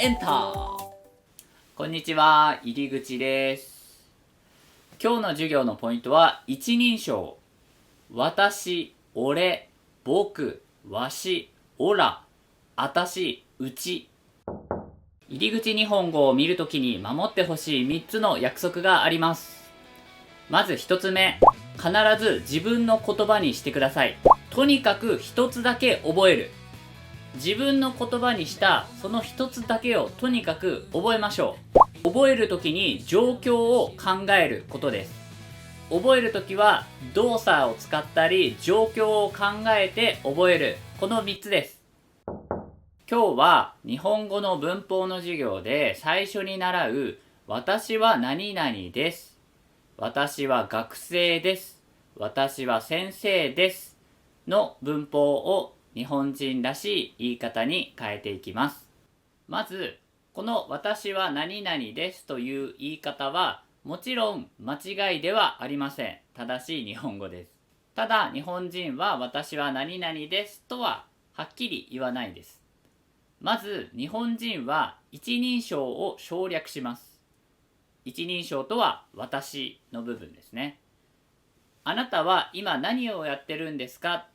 エンター。こんにちは、入口です。今日の授業のポイントは一人称。私、俺、僕、わし、おら、あたし、うち。入り口日本語を見るときに守ってほしい3つの約束があります。まず1つ目、必ず自分の言葉にしてください。とにかく1つだけ覚える。自分の言葉にしたその1つだけをとにかく覚えましょう。覚えるときに状況を考えることです。覚えるときは動作を使ったり状況を考えて覚える。この3つです。今日は日本語の文法の授業で最初に習う私は何々です。私は学生です。私は先生ですの文法を日本人らしい言い方に変えていきます。まず、この私は何々ですという言い方はもちろん間違いではありません。正しい日本語です。ただ日本人は私は何々ですとははっきり言わないです。まず日本人は一人称を省略します。一人称とは私の部分ですね。あなたは今何をやってるんですか？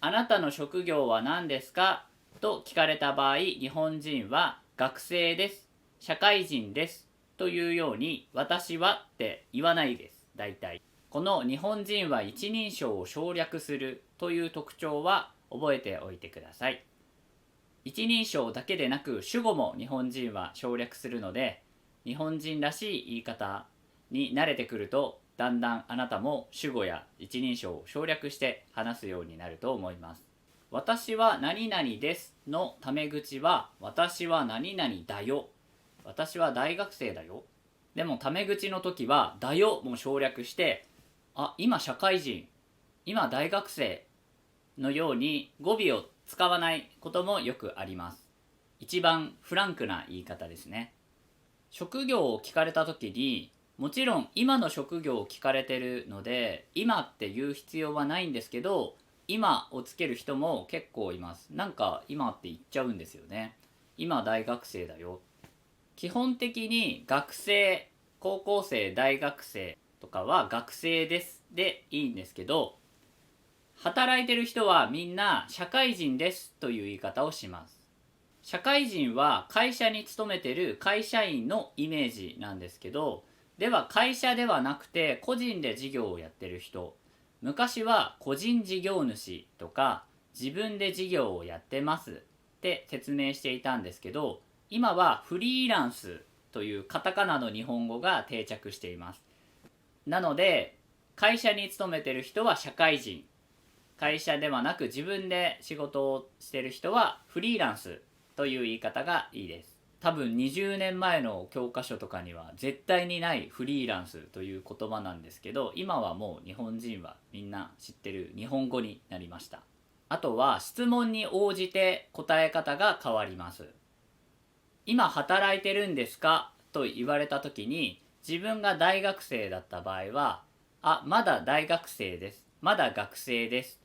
あなたの職業は何ですか？と聞かれた場合、日本人は学生です、社会人ですというように私はって言わないです。大体。この日本人は一人称を省略するという特徴は覚えておいてください。一人称だけでなく主語も日本人は省略するので、日本人らしい言い方に慣れてくるとだんだんあなたも主語や一人称を省略して話すようになると思います。私は何々ですのタメ口は私は何々だよ。私は大学生だよ。でもタメ口の時はだよも省略して、今社会人、今大学生のように語尾を使わないこともよくあります。一番フランクな言い方ですね。職業を聞かれた時にもちろん今の職業を聞かれてるので今って言う必要はないんですけど、今をつける人も結構います。なんか今って言っちゃうんですよね。今大学生だよ。基本的に学生、高校生、大学生とかは学生ですでいいんですけど、働いてる人はみんな社会人ですという言い方をします。社会人は会社に勤めてる会社員のイメージなんですけど、では会社ではなくて個人で事業をやってる人、昔は個人事業主とか自分で事業をやってますって説明していたんですけど、今はフリーランスというカタカナの日本語が定着しています。なので会社に勤めてる人は社会人、会社ではなく自分で仕事をしてる人はフリーランスという言い方がいいです。多分20年前の教科書とかには絶対にないフリーランスという言葉なんですけど、今はもう日本人はみんな知ってる日本語になりました。あとは質問に応じて答え方が変わります。今働いてるんですかと言われた時に、自分が大学生だった場合はまだ大学生です、まだ学生です、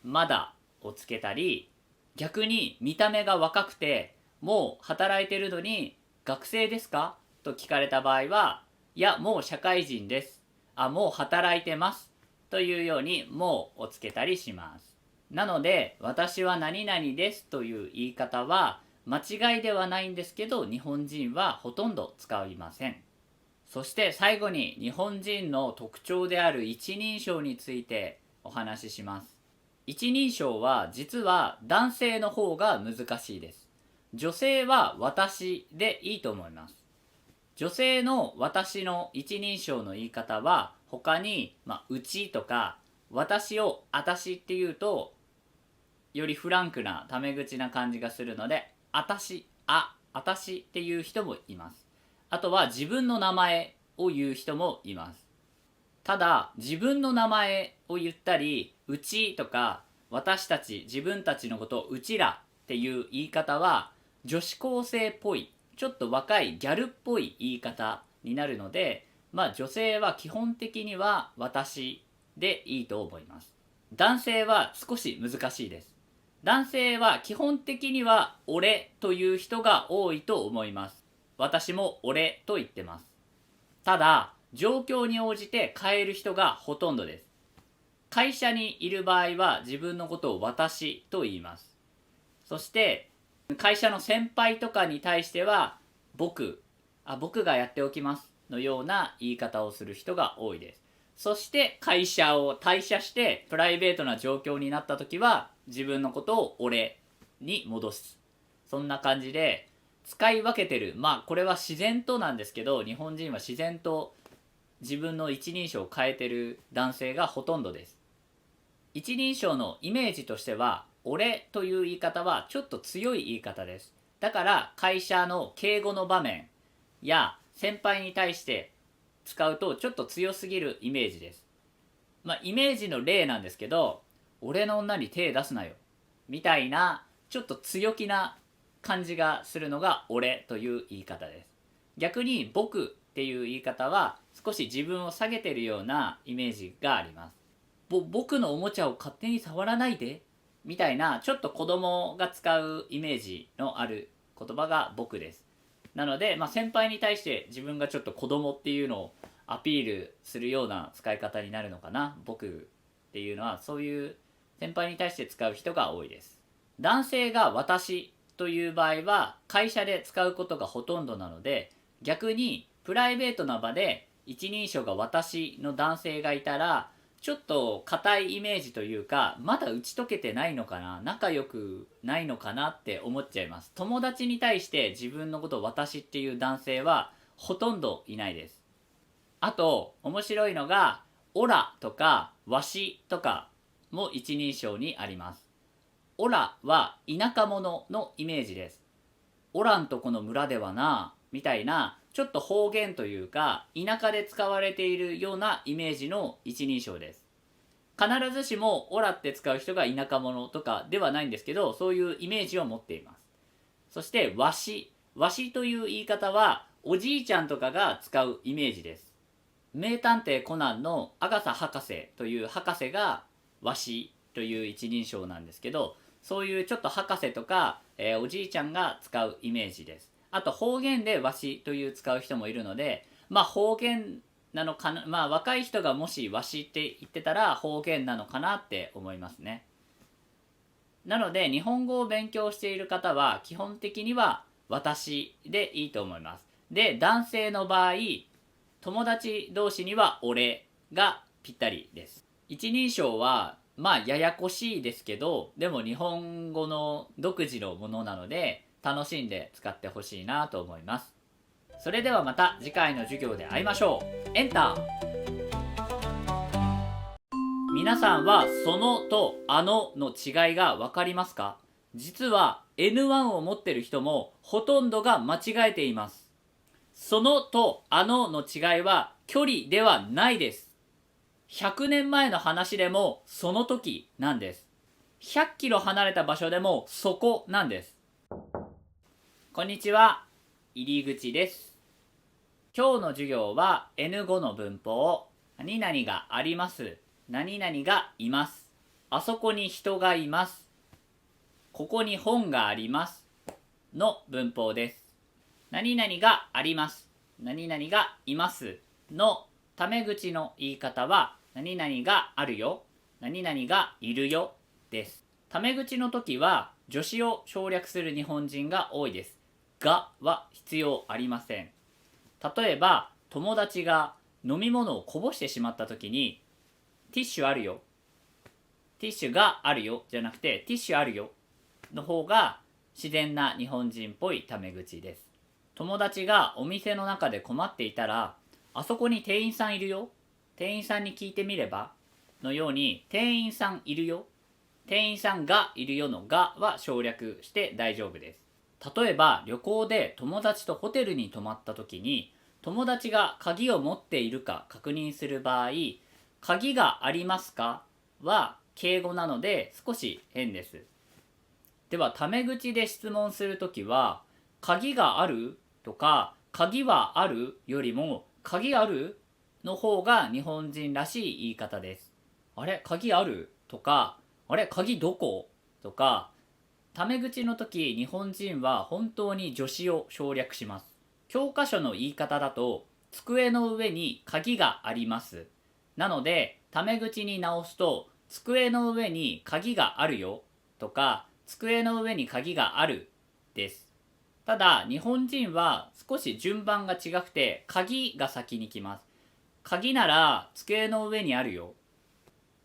まだをつけたり、逆に見た目が若くてもう働いてるのに学生ですかと聞かれた場合は、いやもう社会人です、もう働いてますというようにもうをつけたりします。なので私は何々ですという言い方は間違いではないんですけど、日本人はほとんど使いません。そして最後に日本人の特徴である一人称についてお話しします。一人称は実は男性の方が難しいです。女性は私でいいと思います。女性の私の一人称の言い方は他に、うちとか私を私って言うとよりフランクなタメ口な感じがするので、私っていう人もいます。あとは自分の名前を言う人もいます。ただ自分の名前を言ったりうちとか私たち、自分たちのことをうちらっていう言い方は女子高生っぽい、ちょっと若いギャルっぽい言い方になるので、女性は基本的には私でいいと思います。男性は少し難しいです。男性は基本的には俺という人が多いと思います。私も俺と言ってます。ただ、状況に応じて変える人がほとんどです。会社にいる場合は自分のことを私と言います。そして会社の先輩とかに対しては僕がやっておきますのような言い方をする人が多いです。そして会社を退社してプライベートな状況になった時は自分のことを俺に戻す。そんな感じで使い分けてる。これは自然となんですけど、日本人は自然と自分の一人称を変えてる男性がほとんどです。一人称のイメージとしては俺という言い方はちょっと強い言い方です。だから会社の敬語の場面や先輩に対して使うとちょっと強すぎるイメージです。イメージの例なんですけど、俺の女に手出すなよみたいなちょっと強気な感じがするのが俺という言い方です。逆に僕っていう言い方は少し自分を下げてるようなイメージがあります。僕のおもちゃを勝手に触らないでみたいなちょっと子供が使うイメージのある言葉が僕です。なので、先輩に対して自分がちょっと子供っていうのをアピールするような使い方になるのかな。僕っていうのはそういう先輩に対して使う人が多いです。男性が私という場合は会社で使うことがほとんどなので、逆にプライベートな場で一人称が私の男性がいたらちょっと硬いイメージというか、まだ打ち解けてないのかな、仲良くないのかなって思っちゃいます。友達に対して自分のことを私っていう男性はほとんどいないです。あと面白いのがオラとかわしとかも一人称にあります。オラは田舎者のイメージです。オラんとこの村ではなみたいなちょっと方言というか田舎で使われているようなイメージの一人称です。必ずしもオラって使う人が田舎者とかではないんですけど、そういうイメージを持っています。そしてわしという言い方はおじいちゃんとかが使うイメージです。名探偵コナンのアガサ博士という博士がわしという一人称なんですけど、そういうちょっと博士とか、おじいちゃんが使うイメージです。あと方言でわしという使う人もいるので、方言なのかな、若い人がもしわしって言ってたら方言なのかなって思いますね。なので日本語を勉強している方は基本的には私でいいと思います。で、男性の場合、友達同士には俺がぴったりです。一人称はややこしいですけど、でも日本語の独自のものなので楽しんで使ってほしいなと思います。それではまた次回の授業で会いましょう。エンター。皆さんはそのとあのの違いが分かりますか？実は N1 を持ってる人もほとんどが間違えています。そのとあのの違いは距離ではないです。100年前の話でもその時なんです。100キロ離れた場所でもそこなんです。こんにちは、入り口です。今日の授業は N5 の文法、何々があります、何々がいます、あそこに人がいます、ここに本がありますの文法です。何々があります、何々がいますのタメ口の言い方は何々があるよ、何々がいるよです。タメ口の時は助詞を省略する日本人が多いです。がは必要ありません。例えば友達が飲み物をこぼしてしまった時にティッシュあるよ、ティッシュがあるよじゃなくてティッシュあるよの方が自然な日本人っぽいタメ口です。友達がお店の中で困っていたら、あそこに店員さんいるよ、店員さんに聞いてみればのように、店員さんいるよ、店員さんがいるよのがは省略して大丈夫です。例えば旅行で友達とホテルに泊まった時に、友達が鍵を持っているか確認する場合、鍵がありますかは敬語なので少し変です。ではタメ口で質問するときは、鍵があるとか鍵はあるよりも鍵あるの方が日本人らしい言い方です。あれ鍵あるとか、あれ鍵どことか、タメ口の時、日本人は本当に助詞を省略します。教科書の言い方だと、机の上に鍵があります。なので、タメ口に直すと、机の上に鍵があるよとか、机の上に鍵があるです。ただ、日本人は少し順番が違くて、鍵が先に来ます。鍵なら机の上にあるよ。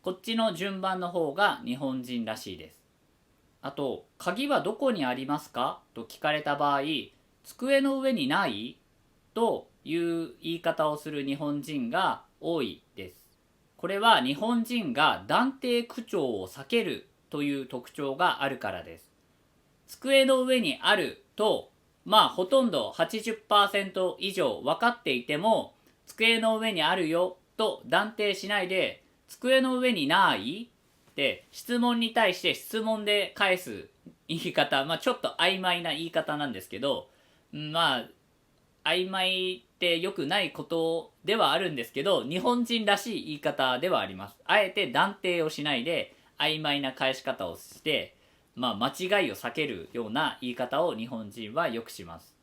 こっちの順番の方が日本人らしいです。あと、鍵はどこにありますかと聞かれた場合、机の上にないという言い方をする日本人が多いです。これは日本人が断定口調を避けるという特徴があるからです。机の上にあると、ほとんど 80% 以上分かっていても、机の上にあるよと断定しないで、机の上にないって質問に対して質問で返す言い方、ちょっと曖昧な言い方なんですけど、曖昧って良くないことではあるんですけど、日本人らしい言い方ではあります。あえて断定をしないで曖昧な返し方をして、間違いを避けるような言い方を日本人はよくします。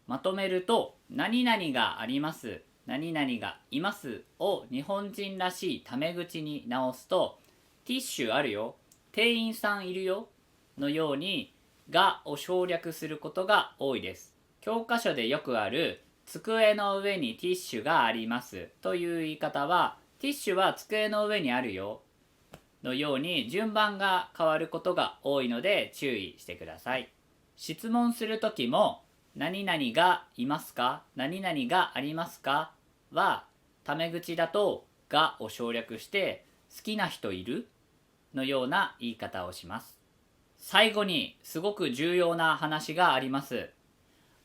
まとめると、何々があります、何々がいますを日本人らしいタメ口に直すと、ティッシュあるよ、店員さんいるよのようにがを省略することが多いです。教科書でよくある机の上にティッシュがありますという言い方は、ティッシュは机の上にあるよのように順番が変わることが多いので注意してください。質問するときも、何々がいますか、何々がありますかは、タメ口だとがを省略して、好きな人いるのような言い方をします。最後にすごく重要な話があります。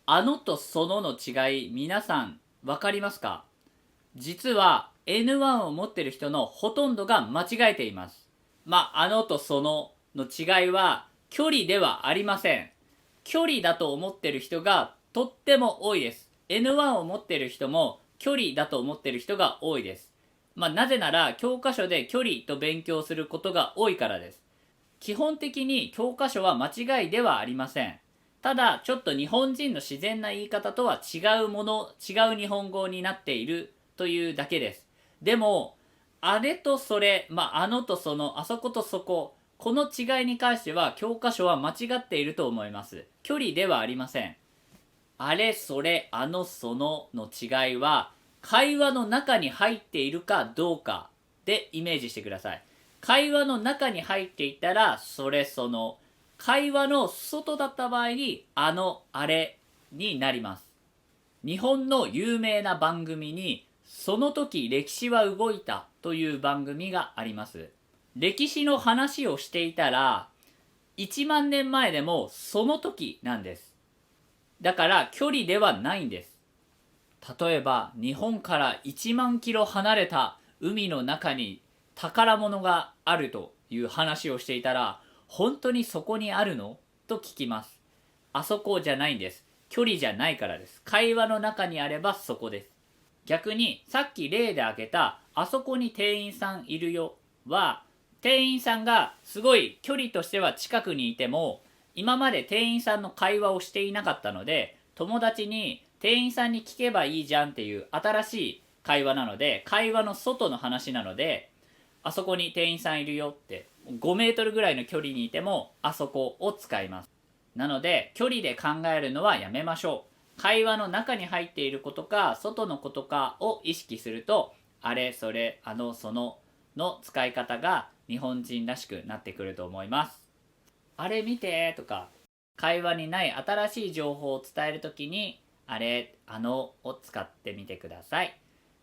あのとそのの違い、皆さん分かりますか？実は N1 を持っている人のほとんどが間違えています。あのとそのの違いは距離ではありません。距離だと思っている人がとっても多いです。N1 を持っている人も距離だと思っている人が多いです。なぜなら教科書で距離と勉強することが多いからです。基本的に教科書は間違いではありません。ただちょっと日本人の自然な言い方とは違う日本語になっているというだけです。でも、あれとそれ、あのとその、あそことそこ、この違いに関しては教科書は間違っていると思います。距離ではありません。あれ、それ、あの、そのの違いは、会話の中に入っているかどうかでイメージしてください。会話の中に入っていたら、それその。会話の外だった場合に、あの、あれになります。日本の有名な番組に、その時歴史は動いたという番組があります。歴史の話をしていたら、1万年前でもその時なんです。だから距離ではないんです。例えば日本から1万キロ離れた海の中に宝物があるという話をしていたら、本当にそこにあるのと聞きます。あそこじゃないんです。距離じゃないからです。会話の中にあればそこです。逆にさっき例で挙げたあそこに店員さんいるよは、店員さんがすごい距離としては近くにいても、今まで店員さんの会話をしていなかったので、友達に店員さんに聞けばいいじゃんっていう新しい会話なので、会話の外の話なので、あそこに店員さんいるよって5メートルぐらいの距離にいてもあそこを使います。なので距離で考えるのはやめましょう。会話の中に入っていることか外のことかを意識すると、あれ、それ、あの、そのの使い方が日本人らしくなってくると思います。あれ見てとか、会話にない新しい情報を伝えるときに、あれ、あのを使ってみてください。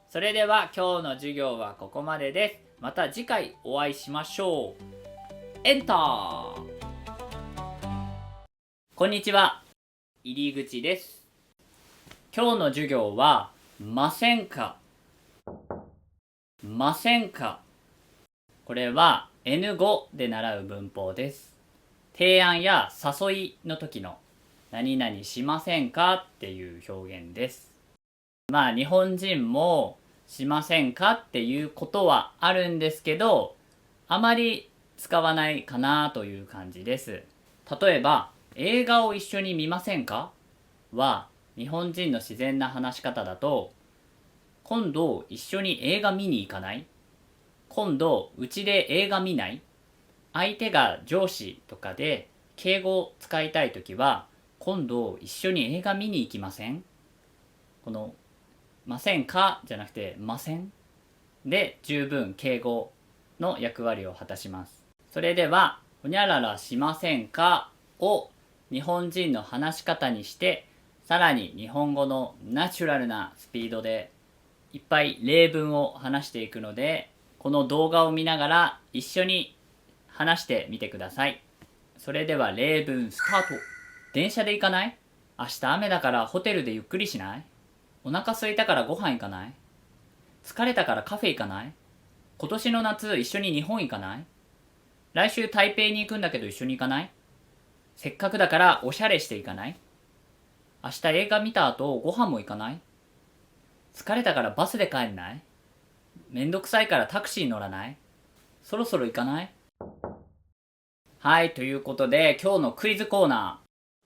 それでは今日の授業はここまでです。また次回お会いしましょう。エンター。こんにちは、入口です。今日の授業は、ませんか。ませんか。これは N5 で習う文法です。提案や誘いの時の何々しませんかっていう表現です。日本人もしませんかっていうことはあるんですけど、あまり使わないかなという感じです。例えば、映画を一緒に見ませんかは、日本人の自然な話し方だと、今度一緒に映画見に行かない？今度うちで映画見ない？相手が上司とかで敬語を使いたいときは、今度一緒に映画見に行きません？この、ませんかじゃなくて、ませんで十分敬語の役割を果たします。それでは、ほにゃららしませんかを日本人の話し方にして、さらに日本語のナチュラルなスピードでいっぱい例文を話していくので、この動画を見ながら一緒に話してみてください。それでは例文スタート。電車で行かない？明日雨だからホテルでゆっくりしない？お腹空いたからご飯行かない？疲れたからカフェ行かない？今年の夏一緒に日本行かない？来週台北に行くんだけど一緒に行かない？せっかくだからおしゃれして行かない？明日映画見た後ご飯も行かない？疲れたからバスで帰んない？めんどくさいからタクシー乗らない？そろそろ行かない？はい、ということで今日のクイズコーナ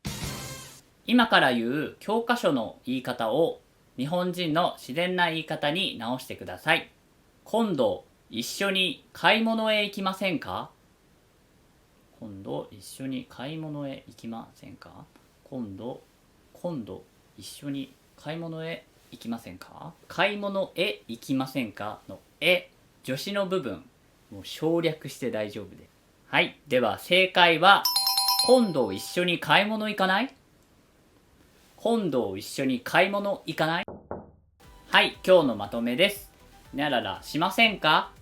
ー。今から言う教科書の言い方を日本人の自然な言い方に直してください。今度一緒に買い物へ行きませんか？今度一緒に買い物へ行きませんか？今度一緒に買い物へ行きませんか？買い物へ行きませんかの助詞の部分もう省略して大丈夫です。はい、では正解は今度一緒に買い物行かない？今度一緒に買い物行かない？はい、今日のまとめです。にゃららしませんか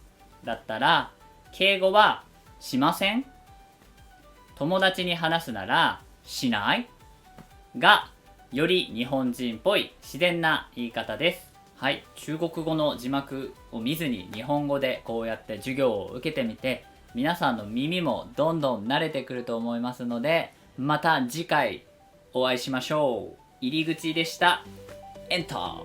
だったら敬語はしません。友達に話すならしないがより日本人っぽい自然な言い方です。はい、中国語の字幕を見ずに日本語でこうやって授業を受けてみて、皆さんの耳もどんどん慣れてくると思いますので、また次回お会いしましょう。入り口でした。エンター。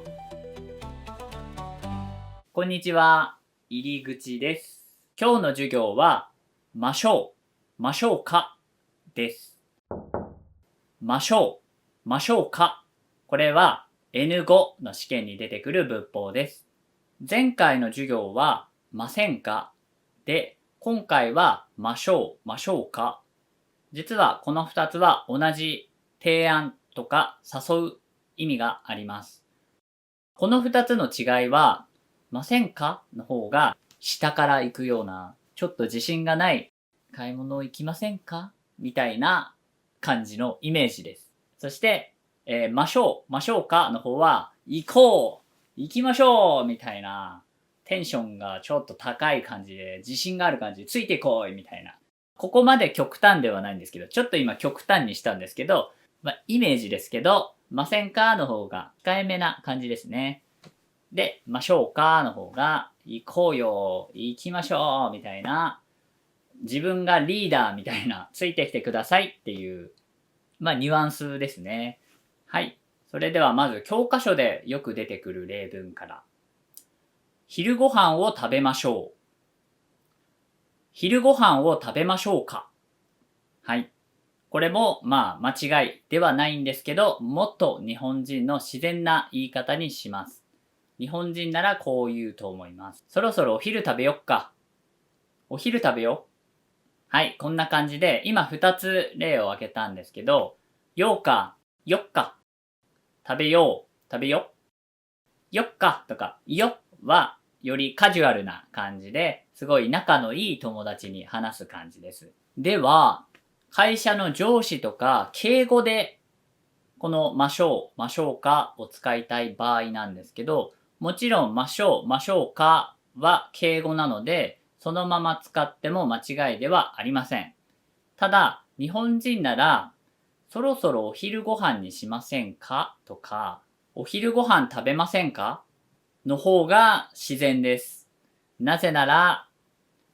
こんにちは、入り口です。今日の授業はましょうかです。ましょうか。これは N5 の試験に出てくる文法です。前回の授業はませんかで、今回はましょうか。実はこの2つは同じ提案とか誘う意味があります。この2つの違いは、ませんかの方が下から行くような、ちょっと自信がない買い物行きませんかみたいな感じのイメージです。そして、ましょうかの方は、行きましょうみたいな、テンションがちょっと高い感じで、自信がある感じで、ついてこいみたいな。ここまで極端ではないんですけど、ちょっと今極端にしたんですけど、イメージですけど、ませんかの方が控えめな感じですね。で、ましょうかの方が、行こうよ、行きましょうみたいな、自分がリーダーみたいな、ついてきてくださいっていう、ニュアンスですね。はい。それではまず教科書でよく出てくる例文から。昼ご飯を食べましょう。昼ご飯を食べましょうか。はい。これも間違いではないんですけど、もっと日本人の自然な言い方にします。日本人ならこう言うと思います。そろそろお昼食べよっか。お昼食べよ。はい、こんな感じで、今2つ例を挙げたんですけど、よっか、食べよ。よっかとか、よはよりカジュアルな感じで、すごい仲のいい友達に話す感じです。では、会社の上司とか敬語で、このましょうかを使いたい場合なんですけど、もちろんましょうかは敬語なので、そのまま使っても間違いではありません。ただ、日本人なら、そろそろお昼ご飯にしませんかとか、お昼ご飯食べませんかの方が自然です。なぜなら、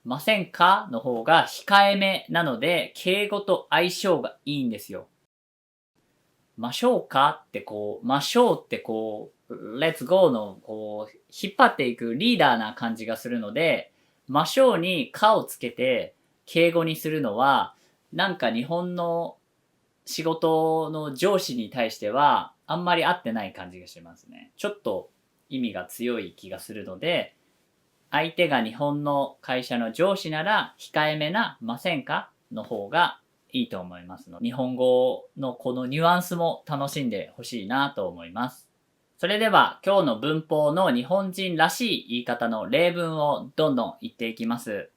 ませんかの方が控えめなので、敬語と相性がいいんですよ。ましょうかってましょうってlet's go の引っ張っていくリーダーな感じがするので、ましょうにかをつけて敬語にするのは、なんか日本の仕事の上司に対してはあんまり合ってない感じがしますね。ちょっと意味が強い気がするので、相手が日本の会社の上司なら控えめなませんかの方がいいと思いますので、日本語のこのニュアンスも楽しんでほしいなと思います。それでは今日の文法の日本人らしい言い方の例文をどんどん言っていきます。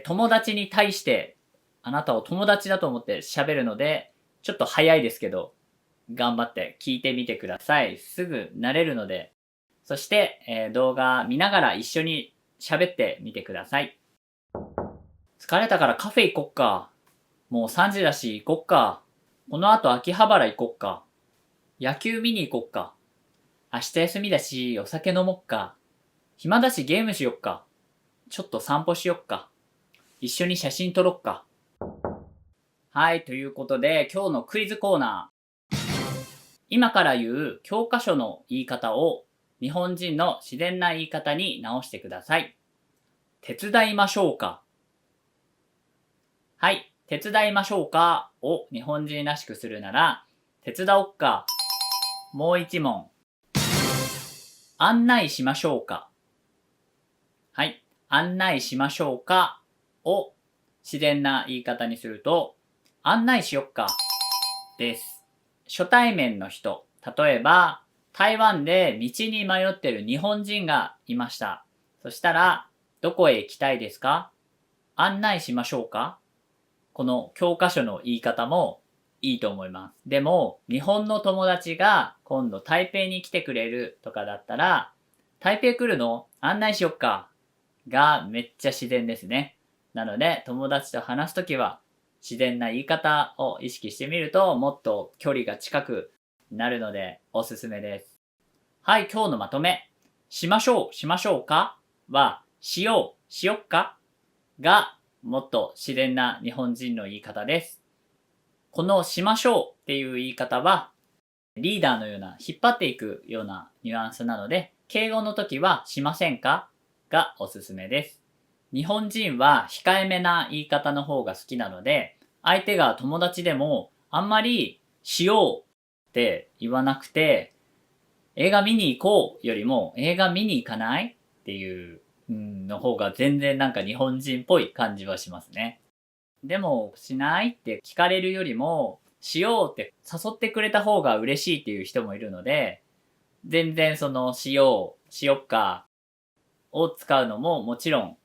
友達に対してあなたを友達だと思って喋るので、ちょっと早いですけど、頑張って聞いてみてください。すぐ慣れるので。そして、動画見ながら一緒に喋ってみてください。疲れたからカフェ行こっか。もう3時だし行こっか。この後秋葉原行こっか。野球見に行こっか。明日休みだしお酒飲もっか。暇だしゲームしよっか。ちょっと散歩しよっか。一緒に写真撮ろっか。はい、ということで今日のクイズコーナー。今から言う教科書の言い方を日本人の自然な言い方に直してください。手伝いましょうか。はい、手伝いましょうかを日本人らしくするなら、手伝おっか。もう一問。案内しましょうか。はい、案内しましょうかを自然な言い方にすると、案内しよっかです。初対面の人、例えば台湾で道に迷ってる日本人がいました。そしたら、どこへ行きたいですか？案内しましょうか？この教科書の言い方もいいと思います。でも、日本の友達が今度台北に来てくれるとかだったら、台北来るの？案内しよっかがめっちゃ自然ですね。なので、友達と話すときは自然な言い方を意識してみるともっと距離が近くなるのでおすすめです。はい、今日のまとめ。しましょう、しましょうかは、しよう、しよっかがもっと自然な日本人の言い方です。このしましょうっていう言い方は、リーダーのような引っ張っていくようなニュアンスなので、敬語の時はしませんかがおすすめです。日本人は控えめな言い方の方が好きなので、相手が友達でもあんまりしようって言わなくて、映画見に行こうよりも映画見に行かないっていうの方が全然なんか日本人っぽい感じはしますね。でも、しないって聞かれるよりも、しようって誘ってくれた方が嬉しいっていう人もいるので、全然そのしよう、しよっかを使うのももちろん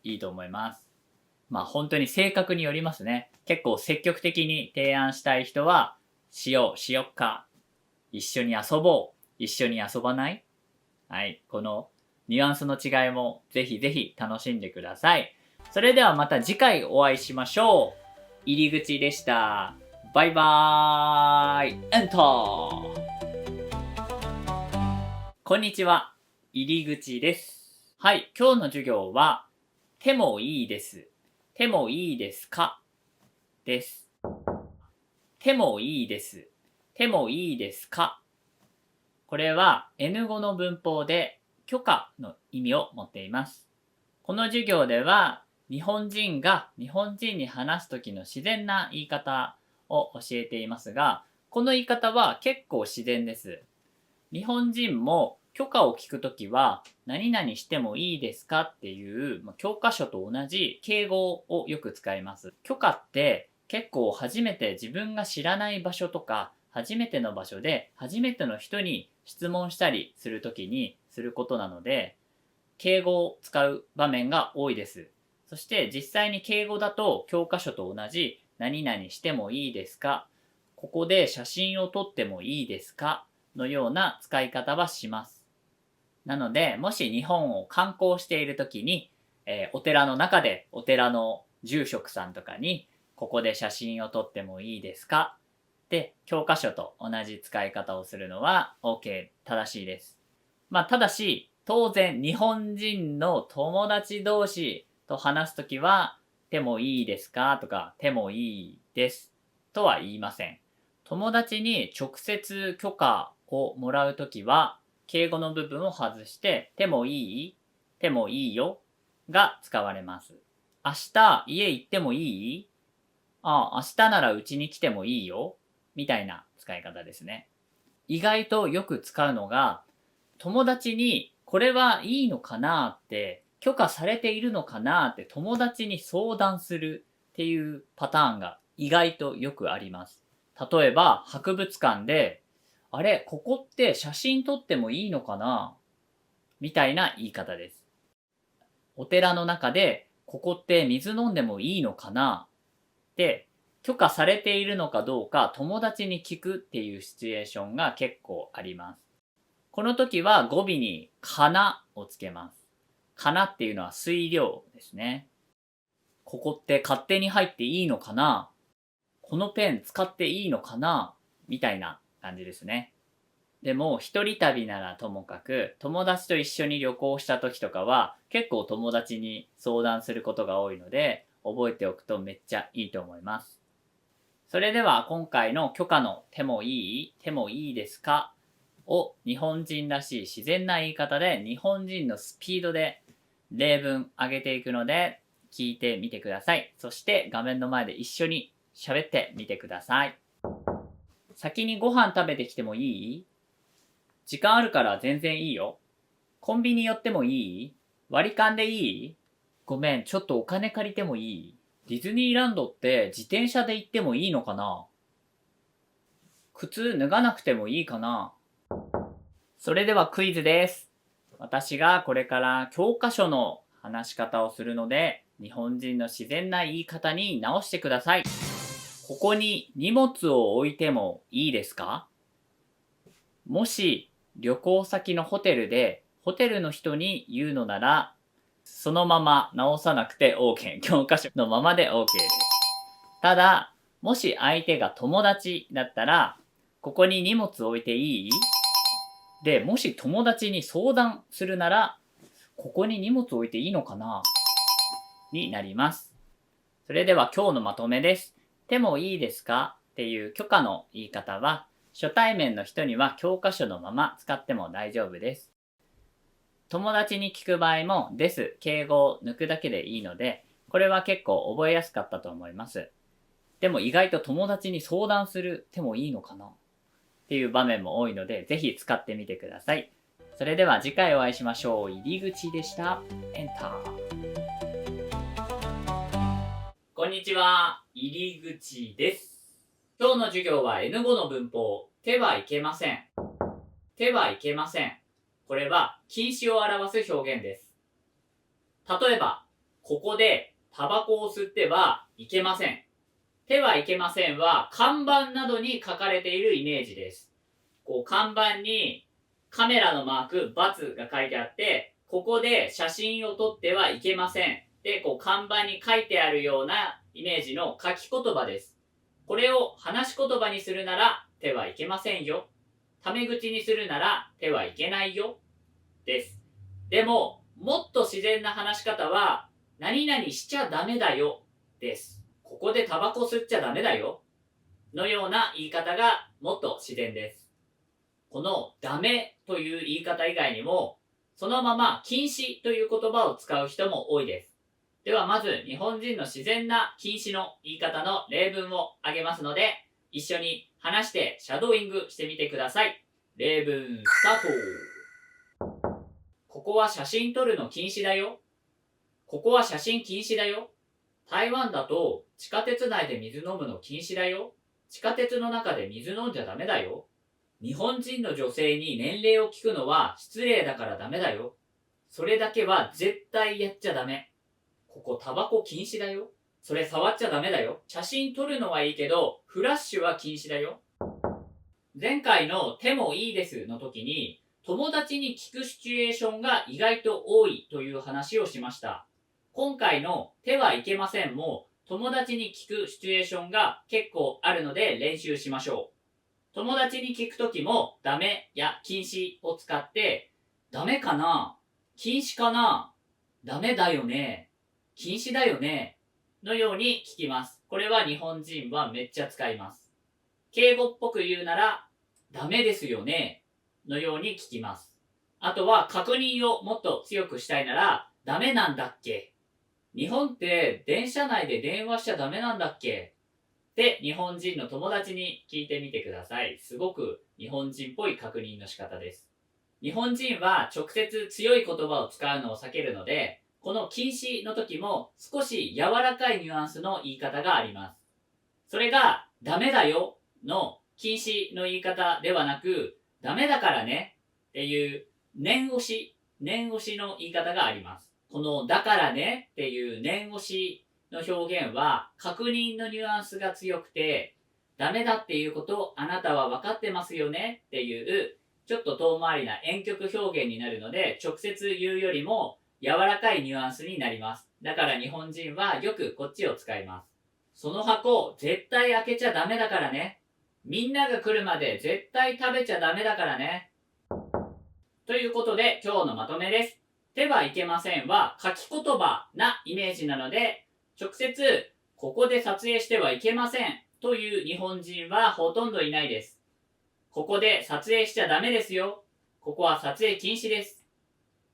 いいと思います。まあ本当に性格によりますね。結構積極的に提案したい人は、しよう、しよっか、一緒に遊ぼう、一緒に遊ばない？はい、このニュアンスの違いもぜひぜひ楽しんでください。それではまた次回お会いしましょう。入り口でした。バイバーイ。エンター。こんにちは。入り口です。はい、今日の授業は、手もいいです。手もいいですかです。手もいいです。手もいいですか？これは N 語の文法で許可の意味を持っています。この授業では日本人が日本人に話す時の自然な言い方を教えていますが、この言い方は結構自然です。日本人も許可を聞くときは何々してもいいですかっていう教科書と同じ敬語をよく使います。許可って結構初めて自分が知らない場所とか初めての場所で初めての人に質問したりするときにすることなので、敬語を使う場面が多いです。そして実際に敬語だと教科書と同じ何々してもいいですか、ここで写真を撮ってもいいですかのような使い方はします。なので、もし日本を観光しているときに、お寺の中でお寺の住職さんとかに、ここで写真を撮ってもいいですかって教科書と同じ使い方をするのは OK、正しいです。まあ、ただし、当然日本人の友達同士と話すときは、手もいいですかとか、手もいいですとは言いません。友達に直接許可をもらうときは、敬語の部分を外して、手もいい？手もいいよが使われます。明日家行ってもいい？ああ、明日ならうちに来てもいいよ。みたいな使い方ですね。意外とよく使うのが、友達にこれはいいのかなって許可されているのかなって友達に相談するっていうパターンが意外とよくあります。例えば博物館で、あれ、ここって写真撮ってもいいのかなみたいな言い方です。お寺の中で、ここって水飲んでもいいのかなって許可されているのかどうか友達に聞くっていうシチュエーションが結構あります。この時は語尾にかなをつけます。かなっていうのは水量ですね。ここって勝手に入っていいのかな、このペン使っていいのかなみたいな感じですね。でも一人旅ならともかく友達と一緒に旅行した時とかは結構友達に相談することが多いので覚えておくとめっちゃいいと思います。それでは今回の許可の手もいい、手もいいですかを日本人らしい自然な言い方で日本人のスピードで例文上げていくので聞いてみてください。そして画面の前で一緒に喋ってみてください。先にご飯食べてきてもいい？時間あるから全然いいよ。コンビニ寄ってもいい？割り勘でいい？ごめん、ちょっとお金借りてもいい？ディズニーランドって自転車で行ってもいいのかな？靴脱がなくてもいいかな？それではクイズです。私がこれから教科書の話し方をするので、日本人の自然な言い方に直してください。ここに荷物を置いてもいいですか？もし旅行先のホテルでホテルの人に言うのなら、そのまま直さなくて OK。教科書のままで OK です。ただ、もし相手が友達だったら、ここに荷物置いていい？で、もし友達に相談するなら、ここに荷物置いていいのかなになります。それでは今日のまとめです。手もいいですかっていう許可の言い方は、初対面の人には教科書のまま使っても大丈夫です。友達に聞く場合もです、敬語を抜くだけでいいので、これは結構覚えやすかったと思います。でも意外と友達に相談する手もいいのかなっていう場面も多いので、ぜひ使ってみてください。それでは次回お会いしましょう。入り口でした。エンター。こんにちは。入り口です。今日の授業は N5 の文法、手はいけません。手はいけません。これは禁止を表す表現です。例えば、ここでタバコを吸ってはいけません。手はいけませんは看板などに書かれているイメージです。看板にカメラのマーク、×が書いてあって、ここで写真を撮ってはいけません。で、看板に書いてあるようなイメージの書き言葉です。これを話し言葉にするなら手はいけませんよ。タメ口にするなら手はいけないよ。です。でも、もっと自然な話し方は、何々しちゃダメだよ。です。ここでタバコ吸っちゃダメだよ。のような言い方がもっと自然です。このダメという言い方以外にも、そのまま禁止という言葉を使う人も多いです。ではまず日本人の自然な禁止の言い方の例文を挙げますので、一緒に話してシャドーイングしてみてください。例文スタート。ここは写真撮るの禁止だよ。ここは写真禁止だよ。台湾だと地下鉄内で水飲むの禁止だよ。地下鉄の中で水飲んじゃダメだよ。日本人の女性に年齢を聞くのは失礼だからダメだよ。それだけは絶対やっちゃダメ。ここタバコ禁止だよ。それ触っちゃダメだよ。写真撮るのはいいけど、フラッシュは禁止だよ。前回の手もいいですの時に、友達に聞くシチュエーションが意外と多いという話をしました。今回の手はいけませんも、友達に聞くシチュエーションが結構あるので練習しましょう。友達に聞くときもダメや禁止を使って、ダメかな？禁止かな？ダメだよね？禁止だよね？のように聞きます。これは日本人はめっちゃ使います。敬語っぽく言うなら、ダメですよね？のように聞きます。あとは確認をもっと強くしたいなら、ダメなんだっけ？日本って電車内で電話しちゃダメなんだっけ？で、日本人の友達に聞いてみてください。すごく日本人っぽい確認の仕方です。日本人は直接強い言葉を使うのを避けるので、この禁止の時も少し柔らかいニュアンスの言い方があります。それが、ダメだよの禁止の言い方ではなく、ダメだからねっていう念押しの言い方があります。このだからねっていう念押しの表現は確認のニュアンスが強くて、ダメだっていうことをあなたは分かってますよねっていうちょっと遠回りな婉曲表現になるので、直接言うよりも柔らかいニュアンスになります。だから日本人はよくこっちを使います。その箱絶対開けちゃダメだからね。みんなが来るまで絶対食べちゃダメだからね。ということで今日のまとめです。手はいけませんは書き言葉なイメージなので、直接ここで撮影してはいけませんという日本人はほとんどいないです。ここで撮影しちゃダメですよ。ここは撮影禁止です。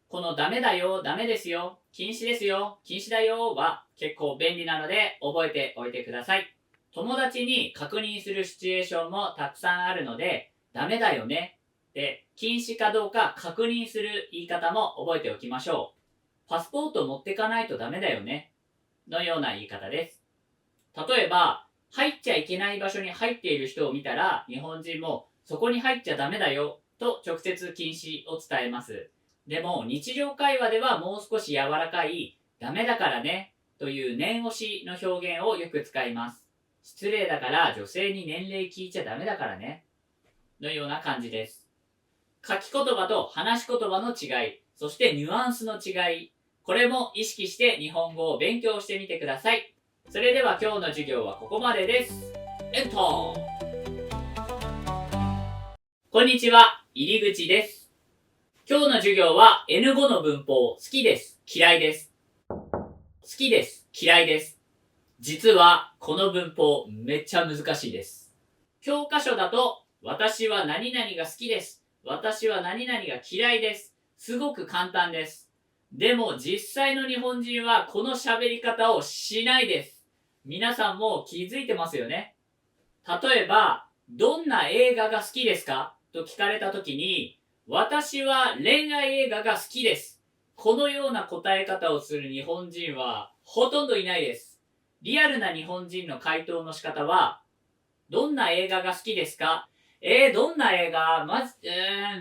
このダメだよ、ダメですよ、禁止ですよ、禁止だよは結構便利なので覚えておいてください。友達に確認するシチュエーションもたくさんあるので、ダメだよねで禁止かどうか確認する言い方も覚えておきましょう。パスポート持ってかないとダメだよねのような言い方です。例えば、入っちゃいけない場所に入っている人を見たら、日本人もそこに入っちゃダメだよと直接禁止を伝えます。でも日常会話ではもう少し柔らかいダメだからねという念押しの表現をよく使います。失礼だから女性に年齢聞いちゃダメだからねのような感じです。書き言葉と話し言葉の違い、そしてニュアンスの違い、これも意識して日本語を勉強してみてください。それでは今日の授業はここまでです。エントこんにちは、入り口です。今日の授業は N5 の文法、好きです、嫌いです。好きです、嫌いです。実はこの文法めっちゃ難しいです。教科書だと私は何々が好きです。私は何々が嫌いです。すごく簡単です。でも実際の日本人はこの喋り方をしないです。皆さんも気づいてますよね。例えば、どんな映画が好きですかと聞かれたときに、私は恋愛映画が好きです。このような答え方をする日本人はほとんどいないです。リアルな日本人の回答の仕方は、どんな映画が好きですか？どんな映画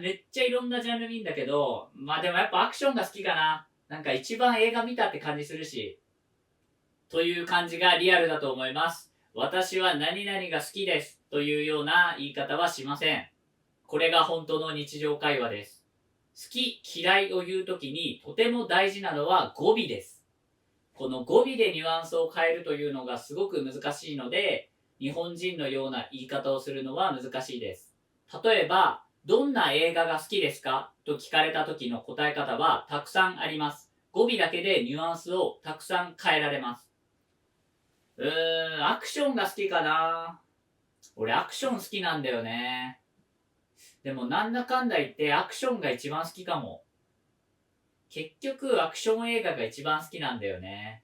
めっちゃいろんなジャンル見んだけど、まあでもやっぱアクションが好きかな。なんか一番映画見たって感じするし。という感じがリアルだと思います。私は何々が好きですというような言い方はしません。これが本当の日常会話です。好き、嫌いを言うときにとても大事なのは語尾です。この語尾でニュアンスを変えるというのがすごく難しいので、日本人のような言い方をするのは難しいです。例えば、どんな映画が好きですかと聞かれた時の答え方はたくさんあります。語尾だけでニュアンスをたくさん変えられます。アクションが好きかな。俺アクション好きなんだよね。でもなんだかんだ言ってアクションが一番好きかも。結局アクション映画が一番好きなんだよね。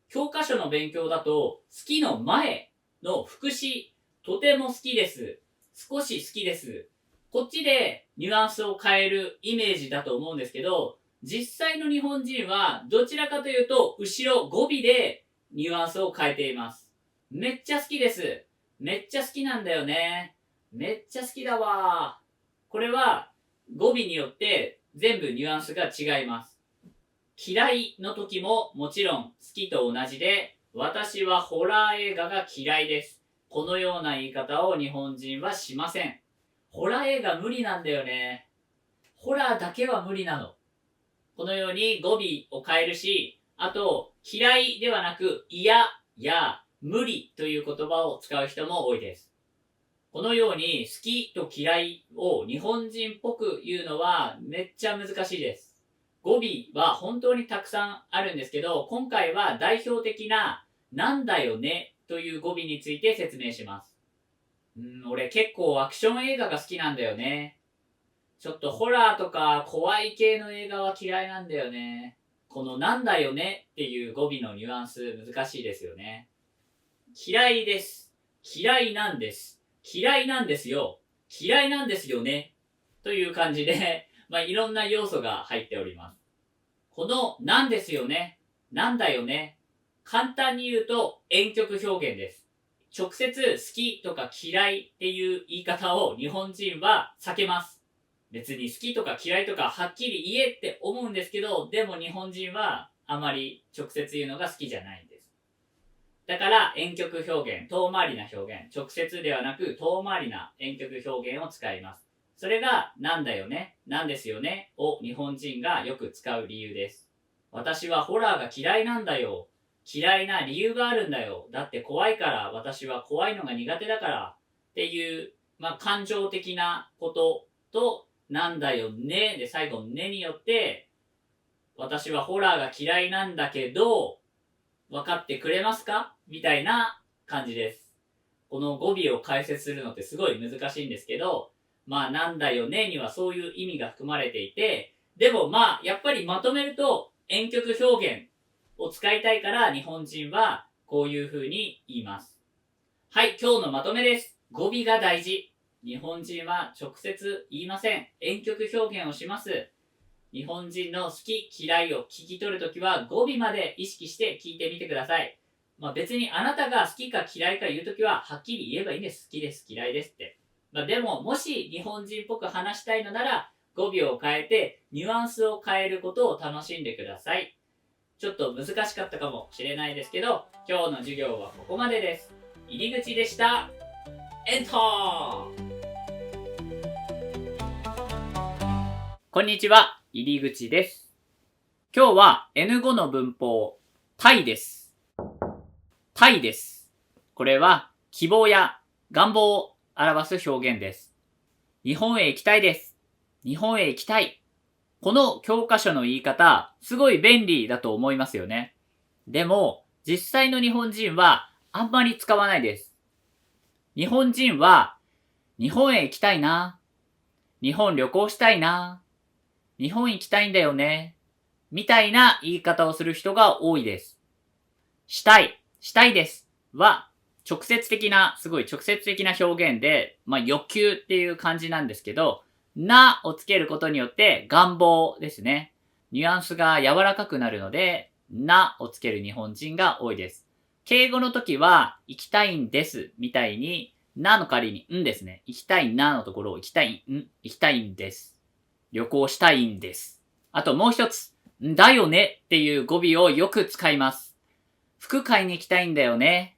教科書の勉強だと好きの前の副詞とても好きです。少し好きです。こっちでニュアンスを変えるイメージだと思うんですけど、実際の日本人はどちらかというと後ろ語尾でニュアンスを変えています。めっちゃ好きです。めっちゃ好きなんだよね。めっちゃ好きだわ。これは語尾によって全部ニュアンスが違います。嫌いの時ももちろん好きと同じで、私はホラー映画が嫌いです。このような言い方を日本人はしません。ホラー映画無理なんだよね。ホラーだけは無理なの。このように語尾を変えるし、あと、嫌いではなく嫌や無理という言葉を使う人も多いです。このように好きと嫌いを日本人っぽく言うのはめっちゃ難しいです。語尾は本当にたくさんあるんですけど、今回は代表的ななんだよねという語尾について説明します。俺結構アクション映画が好きなんだよね。ちょっとホラーとか怖い系の映画は嫌いなんだよね。このなんだよねっていう語尾のニュアンス難しいですよね。嫌いです。嫌いなんです。嫌いなんですよ。嫌いなんですよね。という感じで、いろんな要素が入っております。この、なんですよね。なんだよね。簡単に言うと、婉曲表現です。直接好きとか嫌いっていう言い方を日本人は避けます。別に好きとか嫌いとかはっきり言えって思うんですけど、でも日本人はあまり直接言うのが好きじゃないんです。だから婉曲表現、遠回りな表現、直接ではなく遠回りな婉曲表現を使います。それがなんだよね、なんですよねを日本人がよく使う理由です。私はホラーが嫌いなんだよ。嫌いな理由があるんだよ。だって怖いから、私は怖いのが苦手だからっていう、感情的なことと、なんだよねで最後のねによって、私はホラーが嫌いなんだけど、分かってくれますかみたいな感じです。この語尾を解説するのってすごい難しいんですけど、なんだよねにはそういう意味が含まれていて、でもやっぱりまとめると、婉曲表現を使いたいから日本人はこういう風に言います。はい、今日のまとめです。語尾が大事。日本人は直接言いません。婉曲表現をします。日本人の好き嫌いを聞き取るときは語尾まで意識して聞いてみてください。別にあなたが好きか嫌いか言うときははっきり言えばいいんです。好きです、嫌いですって。でももし日本人っぽく話したいのなら語尾を変えてニュアンスを変えることを楽しんでください。ちょっと難しかったかもしれないですけど、今日の授業はここまでです。入り口でした。エンター。こんにちは、入り口です。今日は N5 の文法、たいです。たいです。これは希望や願望を表す表現です。日本へ行きたいです。日本へ行きたい。この教科書の言い方、すごい便利だと思いますよね。でも、実際の日本人はあんまり使わないです。日本人は、日本へ行きたいな。日本旅行したいな。日本行きたいんだよね。みたいな言い方をする人が多いです。したい、したいですは、すごい直接的な表現で、欲求っていう感じなんですけど、なをつけることによって願望ですね。ニュアンスが柔らかくなるので、なをつける日本人が多いです。敬語の時は、行きたいんですみたいに、なの代わりにんですね。行きたいなのところを行きたいんです。旅行したいんです。あともう一つ、だよねっていう語尾をよく使います。服買いに行きたいんだよね。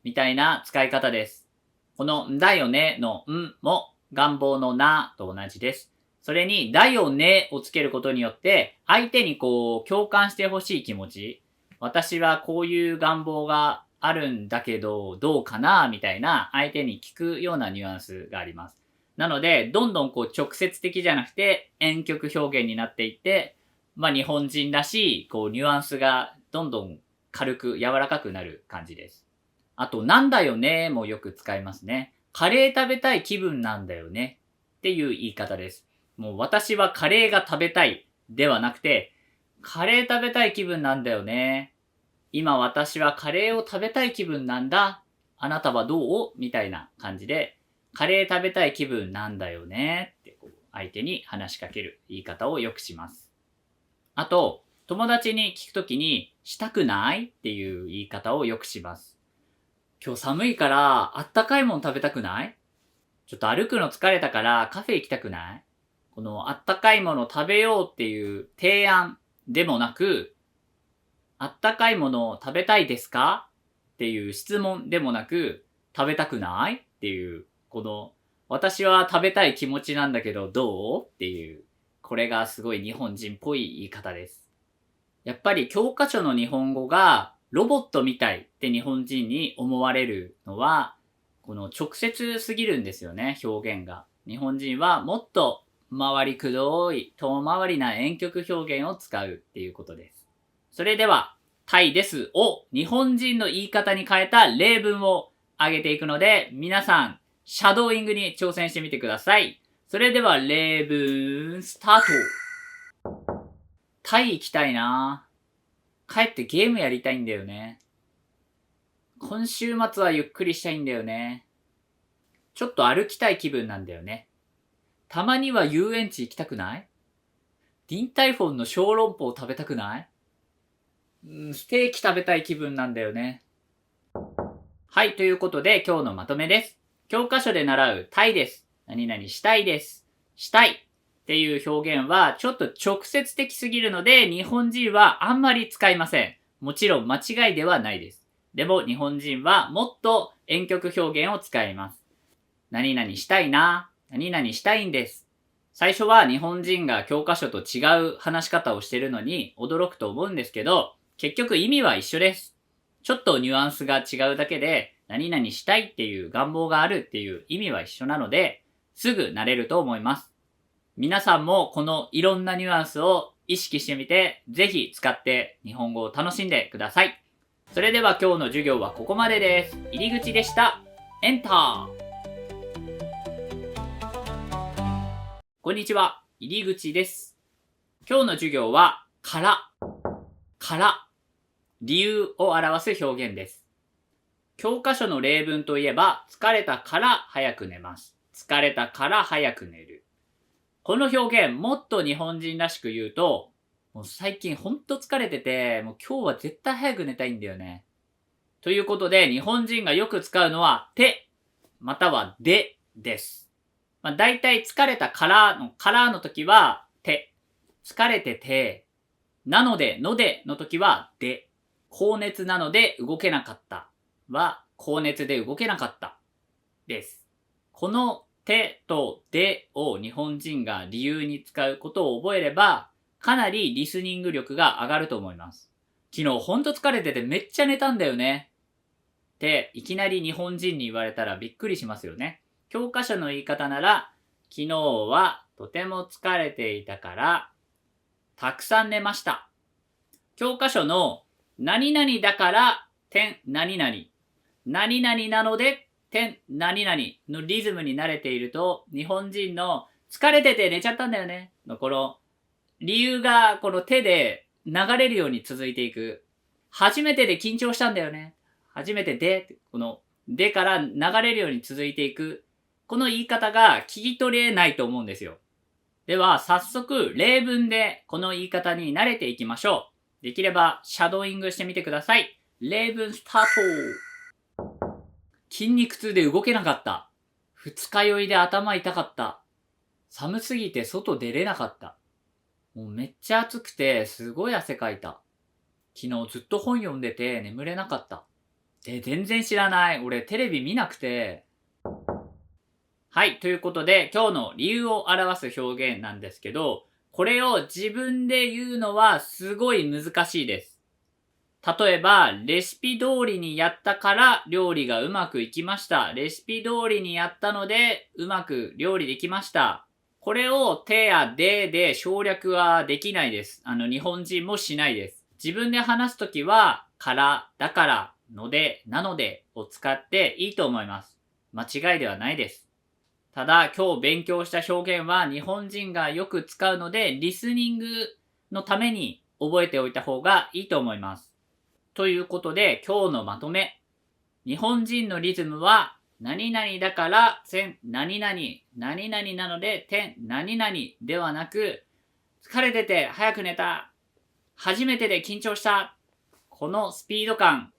みたいな使い方です。このだよねのも願望のなと同じです。それにだよねをつけることによって相手に共感してほしい気持ち。私はこういう願望があるんだけどどうかなみたいな相手に聞くようなニュアンスがあります。なのでどんどん直接的じゃなくて婉曲表現になっていって、日本人らしいニュアンスがどんどん軽く柔らかくなる感じです。あと、なんだよねもよく使いますね。カレー食べたい気分なんだよねっていう言い方です。もう私はカレーが食べたいではなくて、カレー食べたい気分なんだよね。今私はカレーを食べたい気分なんだ。あなたはどうみたいな感じで、カレー食べたい気分なんだよねって相手に話しかける言い方をよくします。あと、友達に聞くときに、したくないっていう言い方をよくします。今日寒いからあったかいもん食べたくない？ちょっと歩くの疲れたからカフェ行きたくない？このあったかいもの食べようっていう提案でもなく、あったかいものを食べたいですかっていう質問でもなく、食べたくないっていう、私は食べたい気持ちなんだけどどうっていう、これがすごい日本人っぽい言い方です。やっぱり教科書の日本語がロボットみたいって日本人に思われるのは、この直接すぎるんですよね、表現が。日本人はもっと回りくどい、遠回りな婉曲表現を使うっていうことです。それでは、タイですを日本人の言い方に変えた例文を挙げていくので、皆さん、シャドーイングに挑戦してみてください。それでは例文、スタート。タイ行きたいな。帰ってゲームやりたいんだよね。今週末はゆっくりしたいんだよね。ちょっと歩きたい気分なんだよね。たまには遊園地行きたくない？ディンタイフォンの小籠包食べたくない？ステーキ食べたい気分なんだよね。はい、ということで今日のまとめです。教科書で習うたいです。何々したいです。したいっていう表現はちょっと直接的すぎるので日本人はあんまり使いません。もちろん間違いではないです。でも日本人はもっと婉曲表現を使います。何々したいな、何々したいんです。最初は日本人が教科書と違う話し方をしているのに驚くと思うんですけど、結局意味は一緒です。ちょっとニュアンスが違うだけで、何々したいっていう願望があるっていう意味は一緒なので、すぐ慣れると思います。皆さんもこのいろんなニュアンスを意識してみて、ぜひ使って日本語を楽しんでください。それでは今日の授業はここまでです。入り口でした。エンター。こんにちは、入り口です。今日の授業は、から、理由を表す表現です。教科書の例文といえば、疲れたから早く寝ます。疲れたから早く寝る。この表現、もっと日本人らしく言うと、もう最近ほんと疲れてて、もう今日は絶対早く寝たいんだよね。ということで、日本人がよく使うのは、て、またはでです。だいたい疲れたからの時は、て。疲れてて、なので、のでの時は、で。高熱なので動けなかったは、高熱で動けなかったです。このてとでを日本人が理由に使うことを覚えれば、かなりリスニング力が上がると思います。昨日ほんと疲れててめっちゃ寝たんだよね。っていきなり日本人に言われたらびっくりしますよね。教科書の言い方なら、昨日はとても疲れていたから、たくさん寝ました。教科書の何々だから、点何々。何々なので、点何々のリズムに慣れていると、日本人の疲れてて寝ちゃったんだよねのこの理由がこの手で流れるように続いていく。初めてで緊張したんだよね。初めてで、このでから流れるように続いていく。この言い方が聞き取れないと思うんですよ。では、早速、例文でこの言い方に慣れていきましょう。できれば、シャドーイングしてみてください。例文スタート。筋肉痛で動けなかった。二日酔いで頭痛かった。寒すぎて外出れなかった。もうめっちゃ暑くて、すごい汗かいた。昨日ずっと本読んでて眠れなかった。全然知らない。俺テレビ見なくて。はい。ということで、今日の理由を表す表現なんですけど、これを自分で言うのはすごい難しいです。例えば、レシピ通りにやったから料理がうまくいきました。レシピ通りにやったのでうまく料理できました。これをてやで省略はできないです。日本人もしないです。自分で話すときは、から、だから、ので、なのでを使っていいと思います。間違いではないです。ただ、今日勉強した表現は日本人がよく使うので、リスニングのために覚えておいた方がいいと思います。ということで、今日のまとめ。日本人のリズムは、何々だから、線何々、何々なので、点何々ではなく、疲れてて早く寝た。初めてで緊張した。このスピード感、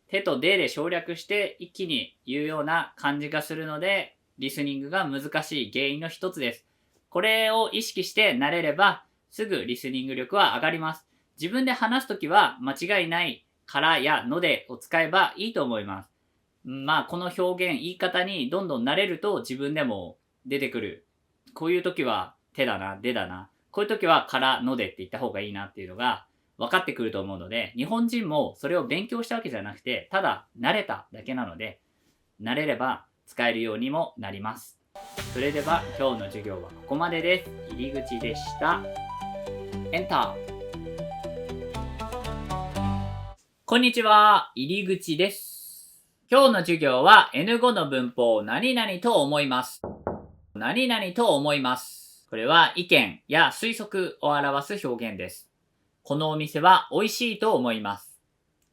手とで省略して一気に言うような感じがするので、リスニングが難しい原因の一つです。これを意識して慣れれば、すぐリスニング力は上がります。自分で話すときは間違いないからやのでを使えばいいと思います。この表現、言い方にどんどん慣れると自分でも出てくる。こういうときは手だな、でだな。こういうときはからのでって言った方がいいなっていうのが分かってくると思うので、日本人もそれを勉強したわけじゃなくて、ただ慣れただけなので、慣れれば使えるようにもなります。それでは今日の授業はここまでです。入り口でした。エンター。こんにちは、入り口です。今日の授業は N5 の文法何々と思います。何々と思います。これは意見や推測を表す表現です。このお店は美味しいと思います。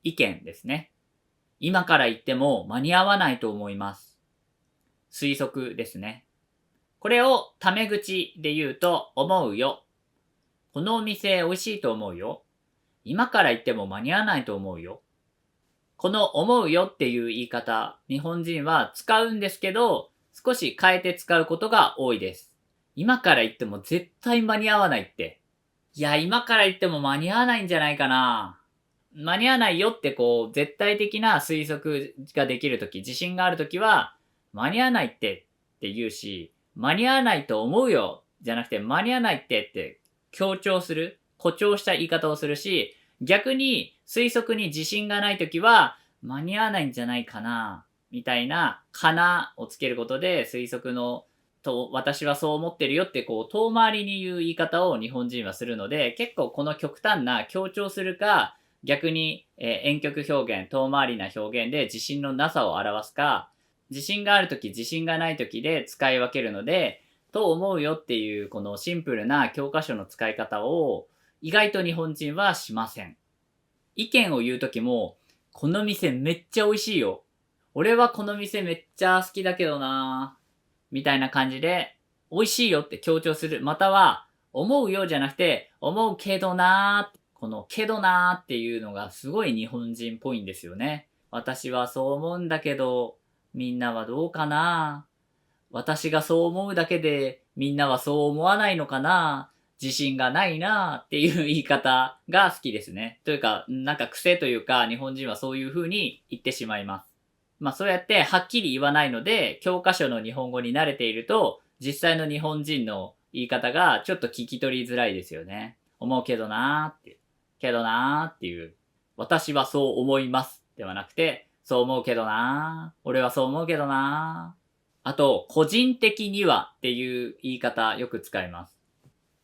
意見ですね。今から行っても間に合わないと思います。推測ですね。これをタメ口で言うと、思うよ。このお店美味しいと思うよ。今から行っても間に合わないと思うよ。この思うよっていう言い方、日本人は使うんですけど、少し変えて使うことが多いです。今から行っても絶対間に合わないって。いや、今から行っても間に合わないんじゃないかな。間に合わないよって絶対的な推測ができるとき、自信があるときは、間に合わないって言うし、間に合わないと思うよじゃなくて、間に合わないって強調する、誇張した言い方をするし、逆に推測に自信がないときは、間に合わないんじゃないかな、みたいな、かなをつけることで推測の私はそう思ってるよって遠回りに言う言い方を日本人はするので、結構この極端な強調するか、逆に、婉曲表現、遠回りな表現で自信のなさを表すか、自信があるとき、自信がないときで使い分けるので、と思うよっていうこのシンプルな教科書の使い方を意外と日本人はしません。意見を言うときも、この店めっちゃ美味しいよ。俺はこの店めっちゃ好きだけどなみたいな感じで、美味しいよって強調する。または、思うよじゃなくて、思うけどなー。このけどなーっていうのがすごい日本人っぽいんですよね。私はそう思うんだけど、みんなはどうかな。私がそう思うだけで、みんなはそう思わないのかな。自信がないなっていう言い方が好きですね。というか、なんか癖というか、日本人はそういう風に言ってしまいます。まあそうやってはっきり言わないので、教科書の日本語に慣れていると、実際の日本人の言い方がちょっと聞き取りづらいですよね。思うけどなーって。けどなーっていう。私はそう思います。ではなくて、そう思うけどなー。俺はそう思うけどなー。あと、個人的にはっていう言い方よく使います。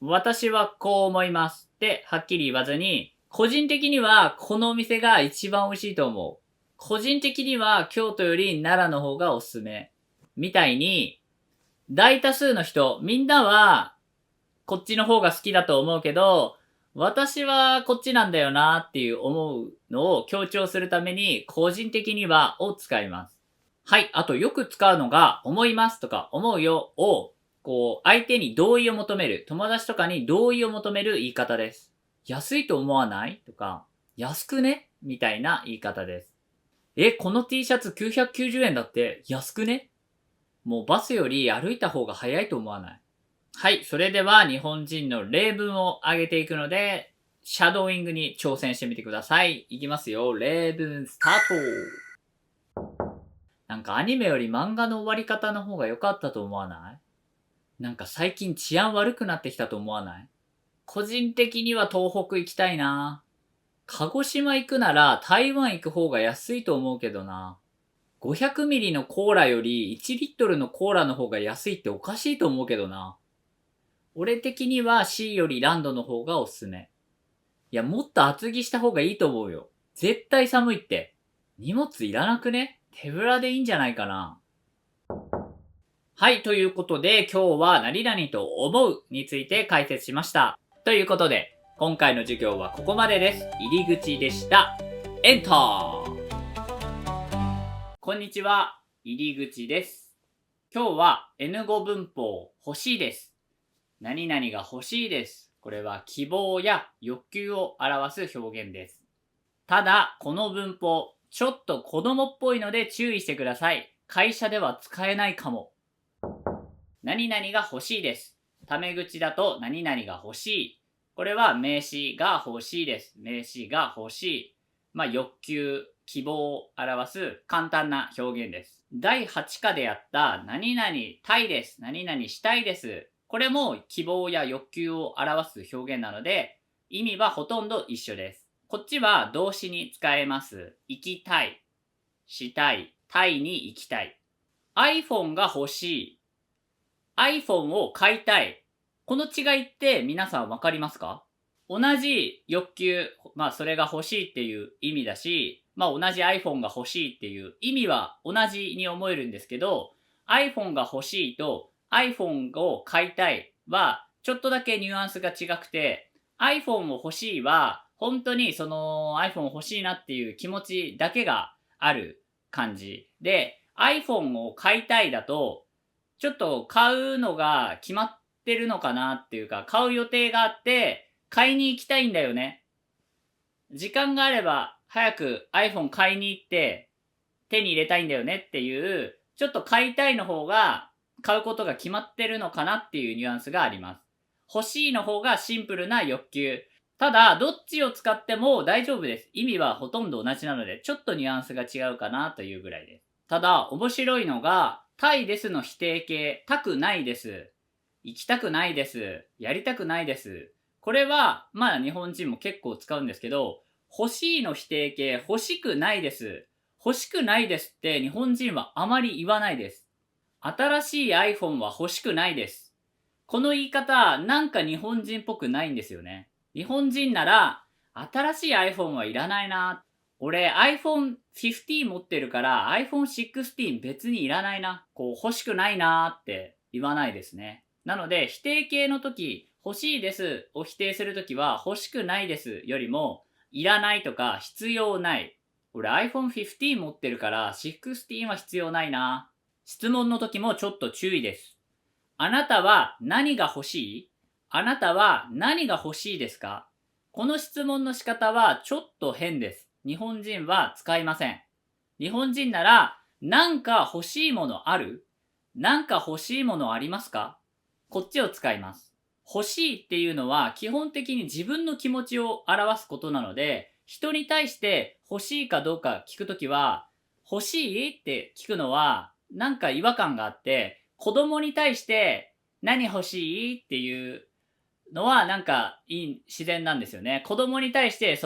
私はこう思いますってはっきり言わずに、個人的にはこのお店が一番美味しいと思う。個人的には京都より奈良の方がおすすめ。みたいに、大多数の人、みんなはこっちの方が好きだと思うけど、私はこっちなんだよなっていう思うのを強調するために、個人的にはを使います。はい。あとよく使うのが、思いますとか思うよを、相手に同意を求める。友達とかに同意を求める言い方です。安いと思わないとか、安くねみたいな言い方です。この T シャツ990円だって安くね。もうバスより歩いた方が早いと思わない？はい。それでは日本人の例文を上げていくので、シャドーイングに挑戦してみてください。いきますよ。例文スタート。なんかアニメより漫画の終わり方の方が良かったと思わない？なんか最近治安悪くなってきたと思わない？個人的には東北行きたいな。鹿児島行くなら台湾行く方が安いと思うけどな。500ミリのコーラより1リットルのコーラの方が安いっておかしいと思うけどな。俺的には C よりランドの方がおすすめ。いや、もっと厚着した方がいいと思うよ。絶対寒いって。荷物いらなくね？手ぶらでいいんじゃないかな。はい、ということで今日は何々と思うについて解説しました。ということで、今回の授業はここまでです。入り口でした。エンター。こんにちは、入り口です。今日は N 語文法欲しいです。何々が欲しいです。これは希望や欲求を表す表現です。ただ、この文法、ちょっと子供っぽいので注意してください。会社では使えないかも。何々が欲しいです。タメ口だと何々が欲しい。これは名詞が欲しいです。名詞が欲しい。欲求、希望を表す簡単な表現です。第8課でやった何々たいです。何々したいです。これも希望や欲求を表す表現なので、意味はほとんど一緒です。こっちは動詞に使えます。行きたい、したい、タイに行きたい。iPhone が欲しい。iPhone を買いたい。この違いって皆さんわかりますか？同じ欲求、それが欲しいっていう意味だし、同じ iPhone が欲しいっていう意味は同じに思えるんですけど、iPhone が欲しいと iPhone を買いたいはちょっとだけニュアンスが違くて、iPhone を欲しいは本当にその iPhone 欲しいなっていう気持ちだけがある感じで、iPhone を買いたいだと、ちょっと買うのが決まってるのかなっていうか、買う予定があって、買いに行きたいんだよね。時間があれば早く iPhone 買いに行って手に入れたいんだよねっていう、ちょっと買いたいの方が買うことが決まってるのかなっていうニュアンスがあります。欲しいの方がシンプルな欲求。ただ、どっちを使っても大丈夫です。意味はほとんど同じなので、ちょっとニュアンスが違うかなというぐらいです。ただ、面白いのが、たいですの否定形、たくないです。行きたくないです。やりたくないです。これは、まあ日本人も結構使うんですけど、欲しいの否定形、欲しくないです。欲しくないですって日本人はあまり言わないです。新しい iPhone は欲しくないです。この言い方、なんか日本人っぽくないんですよね。日本人なら、新しい iPhone はいらないな。俺 iPhone 15持ってるから iPhone 16別にいらないな。欲しくないなって言わないですね。なので否定形の時、欲しいですを否定する時は欲しくないですよりもいらないとか必要ない。俺 iPhone 15持ってるから16は必要ないな。質問の時もちょっと注意です。あなたは何が欲しい？あなたは何が欲しいですか？この質問の仕方はちょっと変です。日本人は使いません。日本人なら、なんか欲しいものある？なんか欲しいものありますか？こっちを使います。欲しいっていうのは基本的に自分の気持ちを表すことなので、人に対して欲しいかどうか聞くときは、欲しいって聞くのはなんか違和感があって、子供に対して何欲しいっていうのはなんか自然なんですよね。子供に対して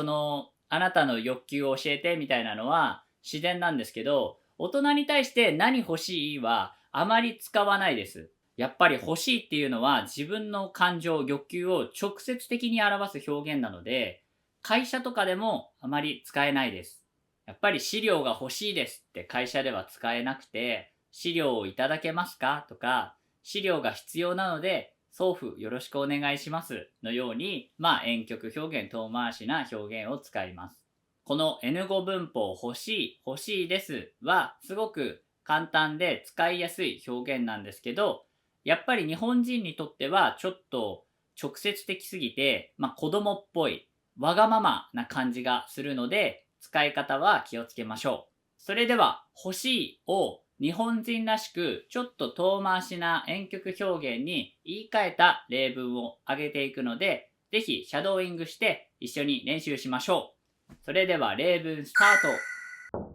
あなたの欲求を教えてみたいなのは自然なんですけど、大人に対して何欲しいはあまり使わないです。やっぱり欲しいっていうのは自分の感情、欲求を直接的に表す表現なので、会社とかでもあまり使えないです。やっぱり資料が欲しいですって会社では使えなくて、資料をいただけますかとか、資料が必要なので送付よろしくお願いしますのように、婉曲表現、遠回しな表現を使います。この N 語文法欲しい、欲しいですはすごく簡単で使いやすい表現なんですけど、やっぱり日本人にとってはちょっと直接的すぎて、子供っぽい、わがままな感じがするので、使い方は気をつけましょう。それでは、欲しいを日本人らしくちょっと遠回しな婉曲表現に言い換えた例文を挙げていくので、ぜひシャドーイングして一緒に練習しましょう。それでは例文スター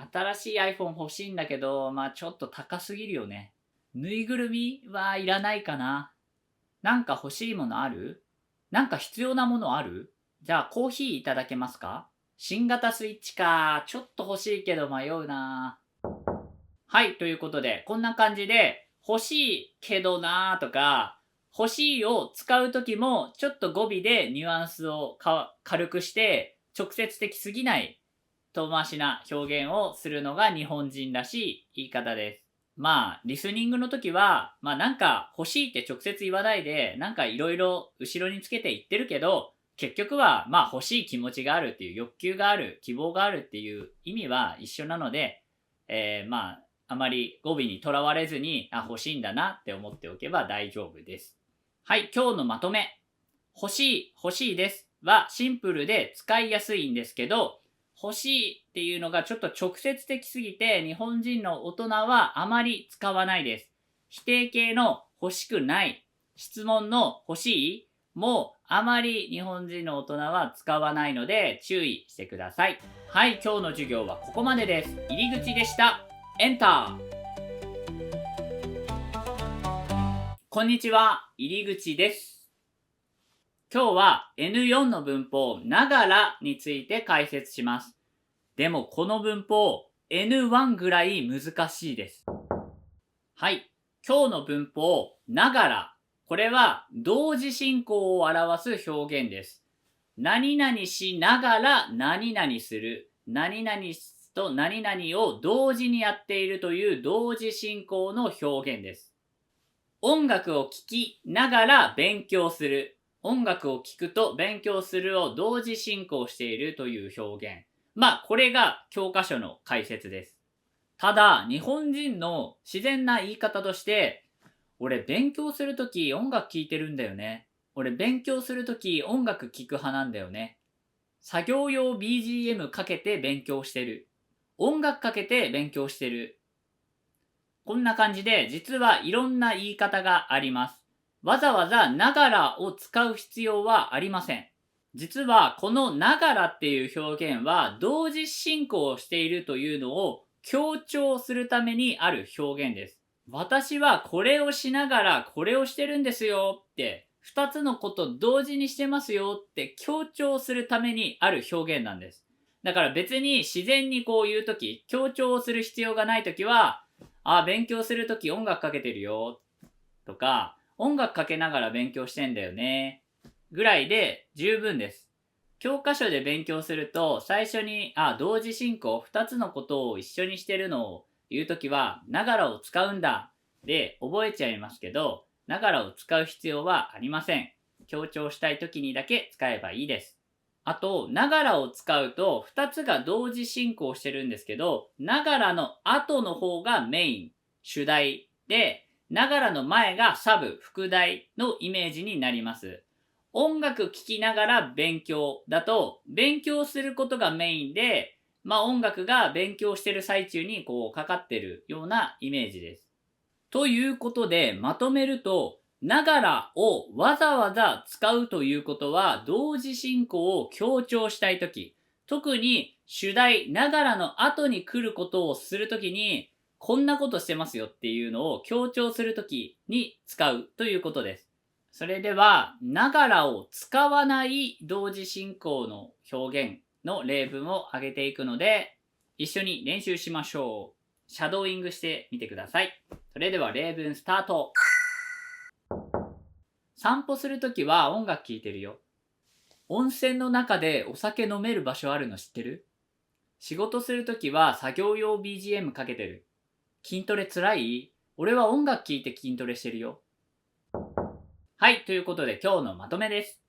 ト。新しい iPhone 欲しいんだけど、ちょっと高すぎるよね。ぬいぐるみはいらないかな。なんか欲しいものある？なんか必要なものある？じゃあコーヒーいただけますか？新型スイッチか。ちょっと欲しいけど迷うな。はい、ということで、こんな感じで、欲しいけどなーとか、欲しいを使うときも、ちょっと語尾でニュアンスを軽くして、直接的すぎない遠回しな表現をするのが日本人らしい言い方です。リスニングの時は、なんか欲しいって直接言わないで、なんかいろいろ後ろにつけて言ってるけど、結局は欲しい気持ちがあるっていう欲求がある、希望があるっていう意味は一緒なので、あまり語尾にとらわれずに、欲しいんだなって思っておけば大丈夫です。はい、今日のまとめ。欲しい、欲しいですはシンプルで使いやすいんですけど、欲しいっていうのがちょっと直接的すぎて日本人の大人はあまり使わないです。否定形の欲しくない、質問の欲しいもあまり日本人の大人は使わないので注意してください。はい、今日の授業はここまでです。入り口でした。エンター。こんにちは、入り口です。今日は N4 の文法ながらについて解説します。でもこの文法 N1 ぐらい難しいです。はい。今日の文法ながら。これは同時進行を表す表現です。何々しながら何々する。何々と何々を同時にやっているという同時進行の表現です。音楽を聴きながら勉強する。音楽を聴くと勉強するを同時進行しているという表現。まあ、これが教科書の解説です。ただ、日本人の自然な言い方として、俺勉強するとき音楽聴いてるんだよね。俺勉強するとき音楽聴く派なんだよね。作業用 BGM かけて勉強してる。音楽かけて勉強してる。こんな感じで、実はいろんな言い方があります。わざわざながらを使う必要はありません。実はこのながらっていう表現は同時進行をしているというのを強調するためにある表現です。私はこれをしながらこれをしてるんですよって二つのこと同時にしてますよって強調するためにある表現なんです。だから別に自然にこう言うとき、強調する必要がないときは、勉強するとき音楽かけてるよとか、音楽かけながら勉強してんだよねぐらいで十分です。教科書で勉強すると最初に同時進行2つのことを一緒にしてるのを言うときはながらを使うんだで覚えちゃいますけど、ながらを使う必要はありません。強調したいときにだけ使えばいいです。あと、ながらを使うと2つが同時進行してるんですけど、ながらの後の方がメイン、主題で、ながらの前がサブ、副題のイメージになります。音楽聴きながら勉強だと、勉強することがメインで、音楽が勉強してる最中にこうかかってるようなイメージです。ということで、まとめると、ながらをわざわざ使うということは、同時進行を強調したいとき、特に主題、ながらの後に来ることをするときに、こんなことしてますよっていうのを強調するときに使うということです。それでは、ながらを使わない同時進行の表現の例文を挙げていくので、一緒に練習しましょう。シャドーイングしてみてください。それでは例文スタート。散歩するときは音楽聴いてるよ。温泉の中でお酒飲める場所あるの知ってる？仕事するときは作業用 BGM かけてる。筋トレつらい？俺は音楽聴いて筋トレしてるよ。はい、ということで今日のまとめです。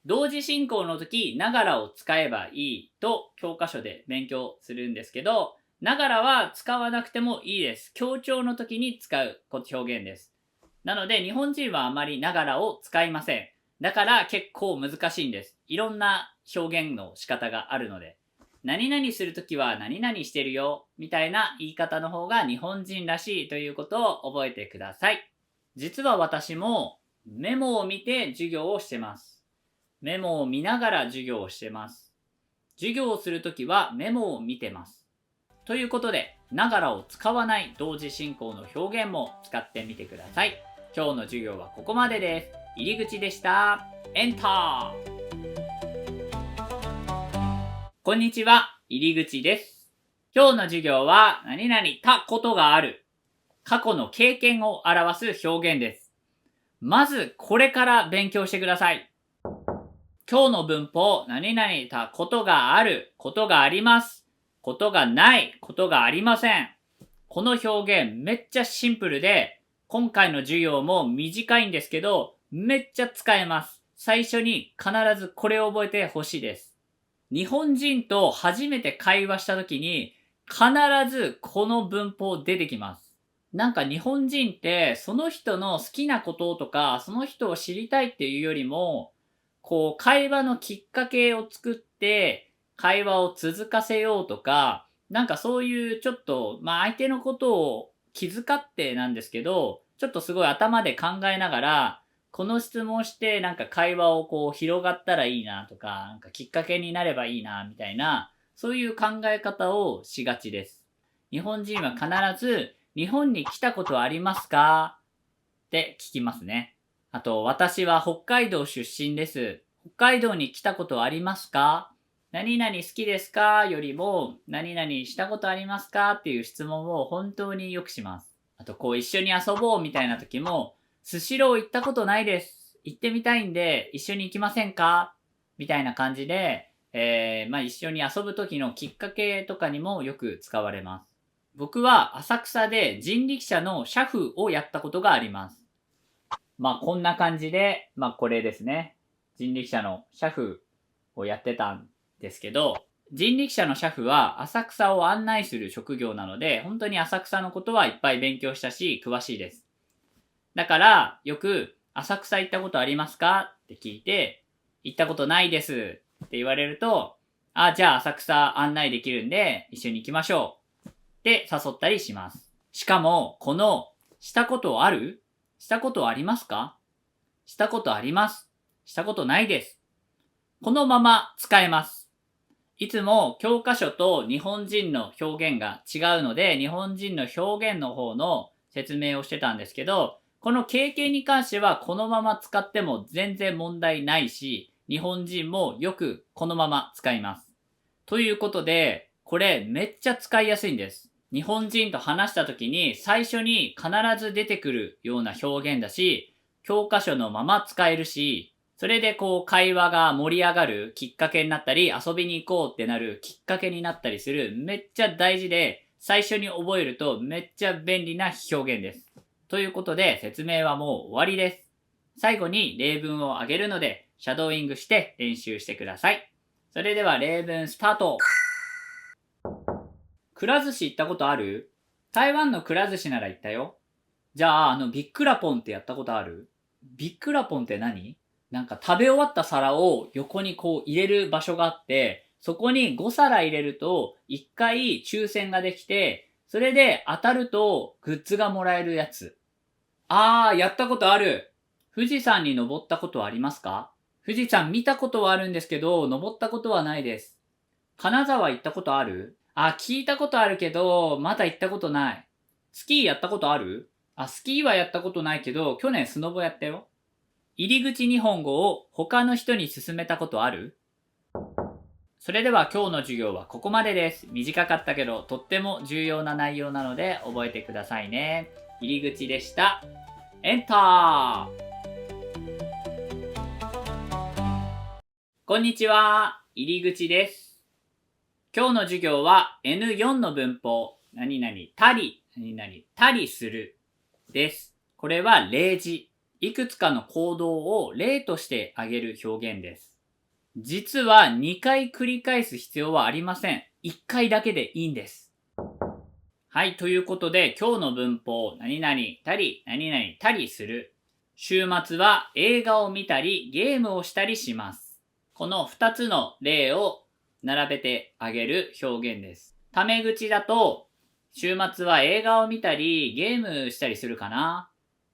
同時進行の時、ながらを使えばいいと教科書で勉強するんですけど、ながらは使わなくてもいいです。強調の時に使う表現です。なので日本人はあまりながらを使いません。だから結構難しいんです。いろんな表現の仕方があるので。何々するときは何々してるよみたいな言い方の方が日本人らしいということを覚えてください。実は私もメモを見て授業をしてます。メモを見ながら授業をしてます。授業をするときはメモを見てます。ということで、ながらを使わない同時進行の表現も使ってみてください。今日の授業はここまでです。入り口でした。エンター。こんにちは、入り口です。今日の授業は何々たことがある。過去の経験を表す表現です。まずこれから勉強してください。今日の文法、何々たことがある、ことがあります、ことがない、ことがありません。この表現めっちゃシンプルで、今回の授業も短いんですけど、めっちゃ使えます。最初に必ずこれを覚えてほしいです。日本人と初めて会話した時に、必ずこの文法出てきます。なんか日本人ってその人の好きなこととか、その人を知りたいっていうよりも、こう会話のきっかけを作って会話を続かせようとか、なんかそういうちょっと、相手のことを気遣ってなんですけど、ちょっとすごい頭で考えながら、この質問してなんか会話をこう広がったらいいなとか、なんかきっかけになればいいなみたいな、そういう考え方をしがちです。日本人は必ず、日本に来たことありますかって聞きますね。あと、私は北海道出身です。北海道に来たことありますか？何々好きですかよりも、何々したことありますかっていう質問を本当によくします。あと、こう一緒に遊ぼうみたいな時も、スシロー行ったことないです。行ってみたいんで、一緒に行きませんかみたいな感じで、一緒に遊ぶ時のきっかけとかにもよく使われます。僕は浅草で人力車の車夫をやったことがあります。こんな感じで、これですね。人力車の車夫をやってたんですけど、人力車の車夫は浅草を案内する職業なので、本当に浅草のことはいっぱい勉強したし、詳しいです。だから、よく、浅草行ったことありますかって聞いて、行ったことないですって言われると、じゃあ浅草案内できるんで、一緒に行きましょうって誘ったりします。しかも、この、したことある？したことありますか？したことあります。したことないです。このまま使えます。いつも教科書と日本人の表現が違うので、日本人の表現の方の説明をしてたんですけど、この経験に関してはこのまま使っても全然問題ないし、日本人もよくこのまま使います。ということで、これめっちゃ使いやすいんです。日本人と話した時に最初に必ず出てくるような表現だし、教科書のまま使えるし、それで会話が盛り上がるきっかけになったり、遊びに行こうってなるきっかけになったりする、めっちゃ大事で、最初に覚えるとめっちゃ便利な表現です。ということで説明はもう終わりです。最後に例文をあげるので、シャドーイングして練習してください。それでは例文スタート。くら寿司行ったことある？台湾のくら寿司なら行ったよ。じゃあ、ビッくらポンってやったことある？ビッくらポンって何？なんか食べ終わった皿を横に入れる場所があって、そこに5皿入れると1回抽選ができて、それで当たるとグッズがもらえるやつ。やったことある。富士山に登ったことはありますか？富士山見たことはあるんですけど、登ったことはないです。金沢行ったことある？聞いたことあるけど、まだ行ったことない。スキーやったことある？スキーはやったことないけど、去年スノボやったよ。入り口日本語を他の人に勧めたことある？それでは今日の授業はここまでです。短かったけど、とっても重要な内容なので覚えてくださいね。入り口でした。エンター。こんにちは。入り口です。今日の授業は N4 の文法、何々たり、何々たりするです。これは例示。いくつかの行動を例として挙げる表現です。実は2回繰り返す必要はありません。1回だけでいいんです。はい、ということで今日の文法、何々たり、何々たりする。週末は映画を見たりゲームをしたりします。この2つの例を並べてあげる表現です。タメ口だと、週末は映画を見たりゲームしたりするかな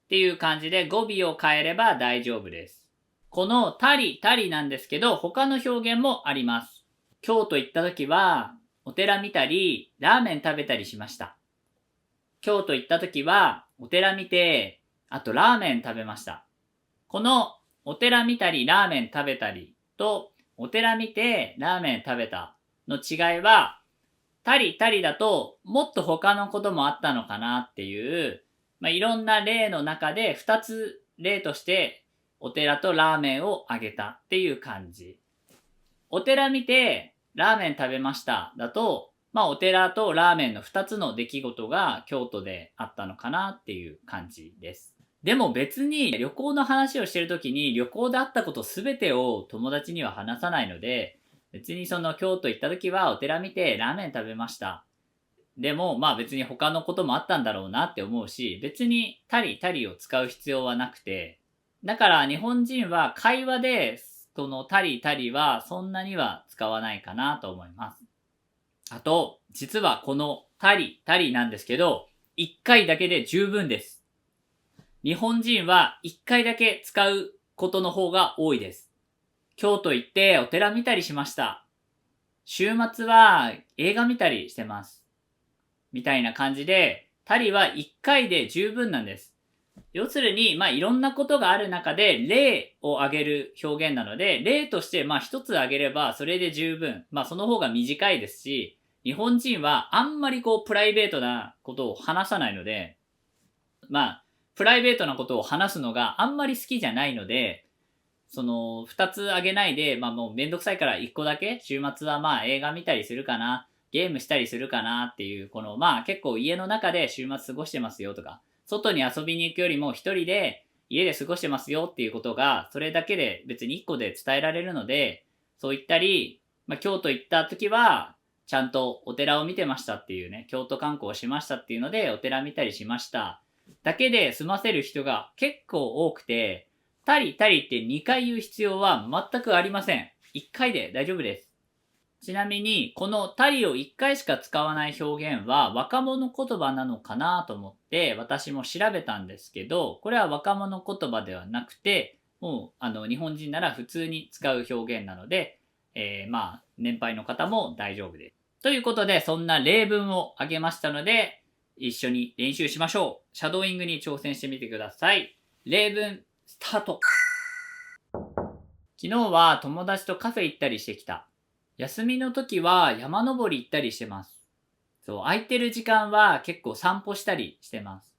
っていう感じで語尾を変えれば大丈夫です。このたりたりなんですけど、他の表現もあります。京都行った時は、お寺見たり、ラーメン食べたりしました。京都行った時は、お寺見て、あとラーメン食べました。この、お寺見たり、ラーメン食べたりと、お寺見て、ラーメン食べたの違いは、たりたりだと、もっと他のこともあったのかなっていう、いろんな例の中で2つ例としてお寺とラーメンをあげたっていう感じ。お寺見てラーメン食べましただと、お寺とラーメンの2つの出来事が京都であったのかなっていう感じです。でも別に旅行の話をしてるときに旅行であったことすべてを友達には話さないので、別にその京都行った時はお寺見てラーメン食べました。でも別に他のこともあったんだろうなって思うし、別にたりたりを使う必要はなくて、だから日本人は会話でそのたりたりはそんなには使わないかなと思います。あと、実はこのたりたりなんですけど、一回だけで十分です。日本人は一回だけ使うことの方が多いです。京都行ってお寺見たりしました。週末は映画見たりしてます。みたいな感じで、たりは一回で十分なんです。要するに、いろんなことがある中で、例を挙げる表現なので、例として、一つ挙げれば、それで十分。その方が短いですし、日本人はあんまりプライベートなことを話さないので、プライベートなことを話すのがあんまり好きじゃないので、その、二つ挙げないで、もうめんどくさいから一個だけ、週末は映画見たりするかな、ゲームしたりするかなっていう、この結構家の中で週末過ごしてますよとか、外に遊びに行くよりも一人で家で過ごしてますよっていうことが、それだけで別に一個で伝えられるので、そう言ったり、京都行った時は、ちゃんとお寺を見てましたっていうね、京都観光をしましたっていうので、お寺見たりしました。だけで済ませる人が結構多くて、たりたりって2回言う必要は全くありません。1回で大丈夫です。ちなみに、このたりを1回しか使わない表現は若者言葉なのかなと思って私も調べたんですけど、これは若者言葉ではなくて、もう日本人なら普通に使う表現なので、年配の方も大丈夫です。ということで、そんな例文を挙げましたので、一緒に練習しましょう。シャドーイングに挑戦してみてください。例文、スタート。昨日は友達とカフェ行ったりしてきた。休みの時は山登り行ったりしてます。そう、空いてる時間は結構散歩したりしてます。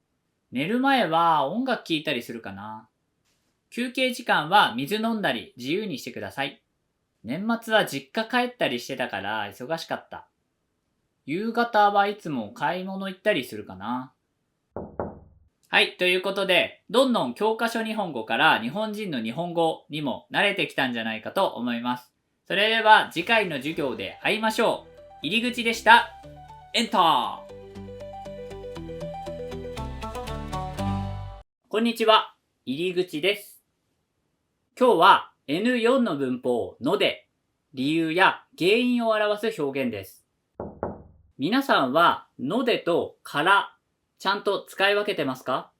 寝る前は音楽聴いたりするかな。休憩時間は水飲んだり自由にしてください。年末は実家帰ったりしてたから忙しかった。夕方はいつも買い物行ったりするかな。はい、ということで、どんどん教科書日本語から日本人の日本語にも慣れてきたんじゃないかと思います。それでは次回の授業で会いましょう。入り口でした。エンター。こんにちは、入り口です。今日は N4 の文法ので、理由や原因を表す表現です。皆さんはのでとからちゃんと使い分けてますか？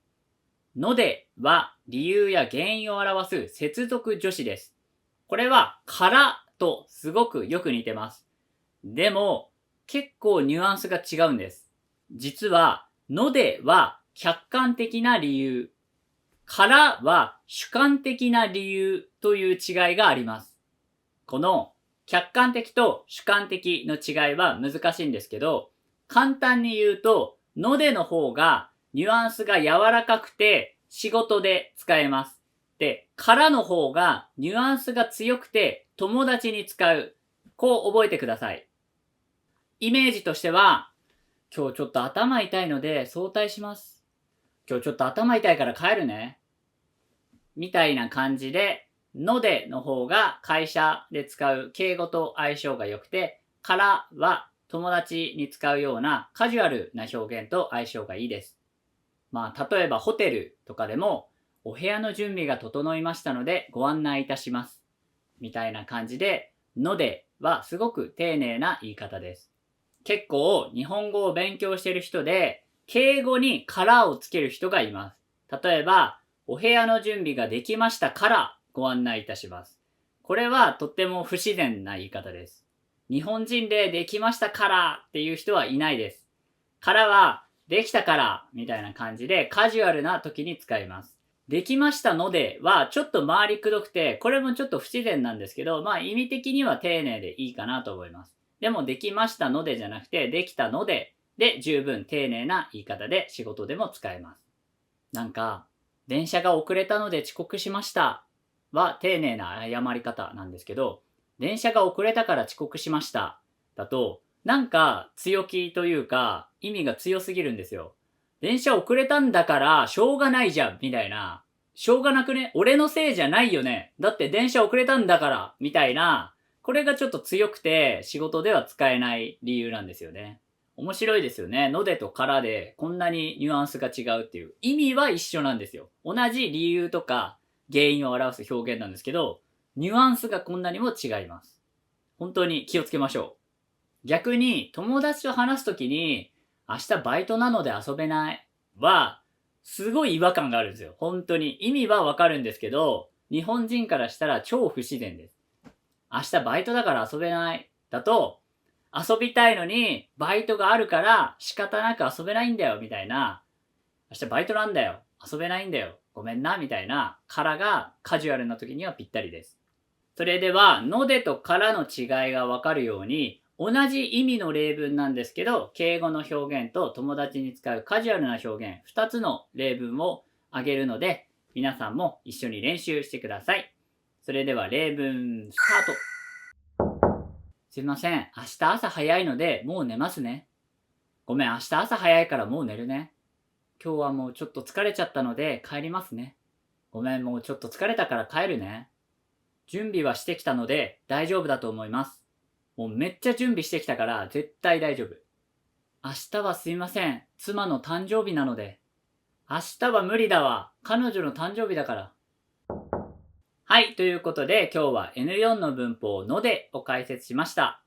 のでは理由や原因を表す接続助詞です。これはからとすごくよく似てます。でも結構ニュアンスが違うんです。実はのでは客観的な理由、からは主観的な理由という違いがあります。この客観的と主観的の違いは難しいんですけど、簡単に言うと、のでの方がニュアンスが柔らかくて仕事で使えます。で、からの方がニュアンスが強くて友達に使う。こう覚えてください。イメージとしては、今日ちょっと頭痛いので早退します。今日ちょっと頭痛いから帰るね。みたいな感じで、のでの方が会社で使う敬語と相性が良くて、からは友達に使うようなカジュアルな表現と相性がいいです。例えばホテルとかでも、お部屋の準備が整いましたのでご案内いたします。みたいな感じで、のではすごく丁寧な言い方です。結構日本語を勉強している人で、敬語にからをつける人がいます。例えば、お部屋の準備ができましたからご案内いたします。これはとっても不自然な言い方です。日本人でできましたからっていう人はいないです。からはできたからみたいな感じでカジュアルな時に使います。できましたのではちょっと回りくどくて、これもちょっと不自然なんですけど、意味的には丁寧でいいかなと思います。でもできましたのでじゃなくて、できたのでで十分丁寧な言い方で仕事でも使えます。なんか、電車が遅れたので遅刻しましたは丁寧な謝り方なんですけど、電車が遅れたから遅刻しましただと、なんか強気というか意味が強すぎるんですよ。電車遅れたんだからしょうがないじゃんみたいな。しょうがなくね？俺のせいじゃないよね。だって電車遅れたんだからみたいな。これがちょっと強くて仕事では使えない理由なんですよね。面白いですよね。のでとからでこんなにニュアンスが違うっていう。意味は一緒なんですよ。同じ理由とか原因を表す表現なんですけど、ニュアンスがこんなにも違います。本当に気をつけましょう。逆に友達と話すときに、明日バイトなので遊べないは、すごい違和感があるんですよ。本当に。意味はわかるんですけど、日本人からしたら超不自然です。明日バイトだから遊べないだと、遊びたいのにバイトがあるから仕方なく遊べないんだよみたいな、明日バイトなんだよ、遊べないんだよ、ごめんなみたいなからがカジュアルな時にはぴったりです。それではのでとからの違いがわかるように、同じ意味の例文なんですけど、敬語の表現と友達に使うカジュアルな表現2つの例文を挙げるので、皆さんも一緒に練習してください。それでは例文スタート。すいません。明日朝早いのでもう寝ますね。ごめん、明日朝早いからもう寝るね。今日はもうちょっと疲れちゃったので帰りますね。ごめん、もうちょっと疲れたから帰るね。準備はしてきたので大丈夫だと思います。もうめっちゃ準備してきたから絶対大丈夫。明日はすいません。妻の誕生日なので。明日は無理だわ。彼女の誕生日だから。はい、ということで今日は N4 の文法のでを解説しました。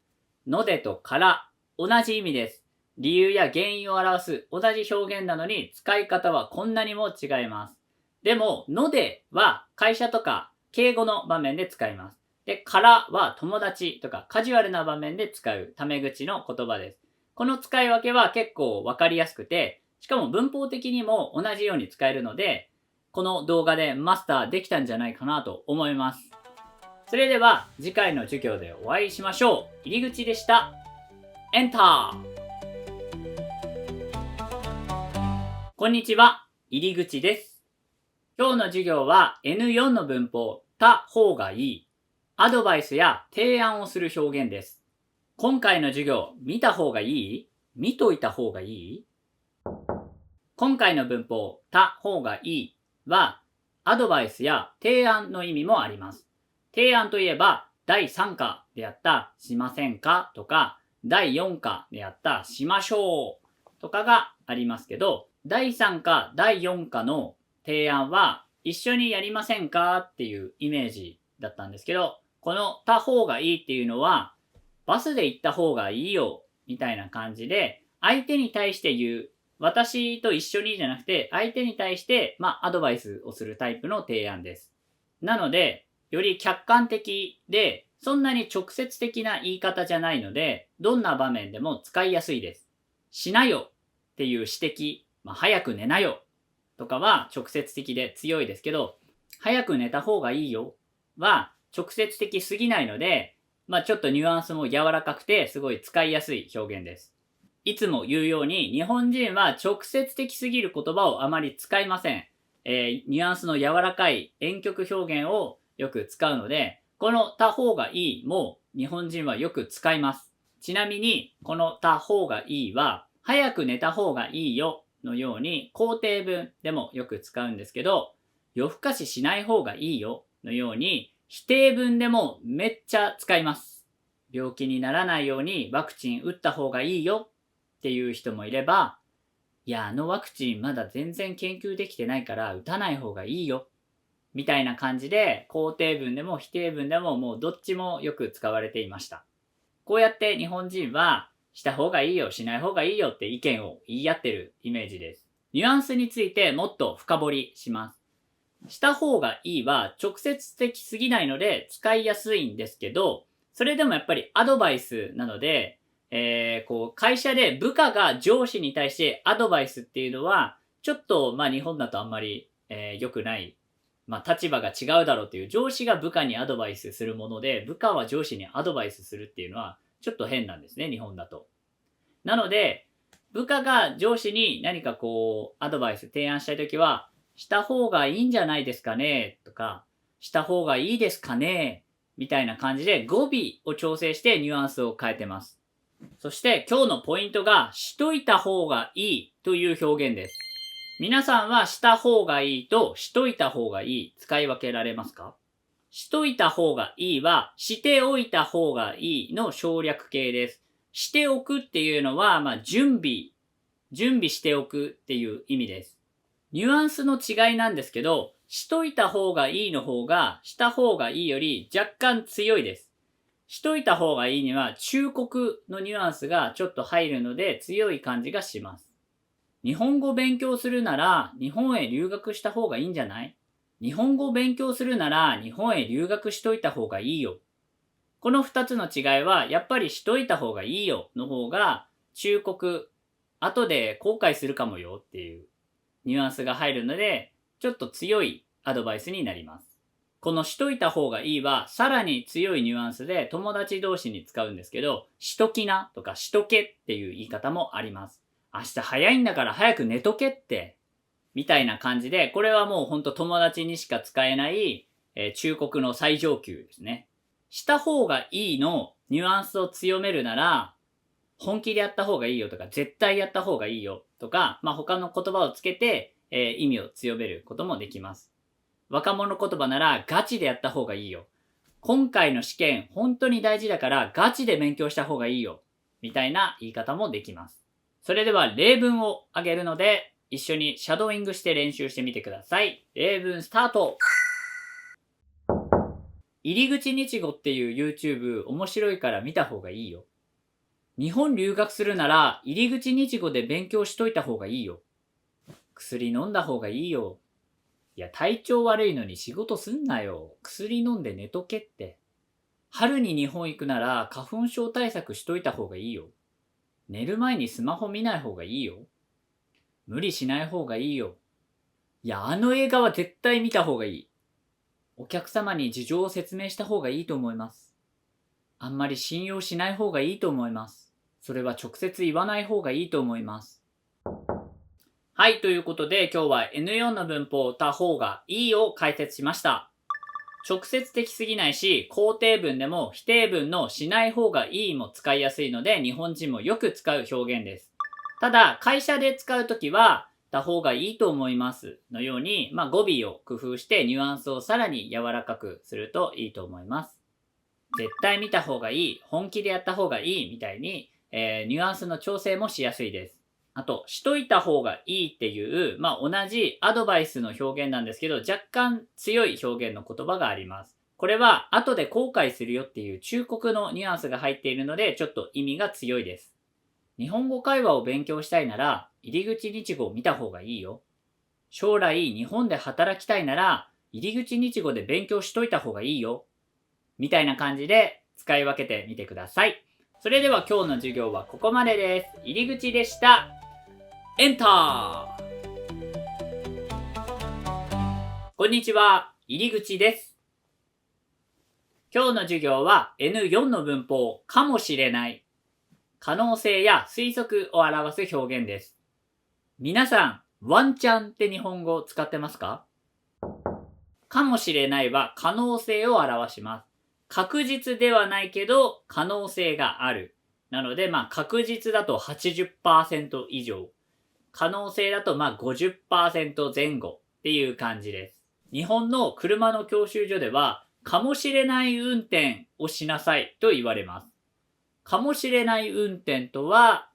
のでとから同じ意味です。理由や原因を表す同じ表現なのに使い方はこんなにも違います。でも、のでは会社とか敬語の場面で使います。で、からは友達とかカジュアルな場面で使うタメ口の言葉です。この使い分けは結構わかりやすくて、しかも文法的にも同じように使えるので、この動画でマスターできたんじゃないかなと思います。それでは次回の授業でお会いしましょう。入り口でした。エンター。こんにちは、入り口です。今日の授業は N4 の文法、た方がいい、アドバイスや提案をする表現です。今回の授業、見た方がいい？見といた方がいい？今回の文法、た方がいいは、アドバイスや提案の意味もあります。提案といえば、第3課でやったしませんかとか、第4課でやったしましょうとかがありますけど、第3課、第4課の提案は一緒にやりませんかっていうイメージだったんですけど、このた方がいいっていうのは、バスで行った方がいいよみたいな感じで、相手に対して言う、私と一緒にじゃなくて、相手に対して、アドバイスをするタイプの提案です。なので、より客観的で、そんなに直接的な言い方じゃないので、どんな場面でも使いやすいです。しなよっていう指摘、早く寝なよとかは直接的で強いですけど、早く寝た方がいいよは直接的すぎないので、ちょっとニュアンスも柔らかくてすごい使いやすい表現です。いつも言うように日本人は直接的すぎる言葉をあまり使いません。ニュアンスの柔らかい婉曲表現をよく使うので、このた方がいいも日本人はよく使います。ちなみにこのた方がいいは早く寝た方がいいよのように肯定文でもよく使うんですけど、夜更かししない方がいいよのように否定文でもめっちゃ使います。病気にならないようにワクチン打った方がいいよっていう人もいれば、いや、あのワクチンまだ全然研究できてないから打たない方がいいよみたいな感じで肯定文でも否定文でももうどっちもよく使われていました。こうやって日本人はした方がいいよ、しない方がいいよって意見を言い合ってるイメージです。ニュアンスについてもっと深掘りします。した方がいいは直接的すぎないので使いやすいんですけど、それでもやっぱりアドバイスなので、会社で部下が上司に対してアドバイスっていうのは、ちょっと日本だとあんまり、良くない。立場が違うだろうっていう、上司が部下にアドバイスするもので、部下は上司にアドバイスするっていうのは、ちょっと変なんですね、日本だと。なので、部下が上司に何かアドバイス提案したいときは、した方がいいんじゃないですかねとか、した方がいいですかねみたいな感じで語尾を調整してニュアンスを変えてます。そして今日のポイントが、しといた方がいいという表現です。皆さんはした方がいいとしといた方がいい使い分けられますか？しといた方がいいはしておいた方がいいの省略形です。しておくっていうのは、準備しておくっていう意味です。ニュアンスの違いなんですけど、しといた方がいいの方がした方がいいより若干強いです。しといた方がいいには忠告のニュアンスがちょっと入るので強い感じがします。日本語勉強するなら日本へ留学した方がいいんじゃない？日本語勉強するなら日本へ留学しといた方がいいよ。この二つの違いはやっぱりしといた方がいいよの方が忠告、後で後悔するかもよっていうニュアンスが入るのでちょっと強いアドバイスになります。このしといた方がいいはさらに強いニュアンスで友達同士に使うんですけど、しときなとかしとけっていう言い方もあります。明日早いんだから早く寝とけってみたいな感じで、これはもうほんと友達にしか使えない、忠告の最上級ですね。した方がいいのニュアンスを強めるなら、本気でやった方がいいよとか、絶対やった方がいいよとか、他の言葉をつけて、意味を強めることもできます。若者言葉ならガチでやった方がいいよ。今回の試験本当に大事だからガチで勉強した方がいいよ。みたいな言い方もできます。それでは例文をあげるので、一緒にシャドーイングして練習してみてください。例文スタート。入り口日語っていう YouTube 面白いから見た方がいいよ。日本留学するなら入り口日語で勉強しといた方がいいよ。薬飲んだ方がいいよ。いや、体調悪いのに仕事すんなよ。薬飲んで寝とけって。春に日本行くなら花粉症対策しといた方がいいよ。寝る前にスマホ見ない方がいいよ。無理しない方がいいよ。いや、あの映画は絶対見た方がいい。お客様に事情を説明した方がいいと思います。あんまり信用しない方がいいと思います。それは直接言わない方がいいと思います。はい、ということで今日は N4 の文法た方がいいを解説しました。直接的すぎないし、肯定文でも否定文のしない方がいいも使いやすいので日本人もよく使う表現です。ただ、会社で使うときは、た方がいいと思いますのように、語尾を工夫してニュアンスをさらに柔らかくするといいと思います。絶対見た方がいい、本気でやった方がいいみたいに、ニュアンスの調整もしやすいです。あと、しといた方がいいっていう、同じアドバイスの表現なんですけど、若干強い表現の言葉があります。これは、後で後悔するよっていう忠告のニュアンスが入っているので、ちょっと意味が強いです。日本語会話を勉強したいなら、入り口日語を見た方がいいよ。将来日本で働きたいなら、入り口日語で勉強しといた方がいいよ。みたいな感じで使い分けてみてください。それでは今日の授業はここまでです。入り口でした。エンター。こんにちは、入り口です。今日の授業は N4 の文法かもしれない、可能性や推測を表す表現です。皆さん、ワンチャンって日本語を使ってますか？かもしれないは可能性を表します。確実ではないけど可能性がある。なので、確実だと 80% 以上。可能性だと50% 前後っていう感じです。日本の車の教習所では、かもしれない運転をしなさいと言われます。かもしれない運転とは、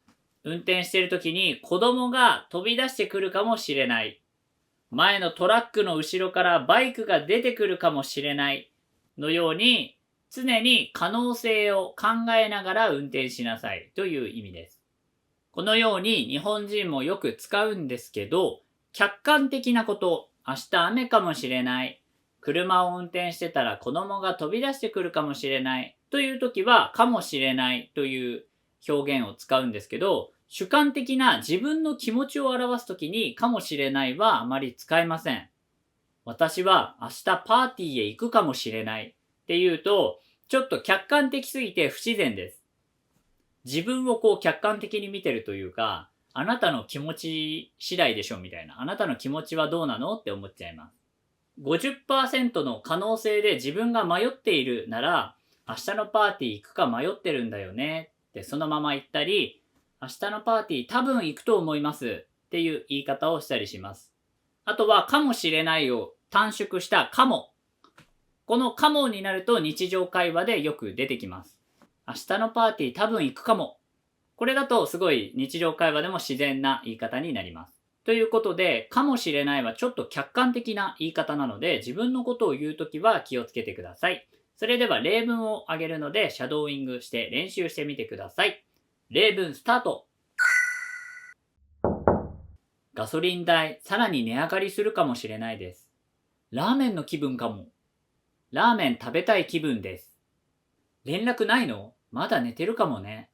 運転している時に子供が飛び出してくるかもしれない。前のトラックの後ろからバイクが出てくるかもしれないのように、常に可能性を考えながら運転しなさいという意味です。このように日本人もよく使うんですけど、客観的なこと、明日雨かもしれない、車を運転してたら子供が飛び出してくるかもしれないという時は、かもしれないという表現を使うんですけど、主観的な自分の気持ちを表すときにかもしれないはあまり使えません。私は明日パーティーへ行くかもしれないっていうと、ちょっと客観的すぎて不自然です。自分を客観的に見てるというか、あなたの気持ち次第でしょみたいな。あなたの気持ちはどうなのって思っちゃいます。50% の可能性で自分が迷っているなら、明日のパーティー行くか迷ってるんだよねってそのまま言ったり、明日のパーティー多分行くと思いますっていう言い方をしたりします。あとはかもしれないを短縮したかも。このかもになると日常会話でよく出てきます。明日のパーティー多分行くかも。これだとすごい日常会話でも自然な言い方になります。ということで、かもしれないはちょっと客観的な言い方なので、自分のことを言うときは気をつけてください。それでは例文を挙げるので、シャドーイングして練習してみてください。例文スタート。ガソリン代、さらに値上がりするかもしれないです。ラーメンの気分かも。ラーメン食べたい気分です。連絡ないの？まだ寝てるかもね。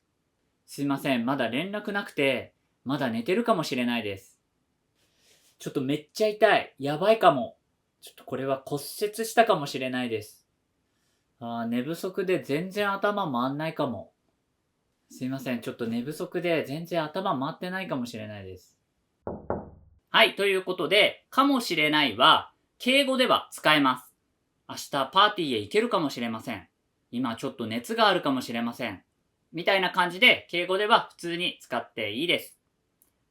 すいません、まだ連絡なくて、まだ寝てるかもしれないです。ちょっとめっちゃ痛い。やばいかも。ちょっとこれは骨折したかもしれないです。寝不足で全然頭回んないかも。すいません、ちょっと寝不足で全然頭回ってないかもしれないです。はい、ということで、かもしれないは、敬語では使えます。明日パーティーへ行けるかもしれません。今ちょっと熱があるかもしれません。みたいな感じで、敬語では普通に使っていいです。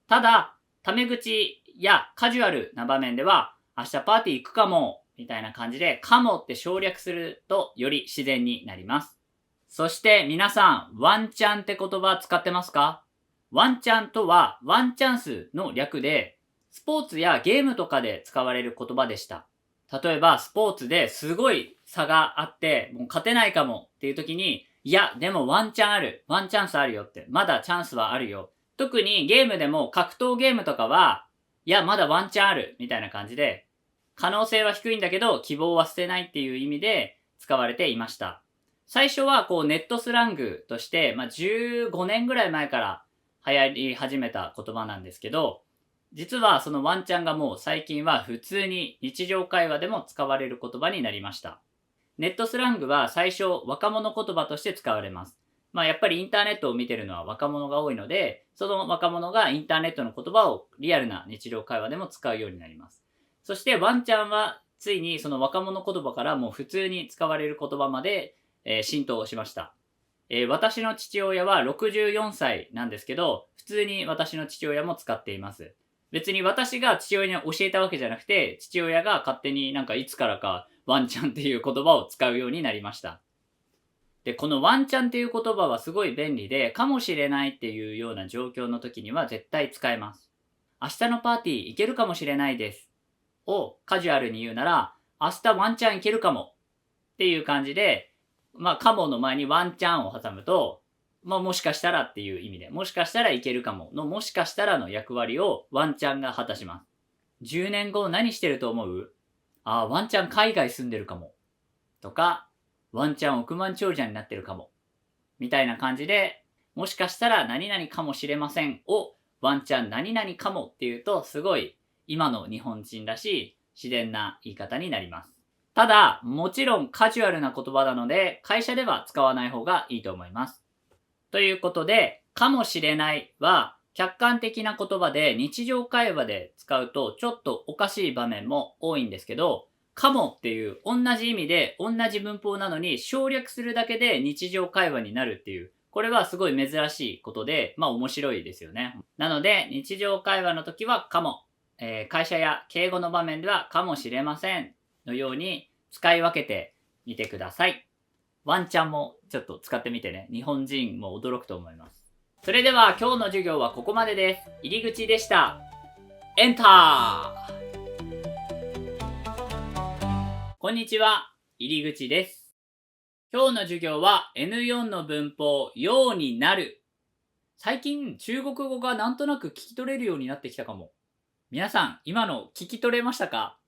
ただ、タメ口やカジュアルな場面では、明日パーティー行くかも、みたいな感じで、かもって省略するとより自然になります。そして皆さん、ワンチャンって言葉使ってますか？ワンチャンとはワンチャンスの略で、スポーツやゲームとかで使われる言葉でした。例えばスポーツですごい差があって、もう勝てないかもっていう時に、いや、でもワンチャンある。ワンチャンスあるよって。まだチャンスはあるよ。特にゲームでも格闘ゲームとかは、いや、まだワンチャンある。みたいな感じで、可能性は低いんだけど、希望は捨てないっていう意味で使われていました。最初はネットスラングとして、15年ぐらい前から流行り始めた言葉なんですけど、実はそのワンチャンがもう最近は普通に日常会話でも使われる言葉になりました。ネットスラングは最初若者言葉として使われます。やっぱりインターネットを見てるのは若者が多いので、その若者がインターネットの言葉をリアルな日常会話でも使うようになります。そしてワンチャンはついにその若者言葉からもう普通に使われる言葉まで、浸透しました。私の父親は64歳なんですけど、普通に私の父親も使っています。別に私が父親に教えたわけじゃなくて、父親が勝手にいつからかワンチャンっていう言葉を使うようになりました。で、このワンチャンっていう言葉はすごい便利で、かもしれないっていうような状況の時には絶対使えます。明日のパーティー行けるかもしれないです。をカジュアルに言うなら、明日ワンチャン行けるかもっていう感じで、かもの前にワンチャンを挟むと、もしかしたらっていう意味で、もしかしたらいけるかものもしかしたらの役割をワンチャンが果たします。10年後何してると思う？ワンチャン海外住んでるかも。とか、ワンチャン億万長者になってるかも。みたいな感じで、もしかしたら何々かもしれませんをワンチャン何々かもっていうとすごい今の日本人らしい自然な言い方になります。ただ、もちろんカジュアルな言葉なので会社では使わない方がいいと思います。ということで、かもしれないは客観的な言葉で日常会話で使うとちょっとおかしい場面も多いんですけど、かもっていう同じ意味で同じ文法なのに省略するだけで日常会話になるっていう、これはすごい珍しいことで、面白いですよね。なので日常会話の時はかも、会社や敬語の場面ではかもしれませんのように使い分けてみてください。ワンチャンもちょっと使ってみてね。日本人も驚くと思います。それでは今日の授業はここまでです。入り口でした。エンター。こんにちは。入り口です。今日の授業は N4 の文法、ようになる。最近中国語がなんとなく聞き取れるようになってきたかも。皆さん、今の聞き取れましたか？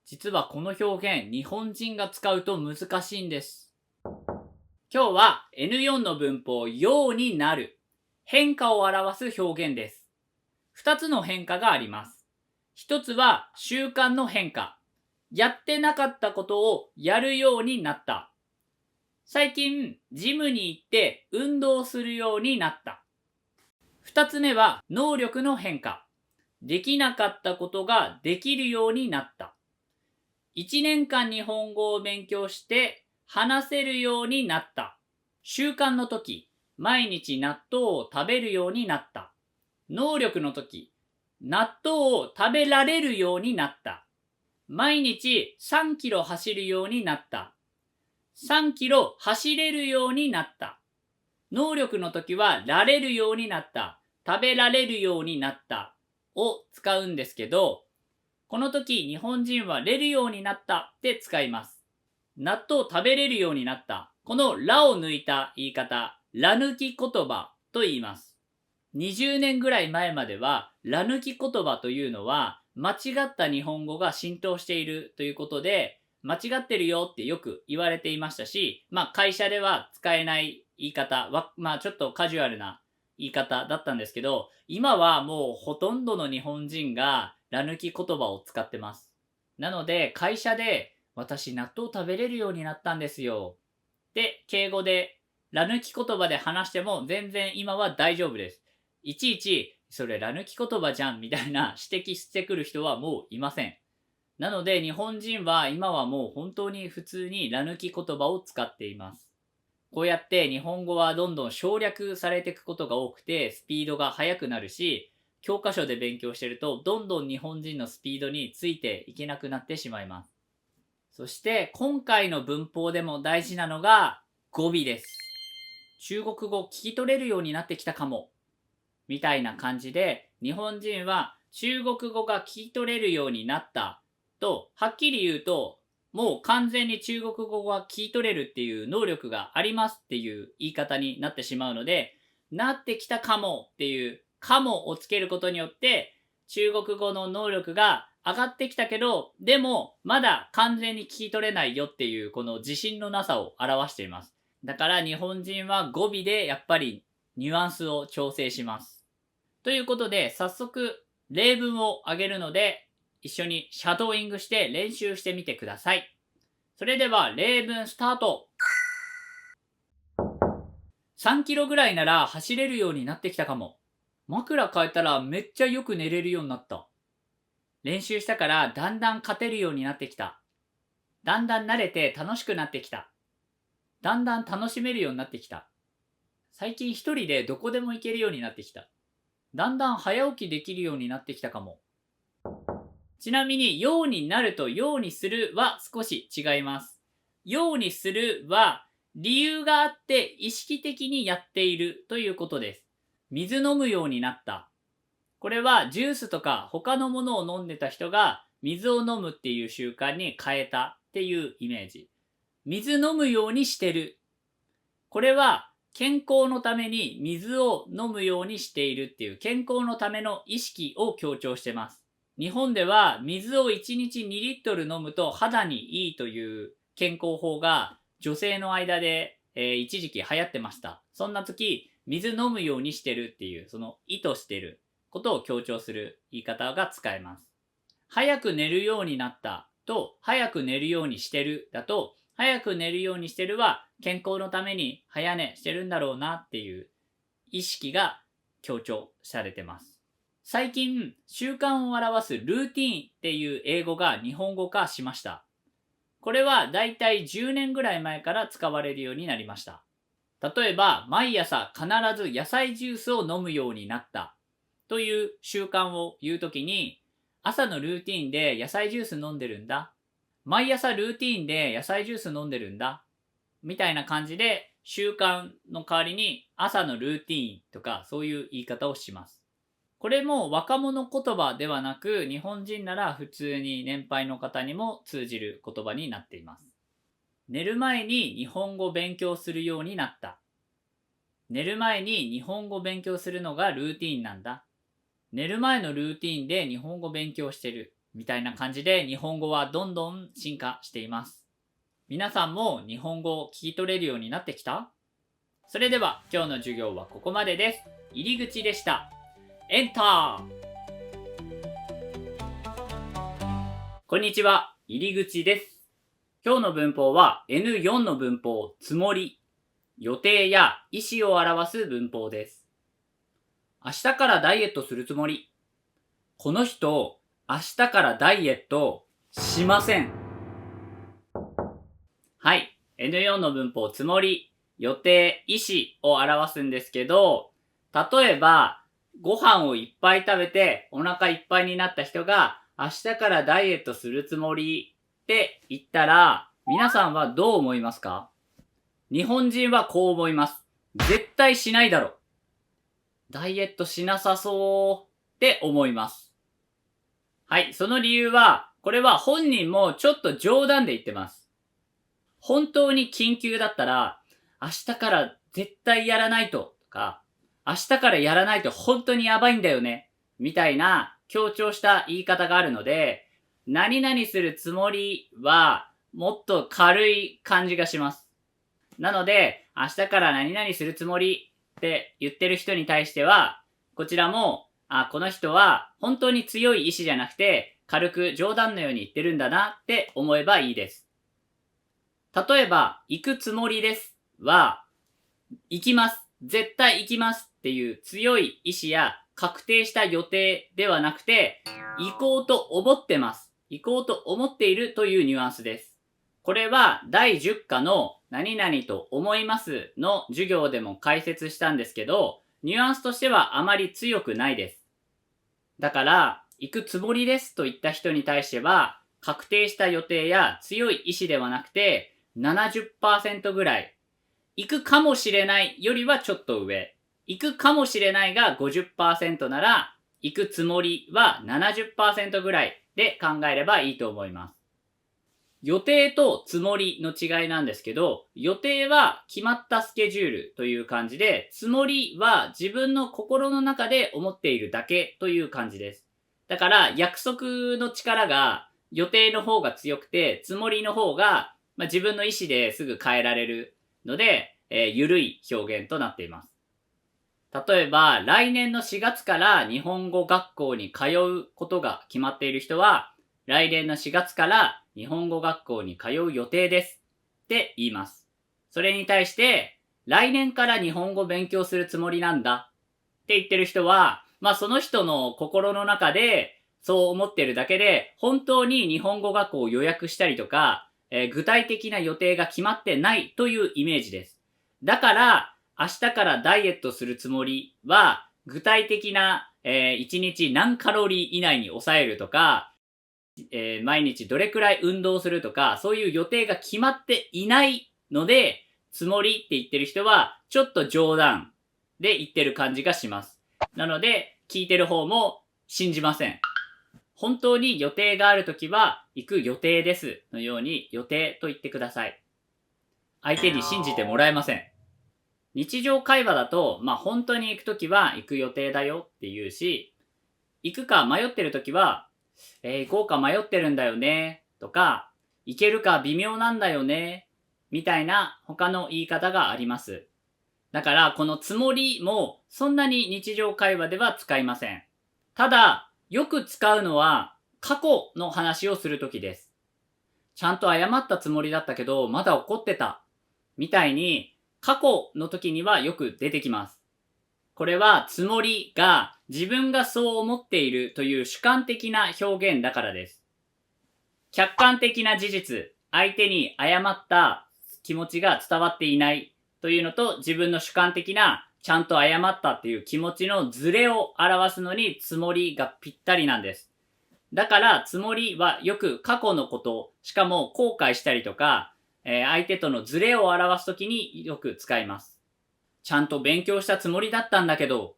実はこの表現、日本人が使うと難しいんです。今日は N4 の文法、ようになる。変化を表す表現です。2つの変化があります。1つは習慣の変化。やってなかったことをやるようになった。最近、ジムに行って運動するようになった。2つ目は能力の変化。できなかったことができるようになった。1年間日本語を勉強して話せるようになった。習慣の時、毎日納豆を食べるようになった。能力の時、納豆を食べられるようになった。毎日3キロ走るようになった。3キロ走れるようになった。能力の時はられるようになった。食べられるようになったを使うんですけど、この時日本人はれるようになったって使います。納豆食べれるようになった。このらを抜いた言い方、ら抜き言葉と言います。20年ぐらい前までは、ら抜き言葉というのは、間違った日本語が浸透しているということで、間違ってるよってよく言われていましたし、会社では使えない言い方は、ちょっとカジュアルな言い方だったんですけど、今はもうほとんどの日本人がら抜き言葉を使ってます。なので、会社で、私納豆食べれるようになったんですよ。で、敬語で、ら抜き言葉で話しても全然今は大丈夫です。いちいち、それら抜き言葉じゃんみたいな指摘してくる人はもういません。なので日本人は今はもう本当に普通にら抜き言葉を使っています。こうやって日本語はどんどん省略されていくことが多くてスピードが速くなるし、教科書で勉強してるとどんどん日本人のスピードについていけなくなってしまいます。そして今回の文法でも大事なのが語尾です。中国語聞き取れるようになってきたかも。みたいな感じで、日本人は中国語が聞き取れるようになったと、はっきり言うと、もう完全に中国語が聞き取れるっていう能力がありますっていう言い方になってしまうので、なってきたかもっていうかもをつけることによって、中国語の能力が上がってきたけど、でもまだ完全に聞き取れないよっていうこの自信のなさを表しています。だから日本人は語尾でやっぱりニュアンスを調整します。ということで早速例文を挙げるので一緒にシャドーイングして練習してみてください。それでは例文スタート。3キロぐらいなら走れるようになってきたかも。枕変えたらめっちゃよく寝れるようになった。練習したからだんだん勝てるようになってきた。だんだん慣れて楽しくなってきた。だんだん楽しめるようになってきた。最近一人でどこでも行けるようになってきた。だんだん早起きできるようになってきたかも。ちなみに、ようになるとようにするは少し違います。ようにするは理由があって意識的にやっているということです。水飲むようになった。これはジュースとか他のものを飲んでた人が水を飲むっていう習慣に変えたっていうイメージ。水飲むようにしてる。これは健康のために水を飲むようにしているっていう健康のための意識を強調してます。日本では水を1日2リットル飲むと肌にいいという健康法が女性の間で、一時期流行ってました。そんな時、水飲むようにしてるっていうその意図してることを強調する言い方が使えます。早く寝るようになったと早く寝るようにしてるだと、早く寝るようにしてるは健康のために早寝してるんだろうなっていう意識が強調されてます。最近、習慣を表すルーティーンっていう英語が日本語化しました。これはだいたい10年ぐらい前から使われるようになりました。例えば、毎朝必ず野菜ジュースを飲むようになったという習慣を言うときに、朝のルーティーンで野菜ジュース飲んでるんだ。毎朝ルーティーンで野菜ジュース飲んでるんだ。みたいな感じで習慣の代わりに朝のルーティーンとかそういう言い方をします。これも若者言葉ではなく日本人なら普通に年配の方にも通じる言葉になっています。寝る前に日本語を勉強するようになった。寝る前に日本語を勉強するのがルーティーンなんだ。寝る前のルーティーンで日本語を勉強してる。みたいな感じで日本語はどんどん進化しています。皆さんも日本語を聞き取れるようになってきた？それでは今日の授業はここまでです。入り口でした。エンター。こんにちは、入り口です。今日の文法は N4 の文法、つもり、予定や意思を表す文法です。明日からダイエットするつもり。この人、明日からダイエットしません。はい。N4 の文法、つもり、予定、意思を表すんですけど、例えば、ご飯をいっぱい食べてお腹いっぱいになった人が、明日からダイエットするつもりって言ったら、皆さんはどう思いますか？日本人はこう思います。絶対しないだろ。ダイエットしなさそうって思います。はい、その理由は、これは本人もちょっと冗談で言ってます。本当に緊急だったら、明日から絶対やらないとか、明日からやらないと本当にやばいんだよね、みたいな強調した言い方があるので、何々するつもりはもっと軽い感じがします。なので、明日から何々するつもりって言ってる人に対しては、こちらも、この人は本当に強い意志じゃなくて、軽く冗談のように言ってるんだなって思えばいいです。例えば、行くつもりですは、行きます。絶対行きますっていう強い意志や確定した予定ではなくて、行こうと思ってます。行こうと思っているというニュアンスです。これは第10課の何々と思いますの授業でも解説したんですけど、ニュアンスとしてはあまり強くないです。だから、行くつもりですと言った人に対しては、確定した予定や強い意志ではなくて 70% ぐらい。行くかもしれないよりはちょっと上。行くかもしれないが 50% なら、行くつもりは 70% ぐらいで考えればいいと思います。予定とつもりの違いなんですけど、予定は決まったスケジュールという感じで、つもりは自分の心の中で思っているだけという感じです。だから約束の力が予定の方が強くて、つもりの方が、自分の意思ですぐ変えられるので、緩い表現となっています。例えば、来年の4月から日本語学校に通うことが決まっている人は、来年の4月から日本語学校に通う予定ですって言います。それに対して、来年から日本語勉強するつもりなんだって言ってる人は、その人の心の中でそう思ってるだけで、本当に日本語学校を予約したりとか、具体的な予定が決まってないというイメージです。だから、明日からダイエットするつもりは、具体的な、1日何カロリー以内に抑えるとか、毎日どれくらい運動するとか、そういう予定が決まっていないので、つもりって言ってる人は、ちょっと冗談で言ってる感じがします。なので、聞いてる方も信じません。本当に予定があるときは、行く予定ですのように予定と言ってください。相手に信じてもらえません。日常会話だと、本当に行くときは行く予定だよって言うし、行くか迷ってるときは、行こうか迷ってるんだよねとか、行けるか微妙なんだよねみたいな他の言い方があります。だからこのつもりもそんなに日常会話では使いません。ただ、よく使うのは過去の話をするときです。ちゃんと謝ったつもりだったけど、まだ怒ってた。みたいに、過去の時にはよく出てきます。これはつもりが自分がそう思っているという主観的な表現だからです。客観的な事実、相手に謝った気持ちが伝わっていないというのと、自分の主観的なちゃんと謝ったっていう気持ちのズレを表すのにつもりがぴったりなんです。だからつもりはよく過去のこと、しかも後悔したりとか、相手とのズレを表すときによく使います。ちゃんと勉強したつもりだったんだけど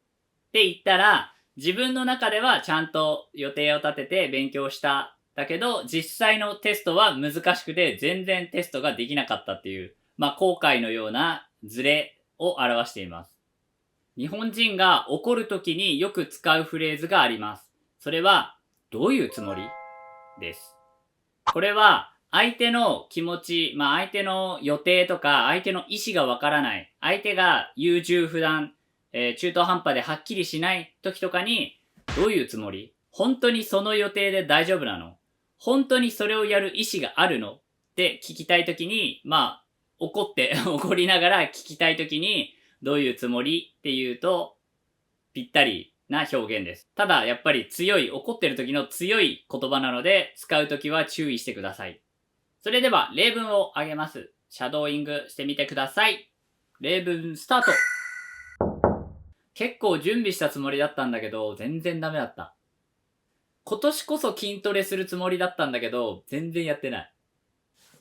って言ったら、自分の中ではちゃんと予定を立てて勉強しただけど、実際のテストは難しくて全然テストができなかったっていう、後悔のようなズレを表しています。日本人が怒るときによく使うフレーズがあります。それは、どういうつもりです。これは、相手の気持ち、相手の予定とか、相手の意思がわからない。相手が優柔不断、中途半端ではっきりしない時とかに、どういうつもり？本当にその予定で大丈夫なの？本当にそれをやる意思があるの？って聞きたい時に、怒りながら聞きたい時に、どういうつもりって言うと、ぴったりな表現です。ただ、やっぱり怒ってる時の強い言葉なので、使う時は注意してください。それでは、例文を挙げます。シャドーイングしてみてください。例文スタート。結構準備したつもりだったんだけど、全然ダメだった。今年こそ筋トレするつもりだったんだけど、全然やってない。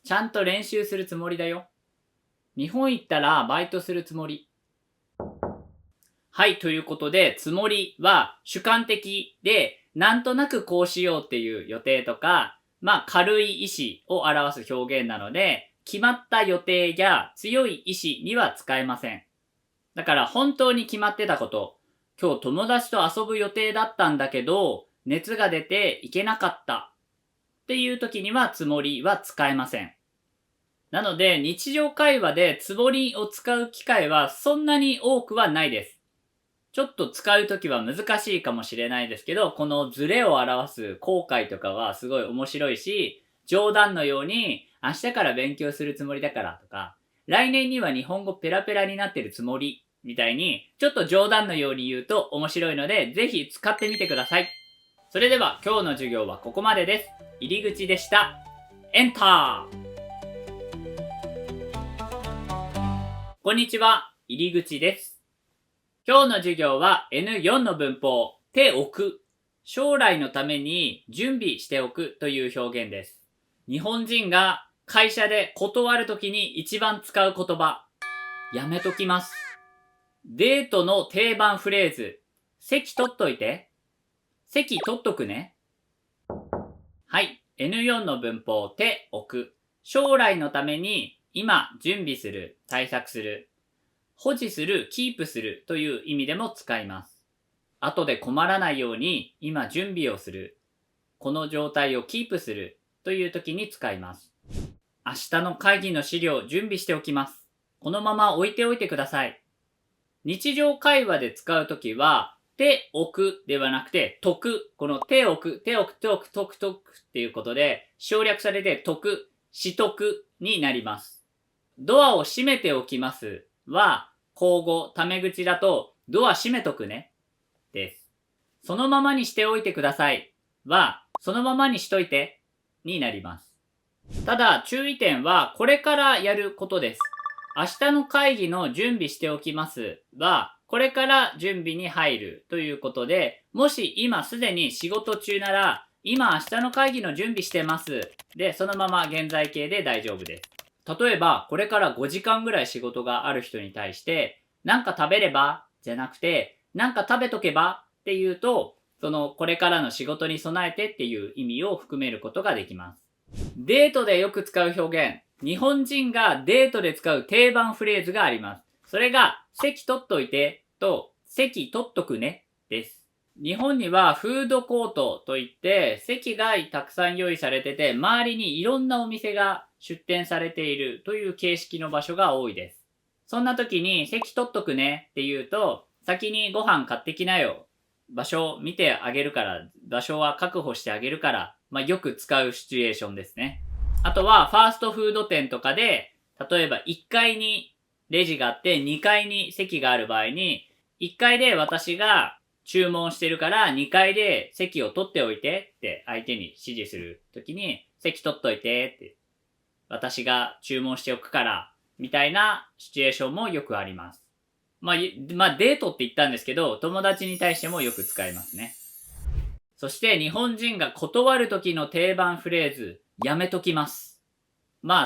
ちゃんと練習するつもりだよ。日本行ったらバイトするつもり。はい、ということで、つもりは主観的で、なんとなくこうしようっていう予定とか、軽い意志を表す表現なので、決まった予定や強い意志には使えません。だから本当に決まってたこと、今日友達と遊ぶ予定だったんだけど、熱が出て行けなかったっていう時にはつもりは使えません。なので日常会話でつもりを使う機会はそんなに多くはないです。ちょっと使うときは難しいかもしれないですけど、このズレを表す後悔とかはすごい面白いし、冗談のように明日から勉強するつもりだからとか、来年には日本語ペラペラになってるつもりみたいに、ちょっと冗談のように言うと面白いので、ぜひ使ってみてください。それでは今日の授業はここまでです。入り口でした。エンター。こんにちは、入り口です。今日の授業は N4 の文法、手置く、将来のために準備しておくという表現です。日本人が会社で断るときに一番使う言葉、やめときます。デートの定番フレーズ、席取っといて。席取っとくね。はい。N4 の文法、ておく。将来のために今準備する、対策する。保持する、キープするという意味でも使います。後で困らないように今準備をする。この状態をキープするという時に使います。明日の会議の資料準備しておきます。このまま置いておいてください。日常会話で使うときは、ておくではなくて、とく。このておく、ておく、ておく、とくとくっていうことで、省略されてとく、しとくになります。ドアを閉めておきますは、口語、タメ口だと、ドア閉めとくね。です。そのままにしておいてくださいは、そのままにしといてになります。ただ、注意点は、これからやることです。明日の会議の準備しておきますは、これから準備に入るということで、もし今すでに仕事中なら、今明日の会議の準備してます。で、そのまま現在形で大丈夫です。例えば、これから5時間ぐらい仕事がある人に対して、なんか食べればじゃなくて、なんか食べとけばっていうと、これからの仕事に備えてっていう意味を含めることができます。デートでよく使う表現。日本人がデートで使う定番フレーズがあります。それが、席取っといてと、席取っとくねです。日本にはフードコートといって、席がたくさん用意されてて、周りにいろんなお店が出店されているという形式の場所が多いです。そんな時に、席取っとくねって言うと、先にご飯買ってきなよ。場所見てあげるから、場所は確保してあげるから、よく使うシチュエーションですね。あとは、ファーストフード店とかで、例えば1階にレジがあって2階に席がある場合に、1階で私が注文してるから2階で席を取っておいてって相手に指示するときに、席取っといてって、私が注文しておくから、みたいなシチュエーションもよくあります。デートって言ったんですけど、友達に対してもよく使いますね。そして日本人が断る時の定番フレーズ、やめときます。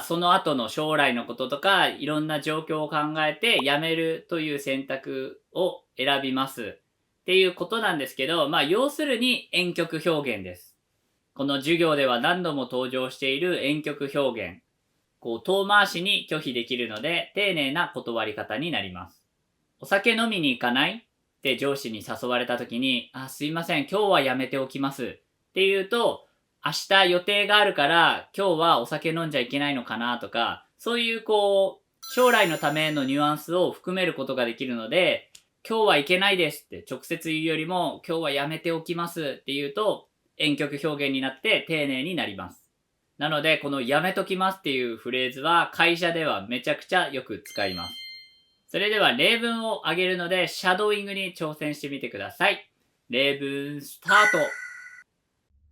その後の将来のこととか、いろんな状況を考えてやめるという選択を選びますっていうことなんですけど、要するに婉曲表現です。この授業では何度も登場している婉曲表現。遠回しに拒否できるので、丁寧な断り方になります。お酒飲みに行かないって上司に誘われた時に、すいません、今日はやめておきますって言うと、明日予定があるから今日はお酒飲んじゃいけないのかなとか、そういう将来のためのニュアンスを含めることができるので、今日はいけないですって直接言うよりも、今日はやめておきますって言うと、婉曲表現になって丁寧になります。なので、このやめときますっていうフレーズは会社ではめちゃくちゃよく使います。それでは例文を挙げるので、シャドーイングに挑戦してみてください。例文スター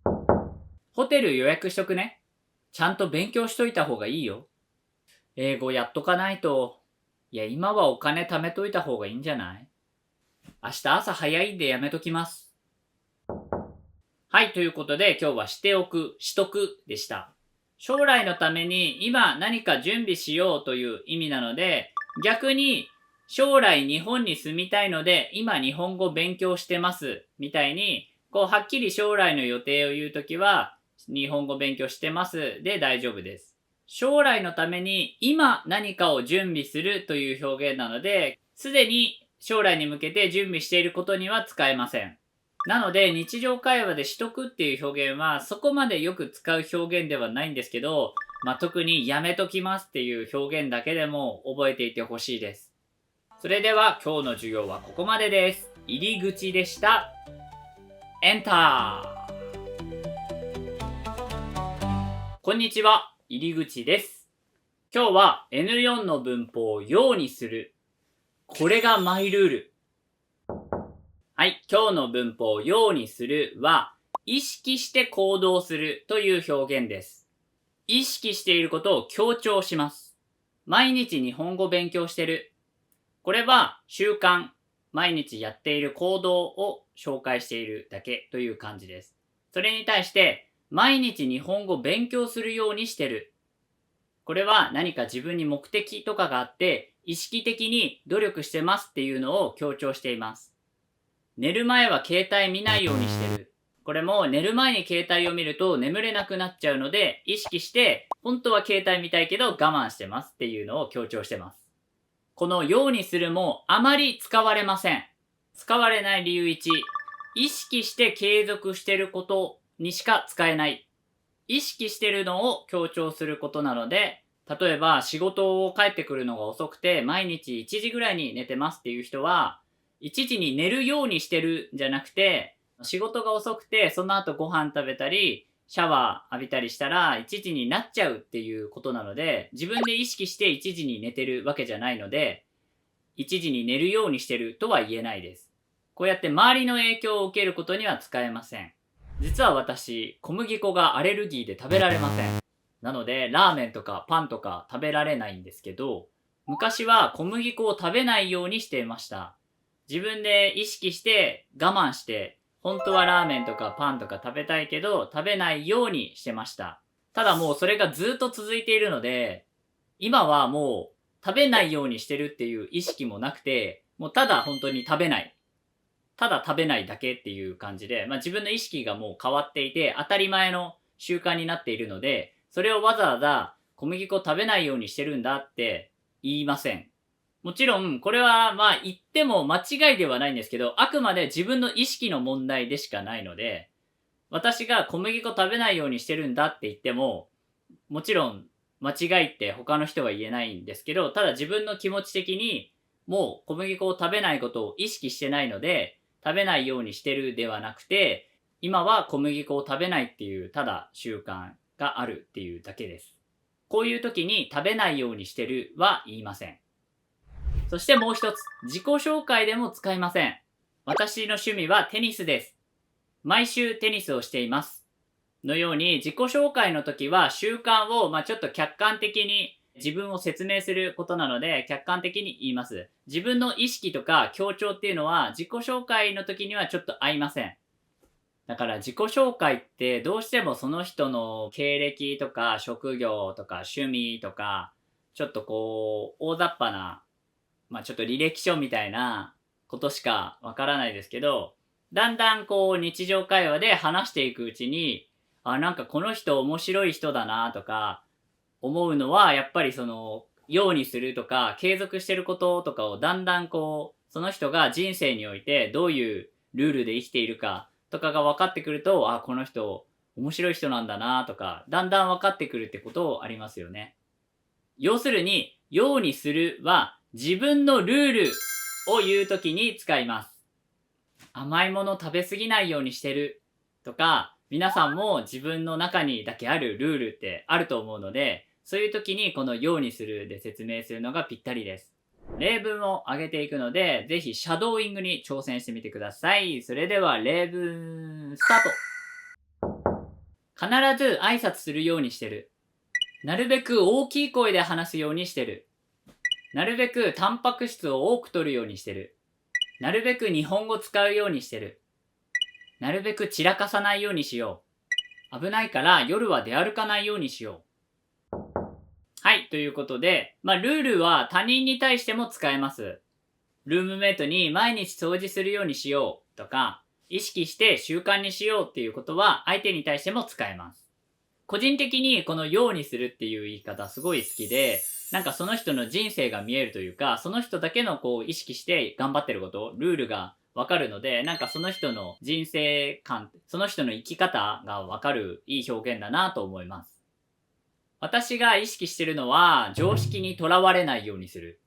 ト。ホテル予約しとくね。ちゃんと勉強しといた方がいいよ。英語やっとかないと。いや、今はお金貯めといた方がいいんじゃない？明日朝早いんでやめときます。はい、ということで今日はしておく、しとくでした。将来のために今何か準備しようという意味なので、逆に将来日本に住みたいので今日本語勉強してますみたいに、はっきり将来の予定を言うときは日本語勉強してますで大丈夫です。将来のために今何かを準備するという表現なので、すでに将来に向けて準備していることには使えません。なので日常会話でしとくっていう表現はそこまでよく使う表現ではないんですけど、特にやめときますっていう表現だけでも覚えていてほしいです。それでは今日の授業はここまでです。入り口でした。エンター。こんにちは、入り口です。今日は N4 の文法をようにする。これがマイルール。はい、今日の文法をようにするは、意識して行動するという表現です。意識していることを強調します。毎日日本語勉強してる。これは習慣、毎日やっている行動を紹介しているだけという感じです。それに対して、毎日日本語勉強するようにしてる。これは何か自分に目的とかがあって、意識的に努力してますっていうのを強調しています。寝る前は携帯見ないようにしてる。これも寝る前に携帯を見ると眠れなくなっちゃうので、意識して本当は携帯見たいけど我慢してますっていうのを強調してます。このようにするもあまり使われません。使われない理由1、意識して継続してることにしか使えない。意識してるのを強調することなので、例えば仕事を帰ってくるのが遅くて毎日1時ぐらいに寝てますっていう人は、1時に寝るようにしてるんじゃなくて、仕事が遅くてその後ご飯食べたりシャワー浴びたりしたら1時になっちゃうっていうことなので、自分で意識して1時に寝てるわけじゃないので、1時に寝るようにしてるとは言えないです。こうやって周りの影響を受けることには使えません。実は私、小麦粉がアレルギーで食べられません。なので、ラーメンとかパンとか食べられないんですけど、昔は小麦粉を食べないようにしていました。自分で意識して我慢して、本当はラーメンとかパンとか食べたいけど、食べないようにしてました。ただもうそれがずっと続いているので、今はもう食べないようにしてるっていう意識もなくて、もうただ本当に食べない。ただ食べないだけっていう感じで、自分の意識がもう変わっていて、当たり前の習慣になっているので、それをわざわざ小麦粉食べないようにしてるんだって言いません。もちろん、これは言っても間違いではないんですけど、あくまで自分の意識の問題でしかないので、私が小麦粉食べないようにしてるんだって言っても、もちろん間違いって他の人は言えないんですけど、ただ自分の気持ち的にもう小麦粉を食べないことを意識してないので、食べないようにしてるではなくて、今は小麦粉を食べないっていうただ習慣があるっていうだけです。こういう時に食べないようにしてるは言いません。そしてもう一つ、自己紹介でも使いません。私の趣味はテニスです。毎週テニスをしています。のように自己紹介の時は習慣をちょっと客観的に自分を説明することなので客観的に言います。自分の意識とか強調っていうのは自己紹介の時にはちょっと合いません。だから自己紹介ってどうしてもその人の経歴とか職業とか趣味とかちょっと大雑把なちょっと履歴書みたいなことしかわからないですけど、だんだん日常会話で話していくうちに、なんかこの人面白い人だなとか思うのは、やっぱりそのようにするとか継続してることとかをだんだんその人が人生においてどういうルールで生きているかとかが分かってくると、この人面白い人なんだなとかだんだん分かってくるってことありますよね。要するに、ようにするは自分のルールを言うときに使います。甘いもの食べ過ぎないようにしてるとか、皆さんも自分の中にだけあるルールってあると思うので、そういう時にこのようにするで説明するのがぴったりです。例文を挙げていくので、ぜひシャドーイングに挑戦してみてください。それでは例文スタート。必ず挨拶するようにしてる。なるべく大きい声で話すようにしてる。なるべくタンパク質を多く摂るようにしてる。なるべく日本語使うようにしてる。なるべく散らかさないようにしよう。危ないから夜は出歩かないようにしよう。はい、ということで、ルールは他人に対しても使えます。ルームメイトに毎日掃除するようにしようとか、意識して習慣にしようっていうことは相手に対しても使えます。個人的にこのようにするっていう言い方すごい好きで、なんかその人の人生が見えるというか、その人だけの意識して頑張ってること、ルールがわかるので、なんかその人の人生観、その人の生き方がわかるいい表現だなと思います。私が意識してるのは常識にとらわれないようにする。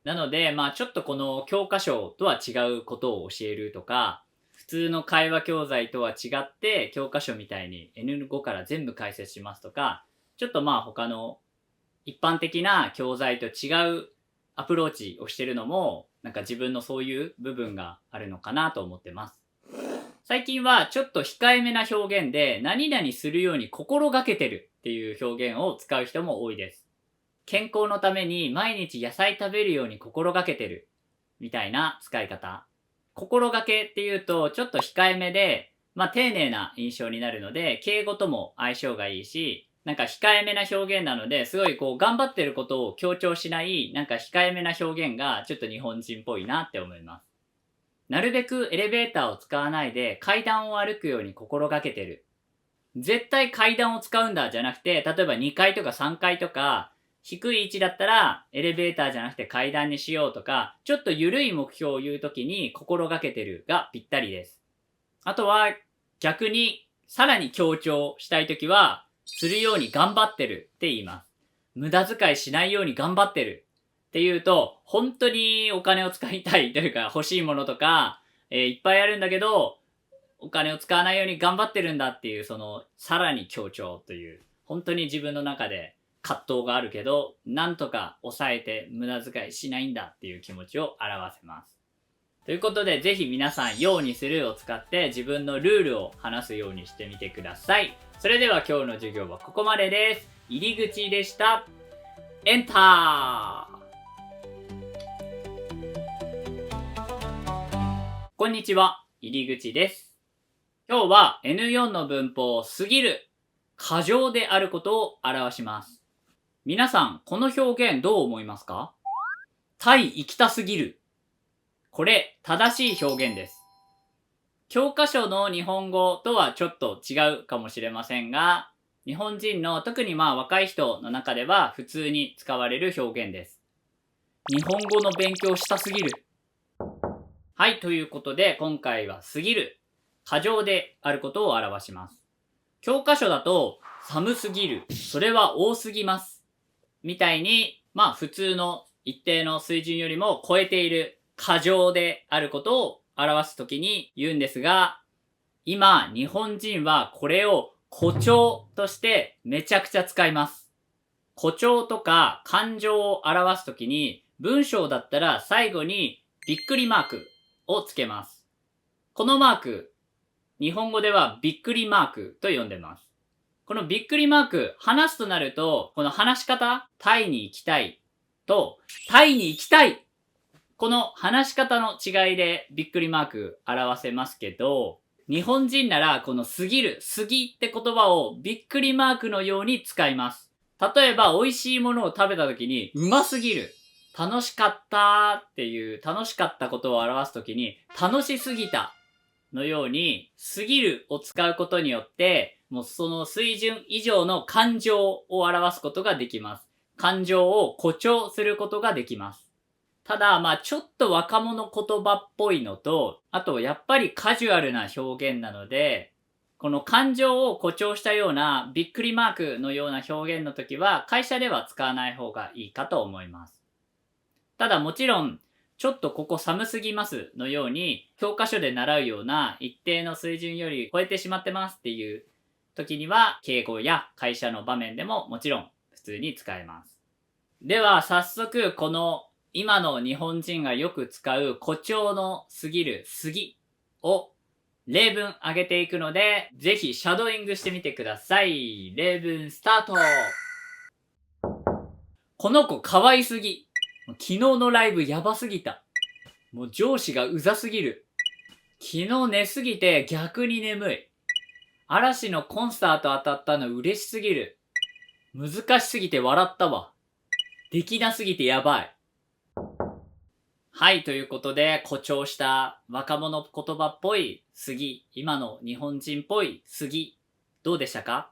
なので、ちょっとこの教科書とは違うことを教えるとか、普通の会話教材とは違って教科書みたいに N5 から全部解説しますとか、ちょっと他の一般的な教材と違うアプローチをしてるのも、なんか自分のそういう部分があるのかなと思ってます。最近はちょっと控えめな表現で、何々するように心がけてるっていう表現を使う人も多いです。健康のために毎日野菜食べるように心がけてるみたいな使い方。心がけっていうとちょっと控えめで、丁寧な印象になるので、敬語とも相性がいいし、なんか控えめな表現なので、すごいこう頑張ってることを強調しない、なんか控えめな表現がちょっと日本人っぽいなって思います。なるべくエレベーターを使わないで階段を歩くように心がけてる。絶対階段を使うんだじゃなくて、例えば2階とか3階とか、低い位置だったらエレベーターじゃなくて階段にしようとか、ちょっと緩い目標を言うときに心がけてるがぴったりです。あとは逆にさらに強調したいときは、するように頑張ってるって言います。無駄遣いしないように頑張ってるって言うと、本当にお金を使いたいというか欲しいものとか、いっぱいあるんだけど、お金を使わないように頑張ってるんだっていう、そのさらに強調という、本当に自分の中で葛藤があるけど、なんとか抑えて無駄遣いしないんだっていう気持ちを表せます。ということで、ぜひ皆さん、ようにするを使って自分のルールを話すようにしてみてください。それでは今日の授業はここまでです。入り口でした。エンター。こんにちは、入り口です。今日は N4 の文法過ぎる、過剰であることを表します。皆さん、この表現どう思いますか？対行きたすぎる。これ、正しい表現です。教科書の日本語とはちょっと違うかもしれませんが、日本人の特に若い人の中では普通に使われる表現です。日本語の勉強したすぎる。はい、ということで今回は過ぎる、過剰であることを表します。教科書だと寒すぎる、それは多すぎます。みたいに、普通の一定の水準よりも超えている、過剰であることを表すときに言うんですが、今日本人はこれを誇張としてめちゃくちゃ使います。誇張とか感情を表すときに文章だったら最後にびっくりマークをつけます。このマーク、日本語ではびっくりマークと呼んでます。このびっくりマーク、話すとなると、この話し方、タイに行きたいと、タイに行きたい、この話し方の違いでびっくりマーク表せますけど、日本人ならこの過ぎる、過ぎって言葉をびっくりマークのように使います。例えば美味しいものを食べた時にうますぎる、楽しかったっていう楽しかったことを表す時に楽しすぎたのように過ぎるを使うことによってもうその水準以上の感情を表すことができます。感情を誇張することができます。ただちょっと若者言葉っぽいのと、あとやっぱりカジュアルな表現なので、この感情を誇張したようなびっくりマークのような表現の時は会社では使わない方がいいかと思います。ただもちろん、ちょっとここ寒すぎますのように教科書で習うような一定の水準より超えてしまってますっていう時には敬語や会社の場面でももちろん普通に使えます。では早速この今の日本人がよく使う誇張の過ぎる過ぎを例文挙げていくので、ぜひシャドーイングしてみてください。例文スタート。この子可愛すぎ。昨日のライブやばすぎた。もう上司がうざすぎる。昨日寝すぎて逆に眠い。嵐のコンサート当たったの嬉しすぎる。難しすぎて笑ったわ。できなすぎてやばい。はい、ということで誇張した若者言葉っぽい過ぎ、今の日本人っぽい過ぎ、どうでしたか？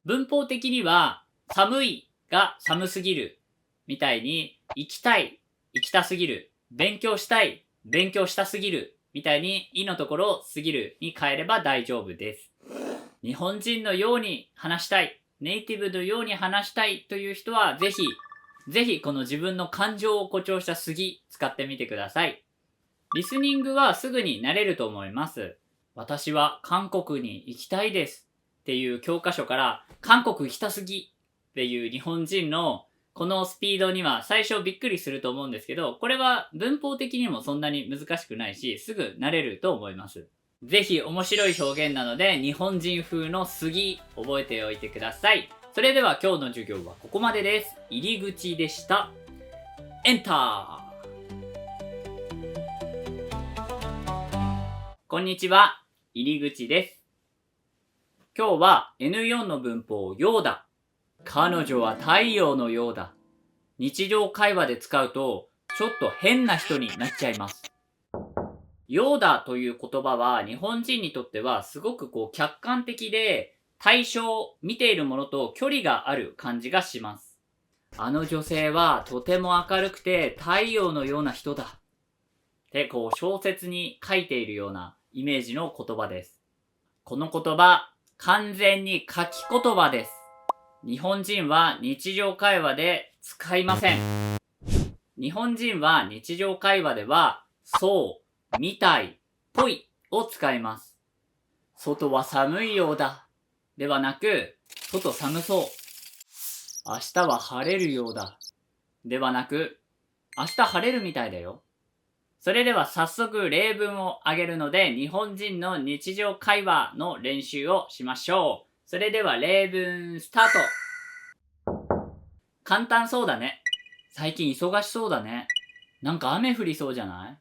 文法的には寒いが寒すぎるみたいに、行きたい、行きたすぎる、勉強したい、勉強したすぎるみたいにいのところを過ぎるに変えれば大丈夫です。日本人のように話したい、ネイティブのように話したいという人はぜひこの自分の感情を誇張した過ぎ使ってみてください。リスニングはすぐに慣れると思います。私は韓国に行きたいですっていう教科書から韓国行きたすぎっていう日本人のこのスピードには最初びっくりすると思うんですけど、これは文法的にもそんなに難しくないし、すぐ慣れると思います。ぜひ面白い表現なので日本人風の過ぎ覚えておいてください。それでは今日の授業はここまでです。入り口でした。エンター。こんにちは、入り口です。今日は N4 の文法、ようだ。彼女は太陽のようだ。日常会話で使うと、ちょっと変な人になっちゃいます。ようだという言葉は日本人にとってはすごく客観的で対象、見ているものと距離がある感じがします。あの女性はとても明るくて太陽のような人だ。って小説に書いているようなイメージの言葉です。この言葉、完全に書き言葉です。日本人は日常会話で使いません。日本人は日常会話では、そう、みたい、ぽいを使います。外は寒いようだ。ではなく、外寒そう。明日は晴れるようだ。ではなく、明日晴れるみたいだよ。それでは早速例文を挙げるので、日本人の日常会話の練習をしましょう。それでは例文スタート。簡単そうだね。最近忙しそうだね。なんか雨降りそうじゃない？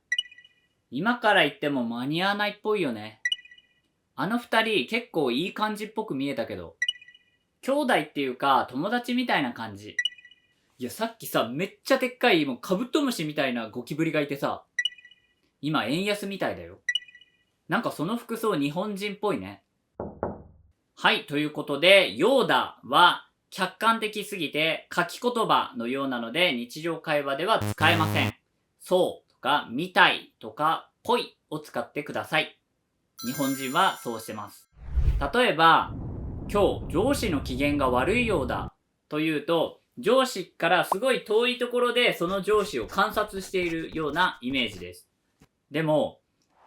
今から行っても間に合わないっぽいよね。あの二人結構いい感じっぽく見えたけど。兄弟っていうか友達みたいな感じ。いやさっきさ、めっちゃでっかいもうカブトムシみたいなゴキブリがいてさ、今円安みたいだよ。なんかその服装日本人っぽいね。はい、ということで、ようだは客観的すぎて書き言葉のようなので日常会話では使えません。そうとか、みたいとか、ぽいを使ってください。日本人はそうしてます。例えば、今日上司の機嫌が悪いようだというと、上司からすごい遠いところでその上司を観察しているようなイメージです。でも、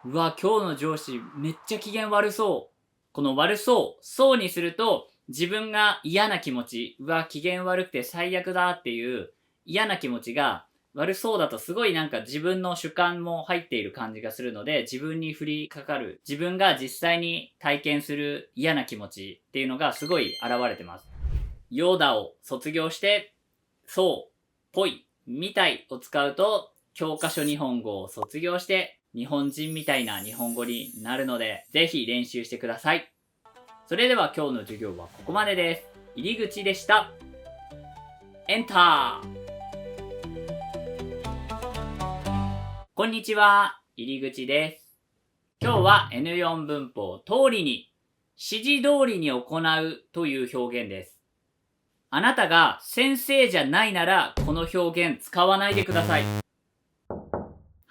うわ、今日の上司めっちゃ機嫌悪そう。この悪そう、そうにすると自分が嫌な気持ち、うわ、機嫌悪くて最悪だっていう嫌な気持ちが悪そうだとすごいなんか自分の主観も入っている感じがするので、自分に降りかかる、自分が実際に体験する嫌な気持ちっていうのがすごい現れてます。ヨーダを卒業して、そう、ぽい、みたいを使うと、教科書日本語を卒業して、日本人みたいな日本語になるので、ぜひ練習してください。それでは今日の授業はここまでです。入り口でした。エンター。こんにちは、入り口です。今日は N4 文法通りに、指示通りに行うという表現です。あなたが先生じゃないならこの表現使わないでください。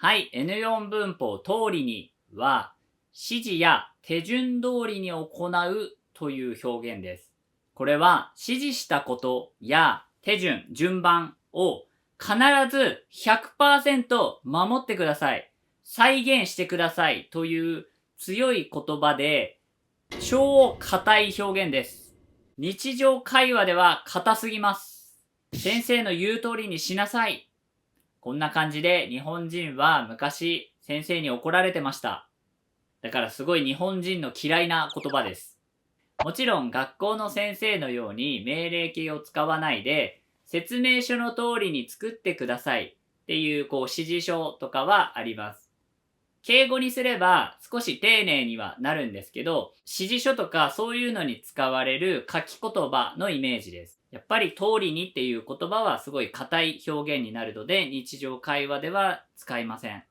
はい、N4 文法通りには指示や手順通りに行うという表現です。これは指示したことや手順、順番を必ず 100% 守ってください。再現してくださいという強い言葉で超硬い表現です。日常会話では硬すぎます。先生の言う通りにしなさい。こんな感じで日本人は昔先生に怒られてました。だからすごい日本人の嫌いな言葉です。もちろん学校の先生のように命令形を使わないで説明書の通りに作ってくださいっていう指示書とかはあります。敬語にすれば少し丁寧にはなるんですけど、指示書とかそういうのに使われる書き言葉のイメージです。やっぱり通りにっていう言葉はすごい硬い表現になるので日常会話では使いません。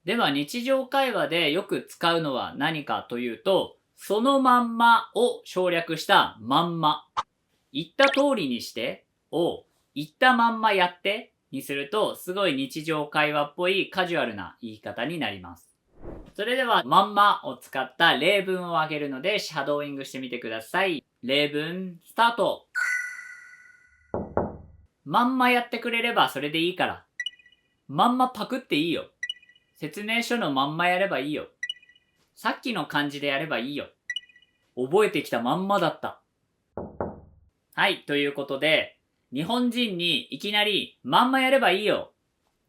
では日常会話でよく使うのは何かというと、そのまんまを省略したまんま。言った通りにしてを言ったまんまやってにするとすごい日常会話っぽいカジュアルな言い方になります。それではまんまを使った例文を挙げるのでシャドーイングしてみてください。例文スタート。まんまやってくれればそれでいいから。まんまパクっていいよ。説明書のまんまやればいいよ。さっきの漢字でやればいいよ。覚えてきたまんまだった。はい、ということで日本人にいきなりまんまやればいいよ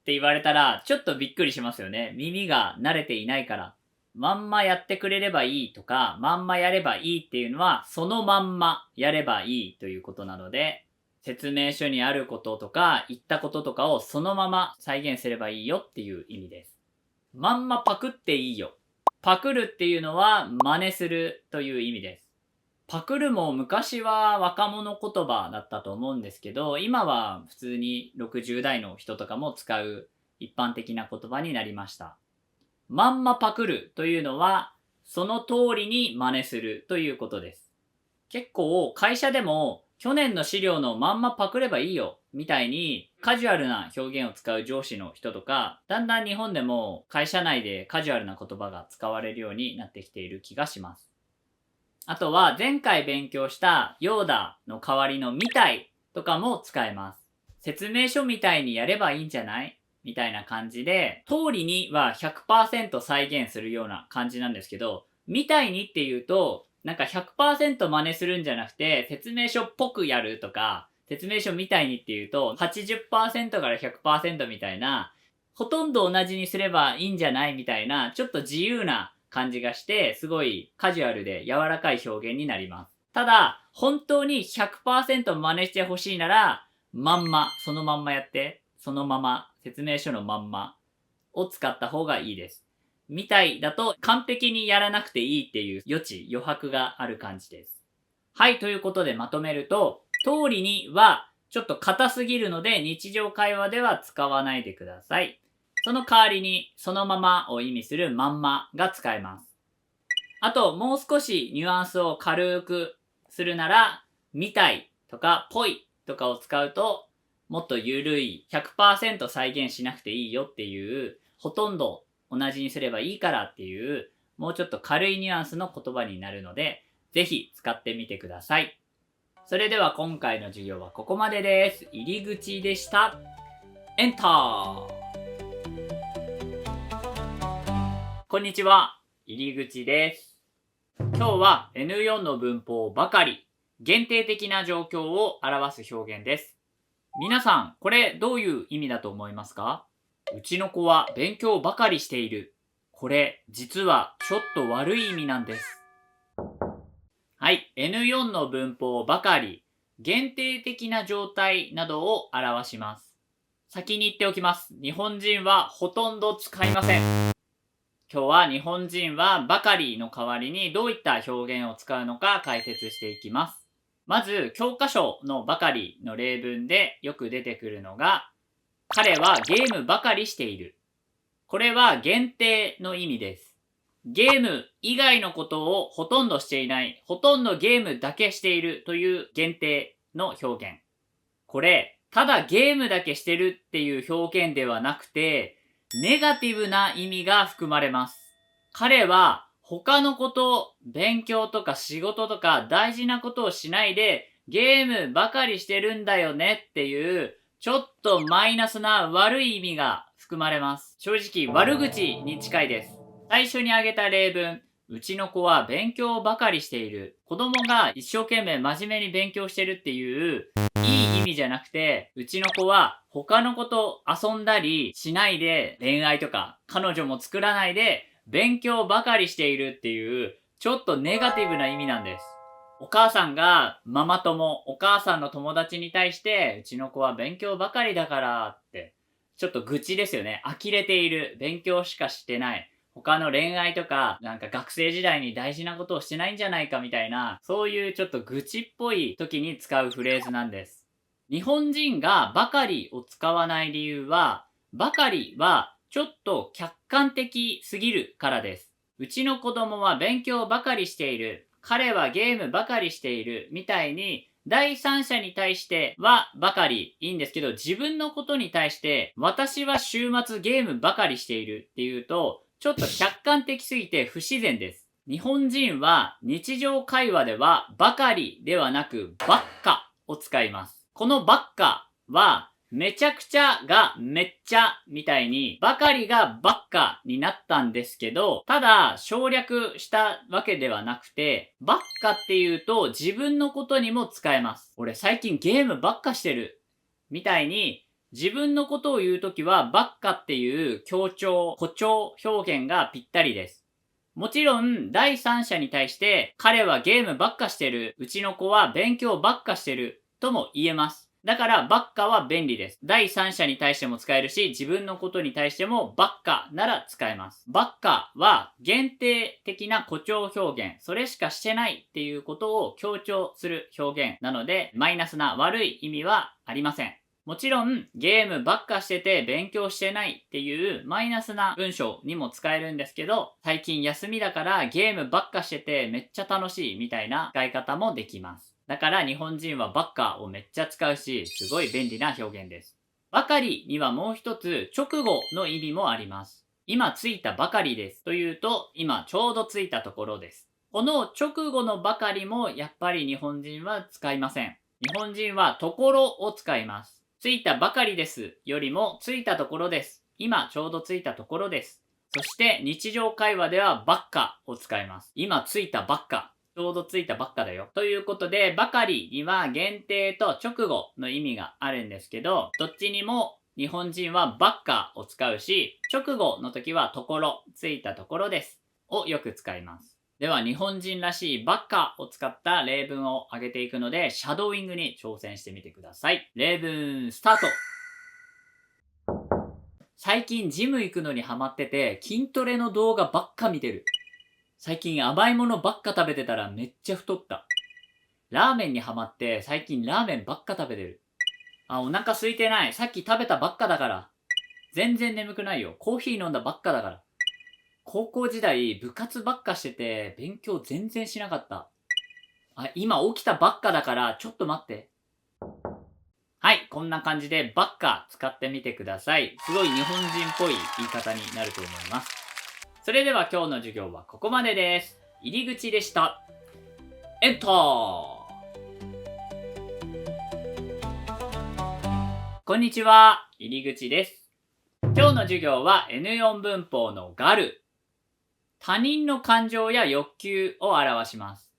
って言われたらちょっとびっくりしますよね。耳が慣れていないから。まんまやってくれればいいとか、まんまやればいいっていうのはそのまんまやればいいということなので、説明書にあることとか言ったこととかをそのまま再現すればいいよっていう意味です。まんまパクっていいよ。パクるっていうのは真似するという意味です。パクるも昔は若者言葉だったと思うんですけど、今は普通に60代の人とかも使う一般的な言葉になりました。まんまパクるというのは、その通りに真似するということです。結構会社でも去年の資料のまんまパクればいいよみたいにカジュアルな表現を使う上司の人とか、だんだん日本でも会社内でカジュアルな言葉が使われるようになってきている気がします。あとは前回勉強したようだの代わりのみたいとかも使えます。説明書みたいにやればいいんじゃないみたいな感じで、通りには 100% 再現するような感じなんですけど、みたいにっていうと、なんか 100% 真似するんじゃなくて、説明書っぽくやるとか、説明書みたいにっていうと、80% から 100% みたいな、ほとんど同じにすればいいんじゃないみたいな、ちょっと自由な感じがして、すごいカジュアルで柔らかい表現になります。ただ、本当に 100% 真似してほしいなら、そのまんまやって、そのまま、説明書のまんまを使った方がいいです。みたいだと完璧にやらなくていいっていう余白がある感じです。はい、ということでまとめると、通りにはちょっと硬すぎるので日常会話では使わないでください。その代わりに、そのままを意味するまんまが使えます。あと、もう少しニュアンスを軽くするなら、みたいとかぽいとかを使うと、もっとゆるい 100% 再現しなくていいよっていう、ほとんど同じにすればいいからっていう、もうちょっと軽いニュアンスの言葉になるので、ぜひ使ってみてください。それでは今回の授業はここまでです。入り口でした。エンター。こんにちは、入り口です。今日は N4 の文法ばかり、限定的な状況を表す表現です。皆さん、これどういう意味だと思いますか？うちの子は勉強ばかりしている。これ、実はちょっと悪い意味なんです。はい、N4 の文法ばかり、限定的な状態などを表します。先に言っておきます。日本人はほとんど使いません。今日は日本人はばかりの代わりにどういった表現を使うのか解説していきます。まず、教科書のばかりの例文でよく出てくるのが、彼はゲームばかりしている。これは限定の意味です。ゲーム以外のことをほとんどしていない、ほとんどゲームだけしているという限定の表現。これ、ただゲームだけしてるっていう表現ではなくて、ネガティブな意味が含まれます。彼は他のこと、勉強とか仕事とか大事なことをしないでゲームばかりしてるんだよねっていうちょっとマイナスな悪い意味が含まれます。正直悪口に近いです。最初に挙げた例文、うちの子は勉強ばかりしている。子供が一生懸命真面目に勉強してるっていういい意味じゃなくて、うちの子は他の子と遊んだりしないで、恋愛とか彼女も作らないで勉強ばかりしているっていうちょっとネガティブな意味なんです。お母さんがママ友、お母さんの友達に対してうちの子は勉強ばかりだからってちょっと愚痴ですよね。呆れている。勉強しかしてない。他の恋愛とか、なんか学生時代に大事なことをしてないんじゃないかみたいな、そういうちょっと愚痴っぽい時に使うフレーズなんです。日本人がばかりを使わない理由は、ばかりはちょっと客観的すぎるからです。うちの子供は勉強ばかりしている。彼はゲームばかりしている。みたいに、第三者に対してはばかりいいんですけど、自分のことに対して私は週末ゲームばかりしているっていうと、ちょっと客観的すぎて不自然です。日本人は日常会話ではばかりではなくばっかを使います。このばっかはめちゃくちゃがめっちゃみたいにばかりがばっかになったんですけど、ただ省略したわけではなくて、ばっかっていうと自分のことにも使えます。俺最近ゲームばっかしてるみたいに自分のことを言うときはばっかっていう強調、誇張表現がぴったりです。もちろん第三者に対して彼はゲームばっかしてる、うちの子は勉強ばっかしてるとも言えます。だからばっかは便利です。第三者に対しても使えるし、自分のことに対してもばっかなら使えます。ばっかは限定的な誇張表現、それしかしてないっていうことを強調する表現なので、マイナスな悪い意味はありません。もちろん、ゲームばっかしてて勉強してないっていうマイナスな文章にも使えるんですけど、最近休みだからゲームばっかしててめっちゃ楽しいみたいな使い方もできます。だから日本人はばっかをめっちゃ使うし、すごい便利な表現です。ばかりにはもう一つ直後の意味もあります。今着いたばかりですというと、今ちょうど着いたところです。この直後のばかりもやっぱり日本人は使いません。日本人はところを使います。着いたばかりですよりも着いたところです。今ちょうど着いたところです。そして日常会話ではばっかを使います。今着いたばっか。ちょうど着いたばっかだよ。ということで、ばかりには限定と直後の意味があるんですけど、どっちにも日本人はばっかを使うし、直後の時はところ、着いたところですをよく使います。では日本人らしいばっかを使った例文を挙げていくので、シャドーイングに挑戦してみてください。例文スタート。最近ジム行くのにハマってて、筋トレの動画ばっか見てる。最近甘いものばっか食べてたらめっちゃ太った。ラーメンにハマって最近ラーメンばっか食べてる。あ、お腹空いてない。さっき食べたばっかだから。全然眠くないよ。コーヒー飲んだばっかだから。高校時代部活ばっかしてて勉強全然しなかった。あ、今起きたばっかだからちょっと待って。はい、こんな感じでばっか使ってみてください。すごい日本人っぽい言い方になると思います。それでは今日の授業はここまでです。入り口でした。エンター。こんにちは、入り口です。今日の授業は N4 文法のガル。他人の感情や欲求を表します。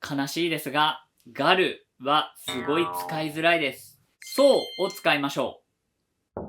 悲しいですが、ガルはすごい使いづらいです。そうを使いましょう。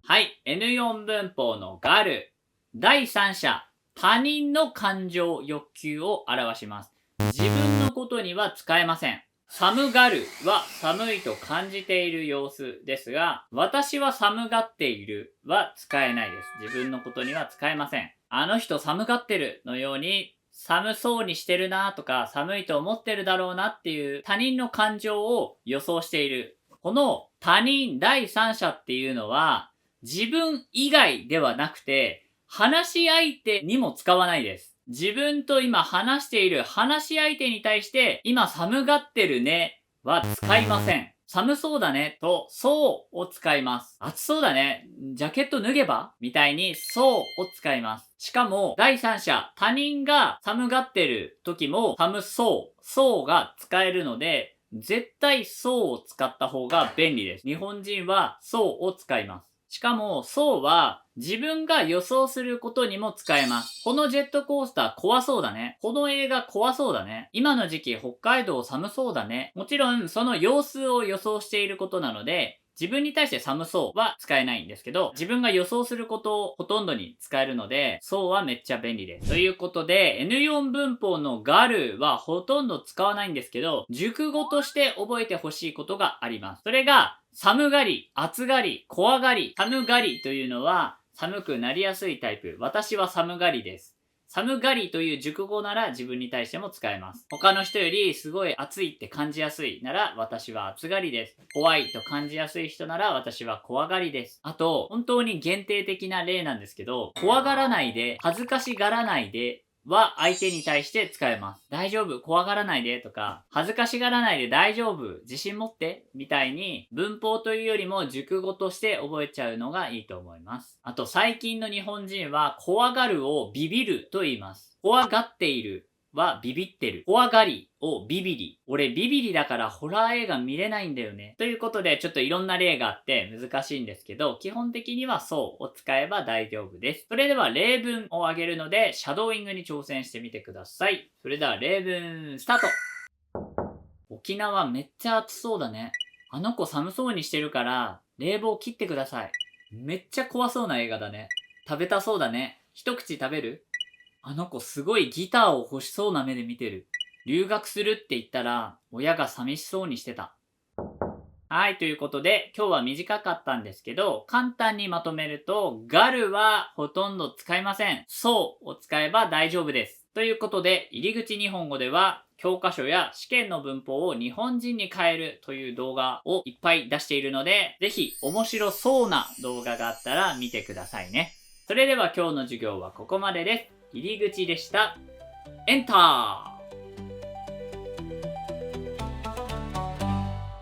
はい、N4 文法のガル。第三者、他人の感情、欲求を表します。自分のことには使えません。寒がるは寒いと感じている様子ですが、私は寒がっているは使えないです。自分のことには使えません。あの人寒がってるのように、寒そうにしてるなとか、寒いと思ってるだろうなっていう他人の感情を予想している。この他人、第三者っていうのは、自分以外ではなくて、話し相手にも使わないです。自分と今話している話し相手に対して、今寒がってるねは使いません。寒そうだねと、そうを使います。暑そうだね。ジャケット脱げばみたいに、そうを使います。しかも、第三者、他人が寒がってる時も、寒そう、そうが使えるので、絶対そうを使った方が便利です。日本人はそうを使います。しかも、そうは自分が予想することにも使えます。このジェットコースター怖そうだね。この映画怖そうだね。今の時期北海道寒そうだね。もちろんその様子を予想していることなので、自分に対して寒そうは使えないんですけど、自分が予想することをほとんどに使えるので、そうはめっちゃ便利です。ということで、N4 文法のガルはほとんど使わないんですけど、熟語として覚えてほしいことがあります。それが、寒がり、暑がり、怖がり、寒がりというのは寒くなりやすいタイプ。私は寒がりです。寒がりという熟語なら自分に対しても使えます。他の人よりすごい暑いって感じやすいなら私は暑がりです。怖いと感じやすい人なら私は怖がりです。あと、本当に限定的な例なんですけど、怖がらないで、恥ずかしがらないで、は相手に対して使えます。大丈夫、怖がらないでとか、恥ずかしがらないで大丈夫、自信持ってみたいに文法というよりも熟語として覚えちゃうのがいいと思います。あと最近の日本人は怖がるをビビると言います。怖がっているはビビってる。怖がりをビビリ。俺ビビリだからホラー映画見れないんだよね。ということでちょっといろんな例があって難しいんですけど、基本的にはそうを使えば大丈夫です。それでは例文を挙げるので、シャドーイングに挑戦してみてください。それでは例文スタート。沖縄めっちゃ暑そうだね。あの子寒そうにしてるから冷房切ってください。めっちゃ怖そうな映画だね。食べたそうだね。一口食べる？あの子すごいギターを欲しそうな目で見てる。留学するって言ったら親が寂しそうにしてた。はい、ということで、今日は短かったんですけど、簡単にまとめると、ガルはほとんど使いません。そうを使えば大丈夫です。ということで、入り口日本語では、教科書や試験の文法を日本人に変えるという動画をいっぱい出しているので、ぜひ面白そうな動画があったら見てくださいね。それでは今日の授業はここまでです。入り口でした。エンター